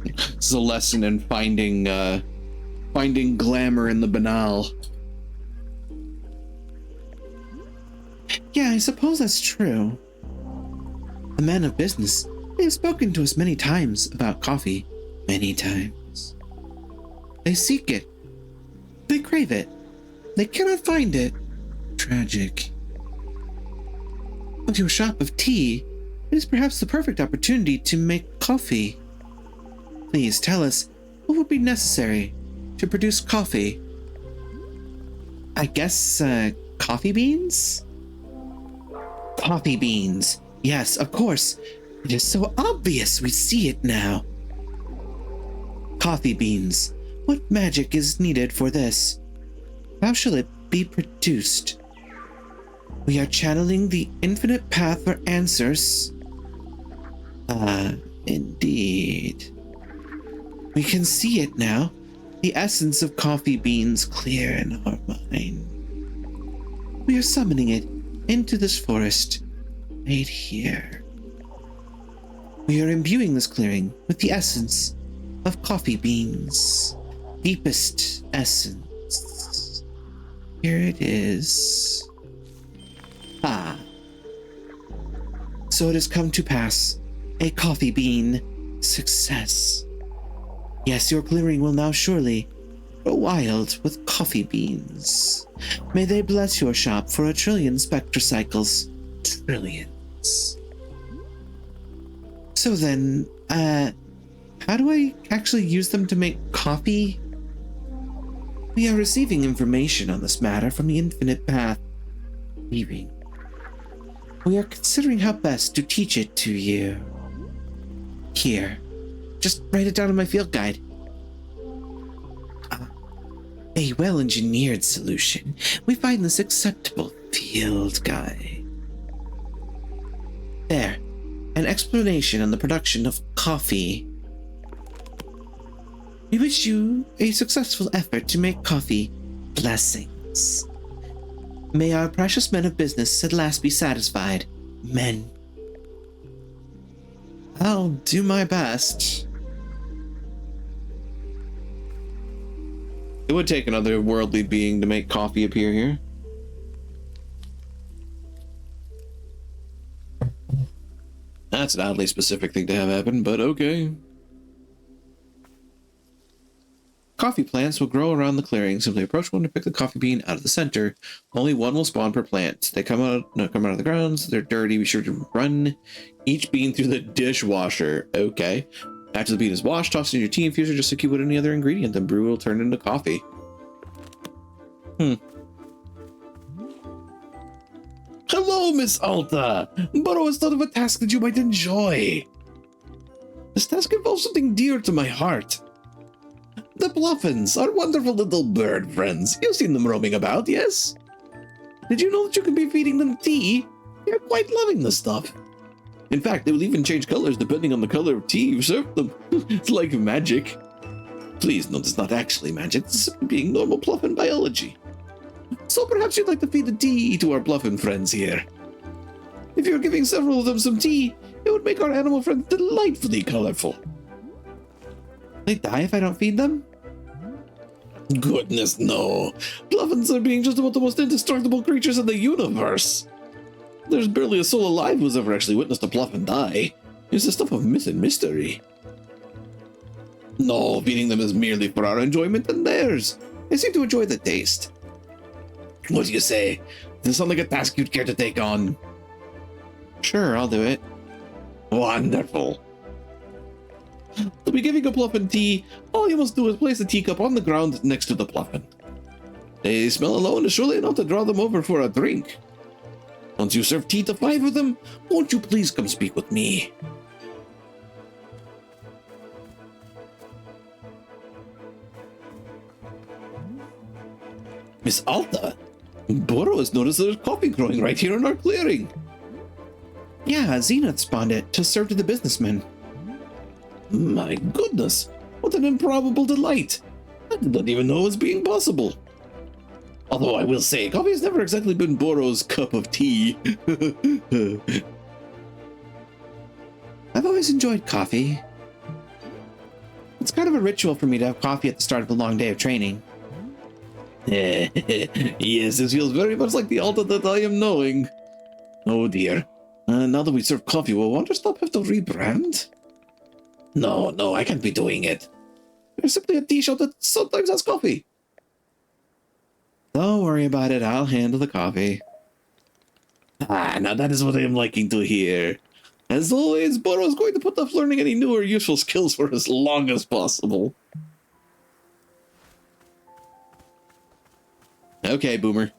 This is a lesson in finding glamour in the banal. Yeah, I suppose that's true. The man of business, they have spoken to us many times about coffee. Many times. They seek it. They crave it. They cannot find it. Tragic. With your shop of tea, it is perhaps the perfect opportunity to make coffee. Please tell us what would be necessary to produce coffee. I guess, coffee beans? Coffee beans. Yes, of course. It is so obvious we see it now. Coffee beans. What magic is needed for this? How shall it be produced? We are channeling the infinite path for answers. Indeed. We can see it now. The essence of coffee beans clear in our mind. We are summoning it into this forest, right here. We are imbuing this clearing with the essence of coffee beans. Deepest essence. Here it is. Ah. So it has come to pass. A coffee bean success. Yes, your clearing will now surely go wild with coffee beans. May they bless your shop for 1 trillion spectre cycles. Trillions. So then, how do I actually use them to make coffee? We are receiving information on this matter from the Infinite Path. Leaving. We are considering how best to teach it to you. Here. Just write it down in my field guide. A well-engineered solution. We find this acceptable field guide. There. An explanation on the production of coffee. We wish you a successful effort to make coffee. Blessings. May our precious men of business at last be satisfied. Men. I'll do my best. It would take another worldly being to make coffee appear here. That's an oddly specific thing to have happen, but okay. Coffee plants will grow around the clearing. Simply approach one to pick the coffee bean out of the center. Only one will spawn per plant. They come out of the ground, so they're dirty. Be sure to run each bean through the dishwasher. Okay. After the bean is washed, toss in your tea infuser just like you would any other ingredient. Then brew will turn into coffee. Hello, Miss Alta. But I was thought of a task that you might enjoy. This task involves something dear to my heart. The Bluffins, our wonderful little bird friends. You've seen them roaming about, yes? Did you know that you can be feeding them tea? They're quite loving the stuff. In fact, they will even change colors depending on the color of tea you serve them. It's like magic. Please note it's not actually magic. It's being normal Bluffin biology. So perhaps you'd like to feed the tea to our Bluffin friends here. If you're giving several of them some tea, it would make our animal friends delightfully colorful. They die if I don't feed them? Goodness, no. Bluffins are being just about the most indestructible creatures in the universe. There's barely a soul alive who's ever actually witnessed a Bluffin die. It's the stuff of myth and mystery. No, feeding them is merely for our enjoyment and theirs. They seem to enjoy the taste. What do you say? Does this sound like a task you'd care to take on? Sure, I'll do it. Wonderful. To be giving a Bluffin tea, all you must do is place a teacup on the ground next to the Bluffin. They smell alone is surely enough to draw them over for a drink. Once you serve tea to 5 of them, won't you please come speak with me? Miss Alta, Boro has noticed there's coffee growing right here in our clearing. Yeah, Zenith spawned it to serve to the businessmen. My goodness, what an improbable delight. I did not even know it was being possible. Although I will say, coffee has never exactly been Boro's cup of tea. I've always enjoyed coffee. It's kind of a ritual for me to have coffee at the start of a long day of training. Yes, this feels very much like the Alta that I am knowing. Oh dear. Now that we serve coffee, will Wanderstop have to rebrand? No, I can't be doing it. We're simply a tea shop that sometimes has coffee. Don't worry about it, I'll handle the coffee. Now that is what I am liking to hear. As always, Boro is going to put off learning any new or useful skills for as long as possible. Okay, Boomer.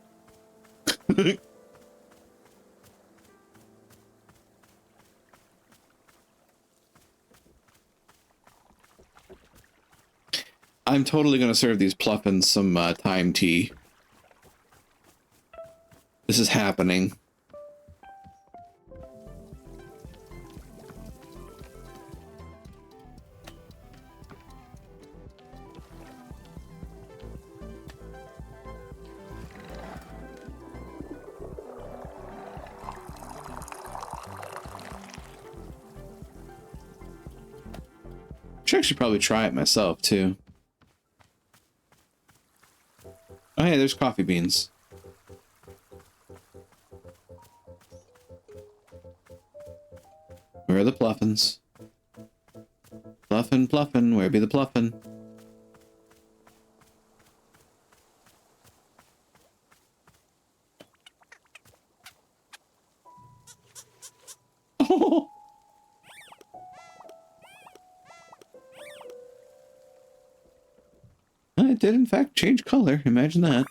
I'm totally going to serve these Pluffins some time tea. This is happening. I should probably try it myself, too. Oh, hey, there's coffee beans. Where are the Pluffins? Pluffin, where be the Pluffin? Oh! It did, in fact, change color. Imagine that.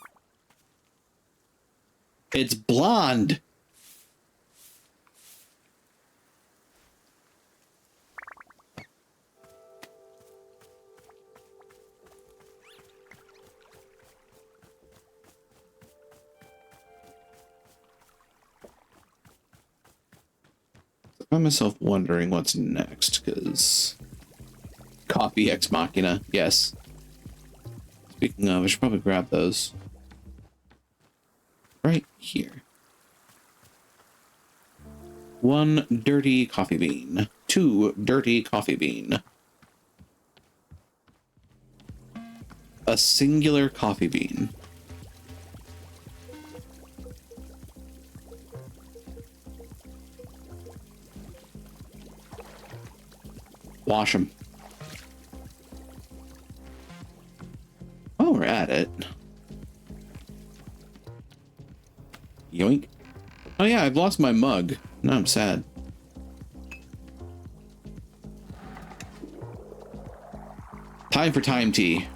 It's blonde. I find myself wondering what's next, because... Coffee Ex Machina, yes. Speaking of, I should probably grab those. Right here. 1 dirty coffee bean. 2 dirty coffee bean. A singular coffee bean. Wash them. While we're at it. Yoink. Oh yeah, I've lost my mug. Now I'm sad. Time for time tea.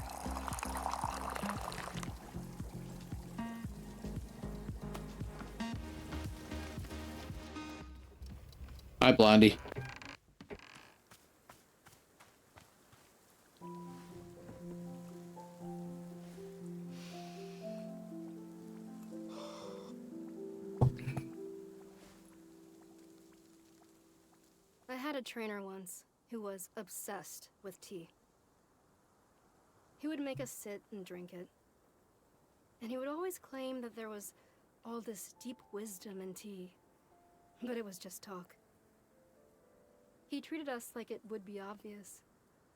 Hi, Blondie. I had a trainer once who was obsessed with tea. He would make us sit and drink it. And he would always claim that there was all this deep wisdom in tea. But it was just talk. He treated us like it would be obvious,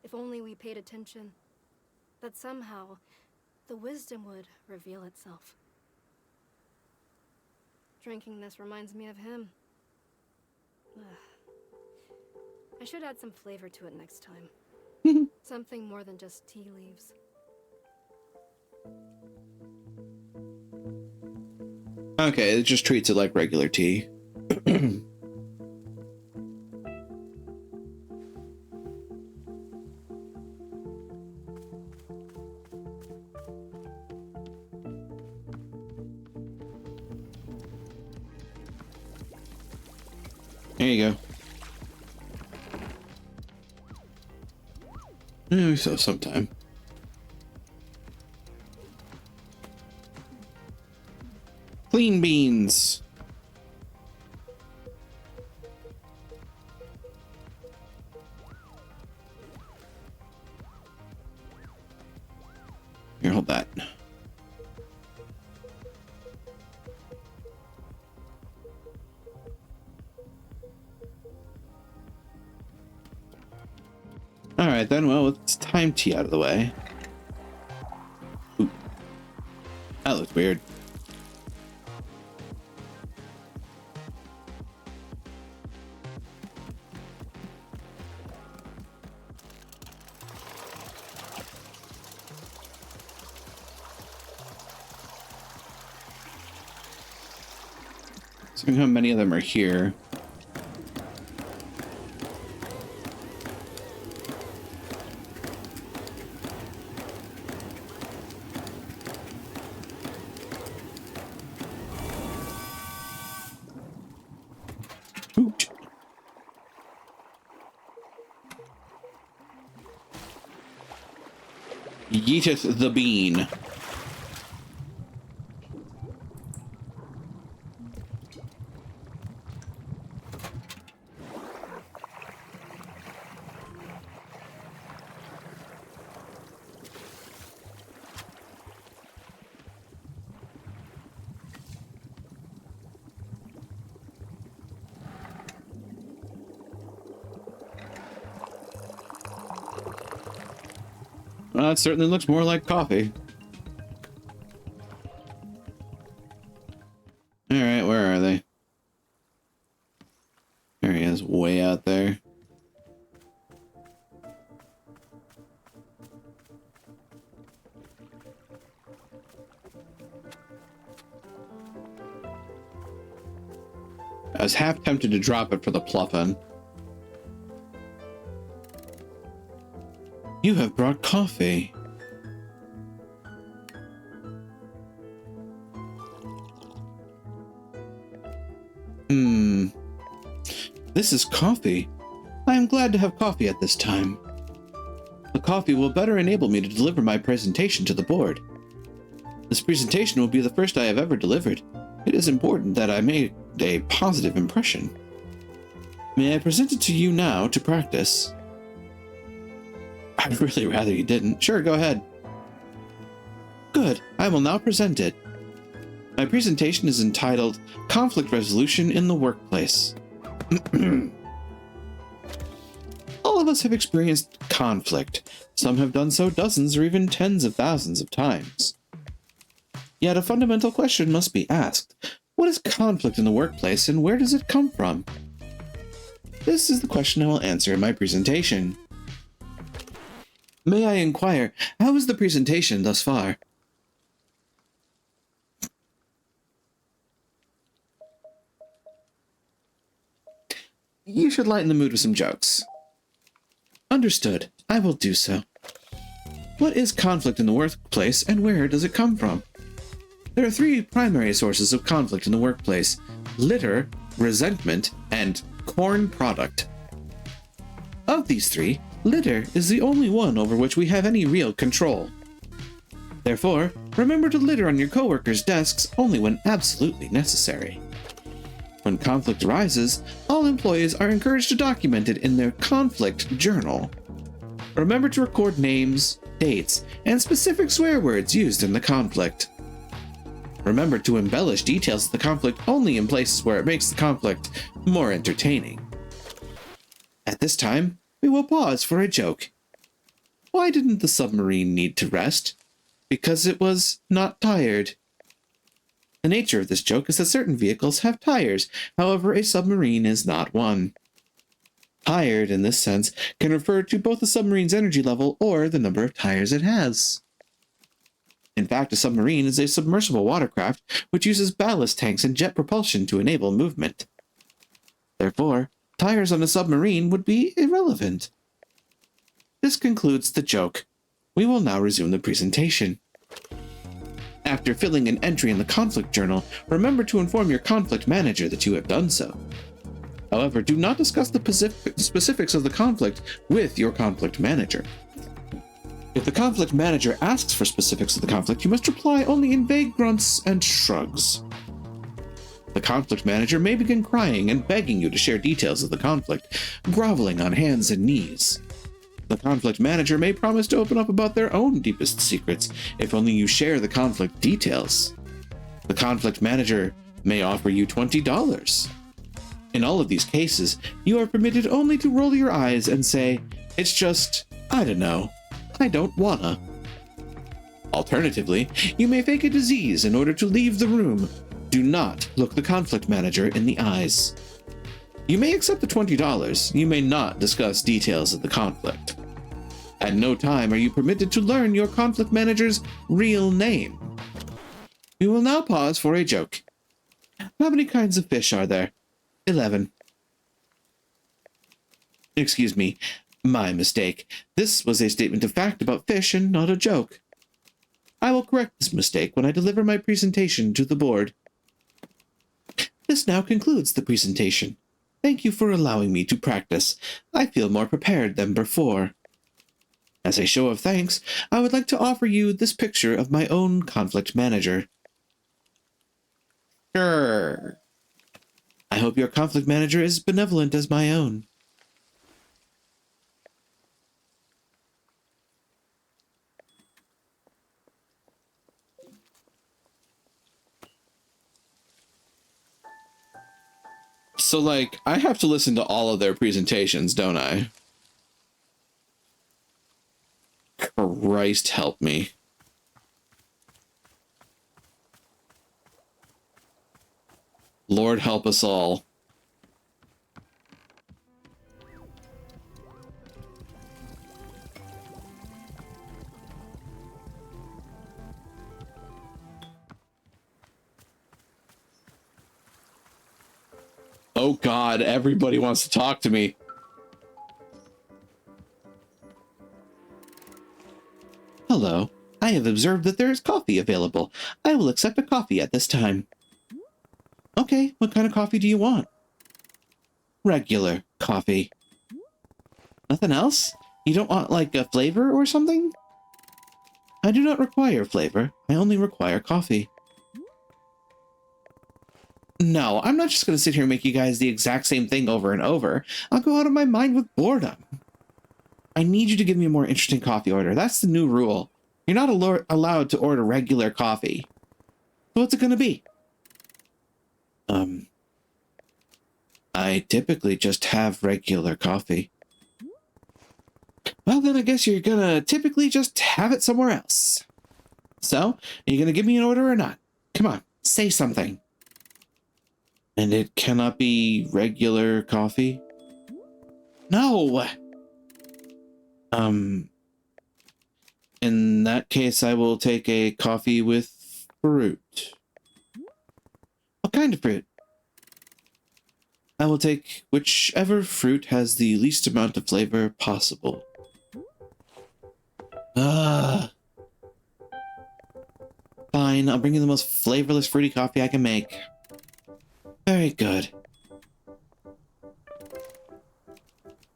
if only we paid attention. That somehow, the wisdom would reveal itself. Drinking this reminds me of him. Ugh. I should add some flavor to it next time. Something more than just tea leaves. Okay, it just treats it like regular tea. There you go. Yeah, so sometime. Clean beans. Here, hold that. All right, then. Well, it's time tea out of the way. Ooh. That looks weird. See how many of them are here. Ooch. Yeeteth the bean. Well, it certainly looks more like coffee. All right, where are they? There he is, way out there. I was half tempted to drop it for the pluffin. You have brought coffee. This is coffee. I am glad to have coffee at this time. The coffee will better enable me to deliver my presentation to the board. This presentation will be the first I have ever delivered. It is important that I make a positive impression. May I present it to you now to practice? I'd really rather you didn't. Sure, go ahead. Good. I will now present it. My presentation is entitled Conflict Resolution in the Workplace. All of us have experienced conflict. Some have done so dozens or even tens of thousands of times. Yet a fundamental question must be asked. What is conflict in the workplace and where does it come from? This is the question I will answer in my presentation. May I inquire, how is the presentation thus far? You should lighten the mood with some jokes. Understood. I will do so. What is conflict in the workplace and where does it come from? There are three primary sources of conflict in the workplace: litter, resentment, and corn product. Of these three, litter is the only one over which we have any real control. Therefore, remember to litter on your coworkers' desks only when absolutely necessary. When conflict arises, all employees are encouraged to document it in their conflict journal. Remember to record names, dates, and specific swear words used in the conflict. Remember to embellish details of the conflict only in places where it makes the conflict more entertaining. At this time, we will pause for a joke. Why didn't the submarine need to rest? because it was not tired. The nature of this joke is that certain vehicles have tires, however, a submarine is not one. Tired, in this sense, can refer to both the submarine's energy level or the number of tires it has. In fact, a submarine is a submersible watercraft which uses ballast tanks and jet propulsion to enable movement. Therefore, tires on a submarine would be irrelevant. This concludes the joke. We will now resume the presentation. After filling an entry in the conflict journal, remember to inform your conflict manager that you have done so. However, do not discuss the specifics of the conflict with your conflict manager. If the conflict manager asks for specifics of the conflict, you must reply only in vague grunts and shrugs. The conflict manager may begin crying and begging you to share details of the conflict, groveling on hands and knees. The conflict manager may promise to open up about their own deepest secrets if only you share the conflict details. The conflict manager may offer you $20. In all of these cases, you are permitted only to roll your eyes and say, "It's just, I don't know. I don't wanna." Alternatively, you may fake a disease in order to leave the room. Do not look the conflict manager in the eyes. You may accept the $20. You may not discuss details of the conflict. At no time are you permitted to learn your conflict manager's real name. We will now pause for a joke. How many kinds of fish are there? 11. Excuse me. My mistake. This was a statement of fact about fish and not a joke. I will correct this mistake when I deliver my presentation to the board. This now concludes the presentation. Thank you for allowing me to practice. I feel more prepared than before. As a show of thanks, I would like to offer you this picture of my own conflict manager. Sure. I hope your conflict manager is benevolent as my own. So, like, I have to listen to all of their presentations, don't I? Christ help me. Lord help us all. Oh God, everybody wants to talk to me. Hello. I have observed that there is coffee available. I will accept a coffee at this time. Okay, what kind of coffee do you want? Regular coffee. Nothing else? You don't want, like, a flavor or something? I do not require flavor. I only require coffee. No, I'm not just going to sit here and make you guys the exact same thing over and over. I'll go out of my mind with boredom. I need you to give me a more interesting coffee order. That's the new rule. You're not allowed to order regular coffee. So what's it going to be? I typically just have regular coffee. Well, then I guess you're going to typically just have it somewhere else. So, are you going to give me an order or not? Come on, say something. And it cannot be regular coffee? No! In that case, I will take a coffee with fruit. What kind of fruit? I will take whichever fruit has the least amount of flavor possible. Fine, I'll bring you the most flavorless fruity coffee I can make. Very good.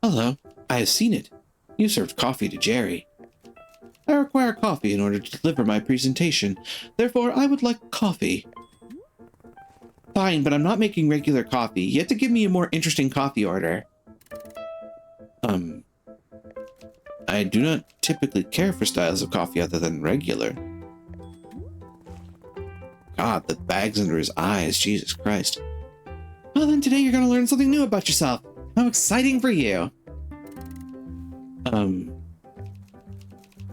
Hello, I have seen it. You served coffee to Jerry. I require coffee in order to deliver my presentation. Therefore, I would like coffee. Fine, but I'm not making regular coffee. You have to give me a more interesting coffee order. I do not typically care for styles of coffee other than regular. God, the bags under his eyes. Jesus Christ. Well, then today you're going to learn something new about yourself. How exciting for you.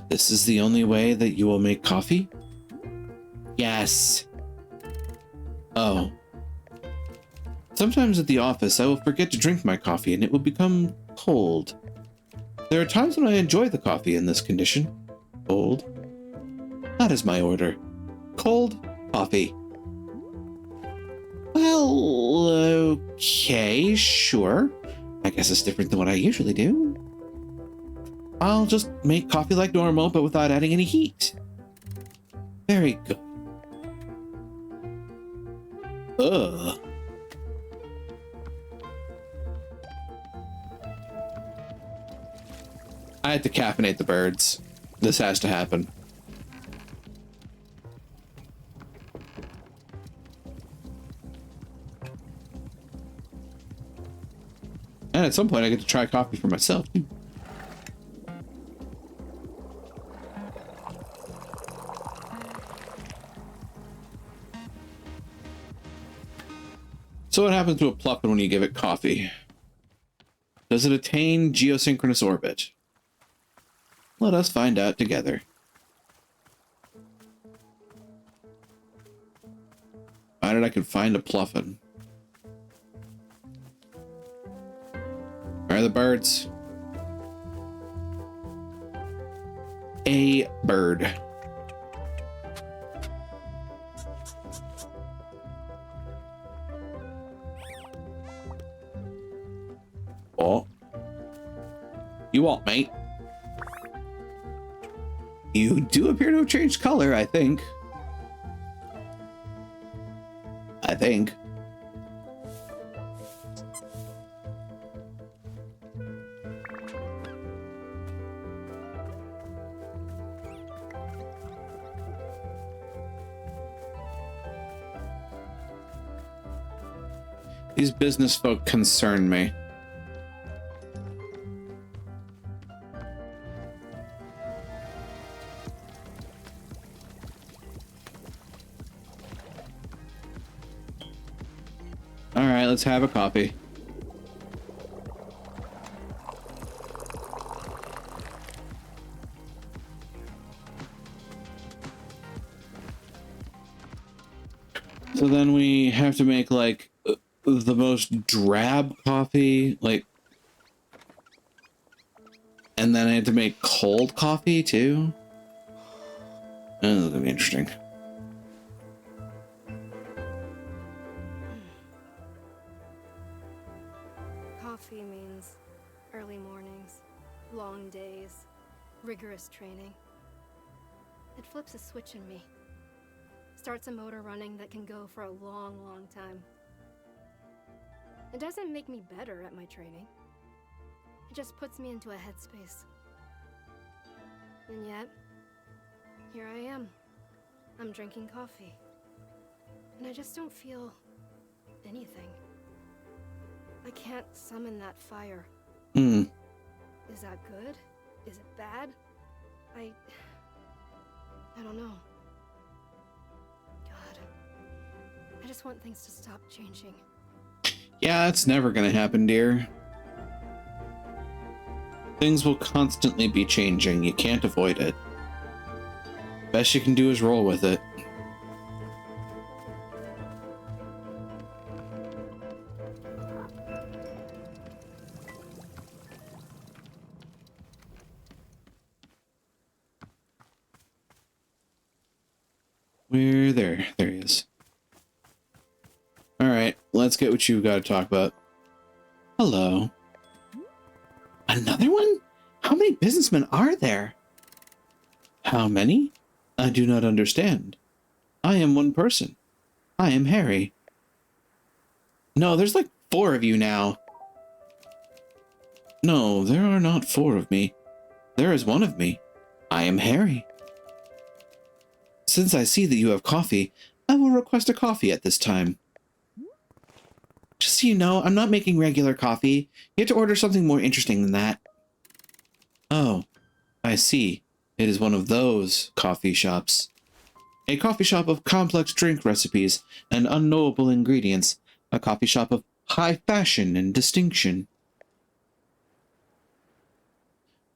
This is the only way that you will make coffee? Yes. Oh. Sometimes at the office, I will forget to drink my coffee and it will become cold. There are times when I enjoy the coffee in this condition. Cold. That is my order. Cold coffee. Well, okay, sure. I guess it's different than what I usually do. I'll just make coffee like normal, but without adding any heat. Very good. Ugh. I had to caffeinate the birds. This has to happen. And at some point I get to try coffee for myself too. So what happens to a Pluffin when you give it coffee? Does it attain geosynchronous orbit? Let us find out together. Find it, I can find a Pluffin. Where are the birds? A bird. Oh. You what, mate? You do appear to have changed color, I think. These business folk concern me. All right, let's have a coffee. So then we have to make like the most drab coffee, like, and then I have to make cold coffee too. Oh, that's gonna be interesting. Coffee means early mornings, long days, rigorous training. It flips a switch in me. Starts a motor running that can go for a long, long time. It doesn't make me better at my training. It just puts me into a headspace. And yet, here I am. I'm drinking coffee. And I just don't feel anything. I can't summon that fire. Is that good? Is it bad? I don't know. God. I just want things to stop changing. Yeah, that's never gonna happen, dear. Things will constantly be changing. You can't avoid it. Best you can do is roll with it. Where there he is. All right, let's get what you've got to talk about. Hello. Another one? How many businessmen are there? How many? I do not understand. I am one person. I am Harry. No, there's like 4 of you now. No, there are not 4 of me. There is one of me. I am Harry. Since I see that you have coffee, I will request a coffee at this time. Just so you know, I'm not making regular coffee. You have to order something more interesting than that. Oh, I see. It is one of those coffee shops. A coffee shop of complex drink recipes and unknowable ingredients. A coffee shop of high fashion and distinction.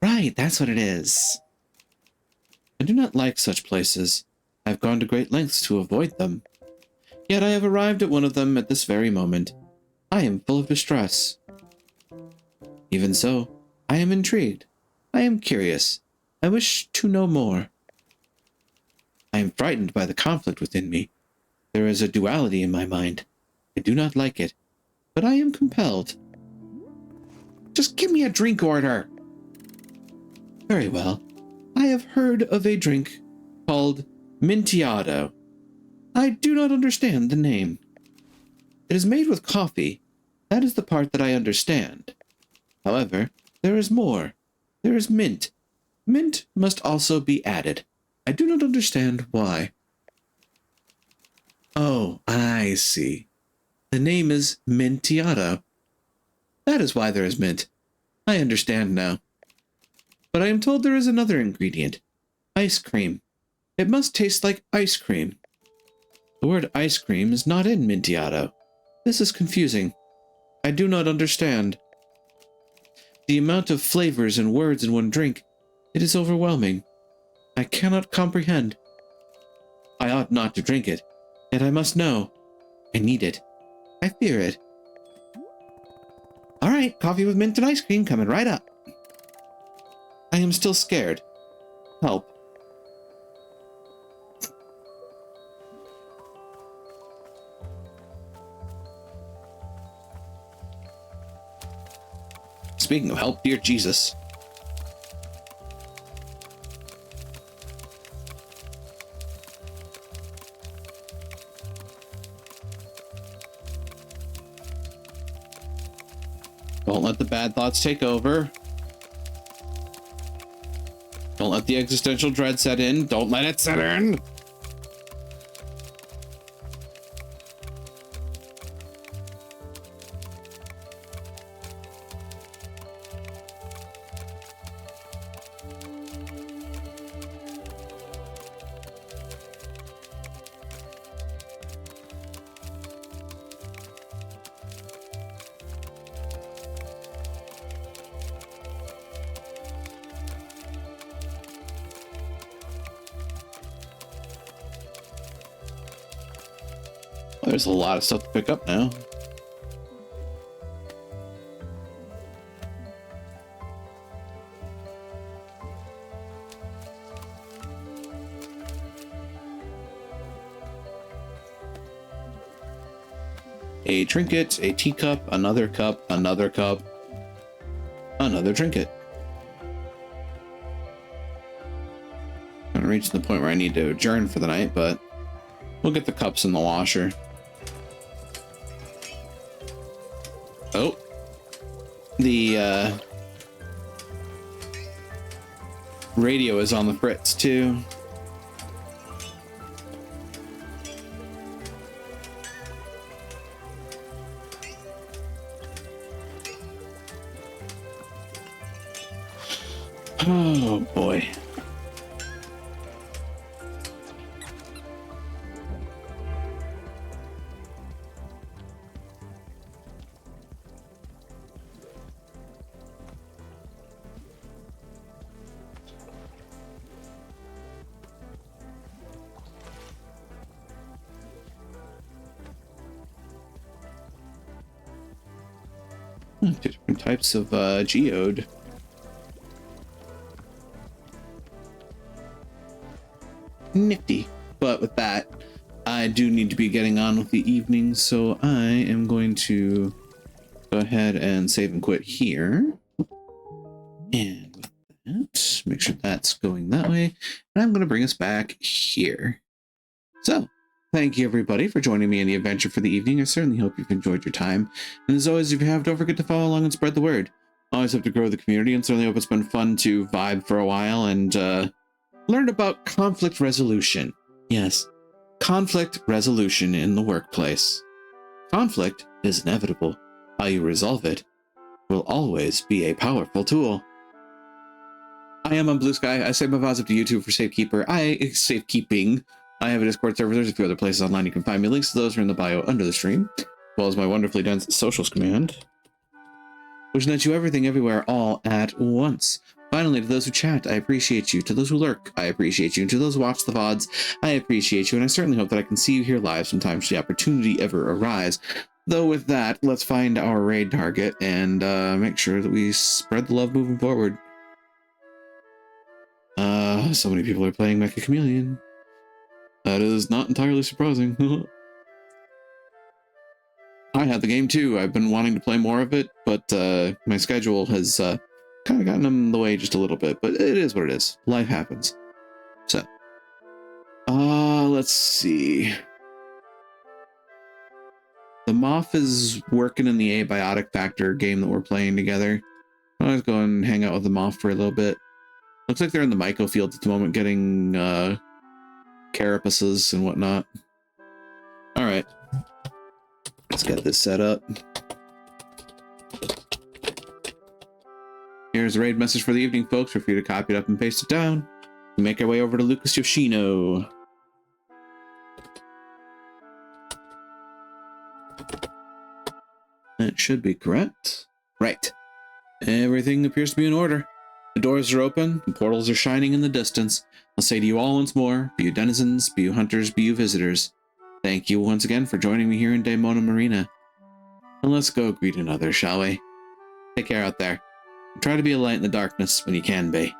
Right, that's what it is. I do not like such places. I have gone to great lengths to avoid them. Yet I have arrived at one of them at this very moment. I am full of distress. Even so, I am intrigued. I am curious. I wish to know more. I am frightened by the conflict within me. There is a duality in my mind. I do not like it, but I am compelled. Just give me a drink order. Very well. I have heard of a drink called Mintiado. I do not understand the name. It is made with coffee. That is the part that I understand. However, there is more. There is mint. Mint must also be added. I do not understand why. Oh, I see. The name is Mintiado. That is why there is mint. I understand now. But I am told there is another ingredient. Ice cream. It must taste like ice cream. The word ice cream is not in Mintiado. This is confusing. I do not understand. The amount of flavors and words in one drink, it is overwhelming. I cannot comprehend. I ought not to drink it, yet I must know. I need it. I fear it. All right, coffee with mint and ice cream coming right up. I am still scared. Help. Speaking of help, dear Jesus. Don't let the bad thoughts take over. Don't let the existential dread set in. Don't let it set in. There's a lot of stuff to pick up now. A trinket, a teacup, another cup, another cup, another trinket. I'm reaching the point where I need to adjourn for the night, but we'll get the cups in the washer. Oh, the radio is on the fritz too. Oh boy. Different types of geode. Nifty. But with that, I do need to be getting on with the evening, so I am going to go ahead and save and quit here. And with that, make sure that's going that way. And I'm going to bring us back here. So, thank you everybody for joining me in the adventure for the evening. I certainly hope you've enjoyed your time. And as always, if you have, don't forget to follow along and spread the word. I always hope to grow the community, and certainly hope it's been fun to vibe for a while and learn about conflict resolution. Yes, conflict resolution in the workplace. Conflict is inevitable. How you resolve it will always be a powerful tool. I am on Blue Sky. I save my vows up to YouTube for safekeeping. I have a Discord server. There's a few other places online you can find me. Links to those are in the bio under the stream, as well as my wonderfully dense socials command, which nets you everything everywhere all at once. Finally, to those who chat, I appreciate you. To those who lurk, I appreciate you. And to those who watch the VODs, I appreciate you. And I certainly hope that I can see you here live sometime should the opportunity ever arise. Though with that, let's find our raid target and make sure that we spread the love moving forward. So many people are playing Mecha Chameleon. That is not entirely surprising. I had the game too. I've been wanting to play more of it, but my schedule has kind of gotten in the way just a little bit. But it is what it is. Life happens. So, let's see. The Moth is working in the Abiotic Factor game that we're playing together. I'll go and hang out with the Moth for a little bit. Looks like they're in the Myco field at the moment, getting carapaces and whatnot. All right. Let's get this set up. Here's a raid message for the evening, folks. Feel free to copy it up and paste it down. We make our way over to Lucas Yoshino. That should be correct. Right. Everything appears to be in order. The doors are open, and portals are shining in the distance. I'll say to you all once more, be you denizens, be you hunters, be you visitors, thank you once again for joining me here in Daemona Marina. And let's go greet another, shall we? Take care out there. And try to be a light in the darkness when you can be.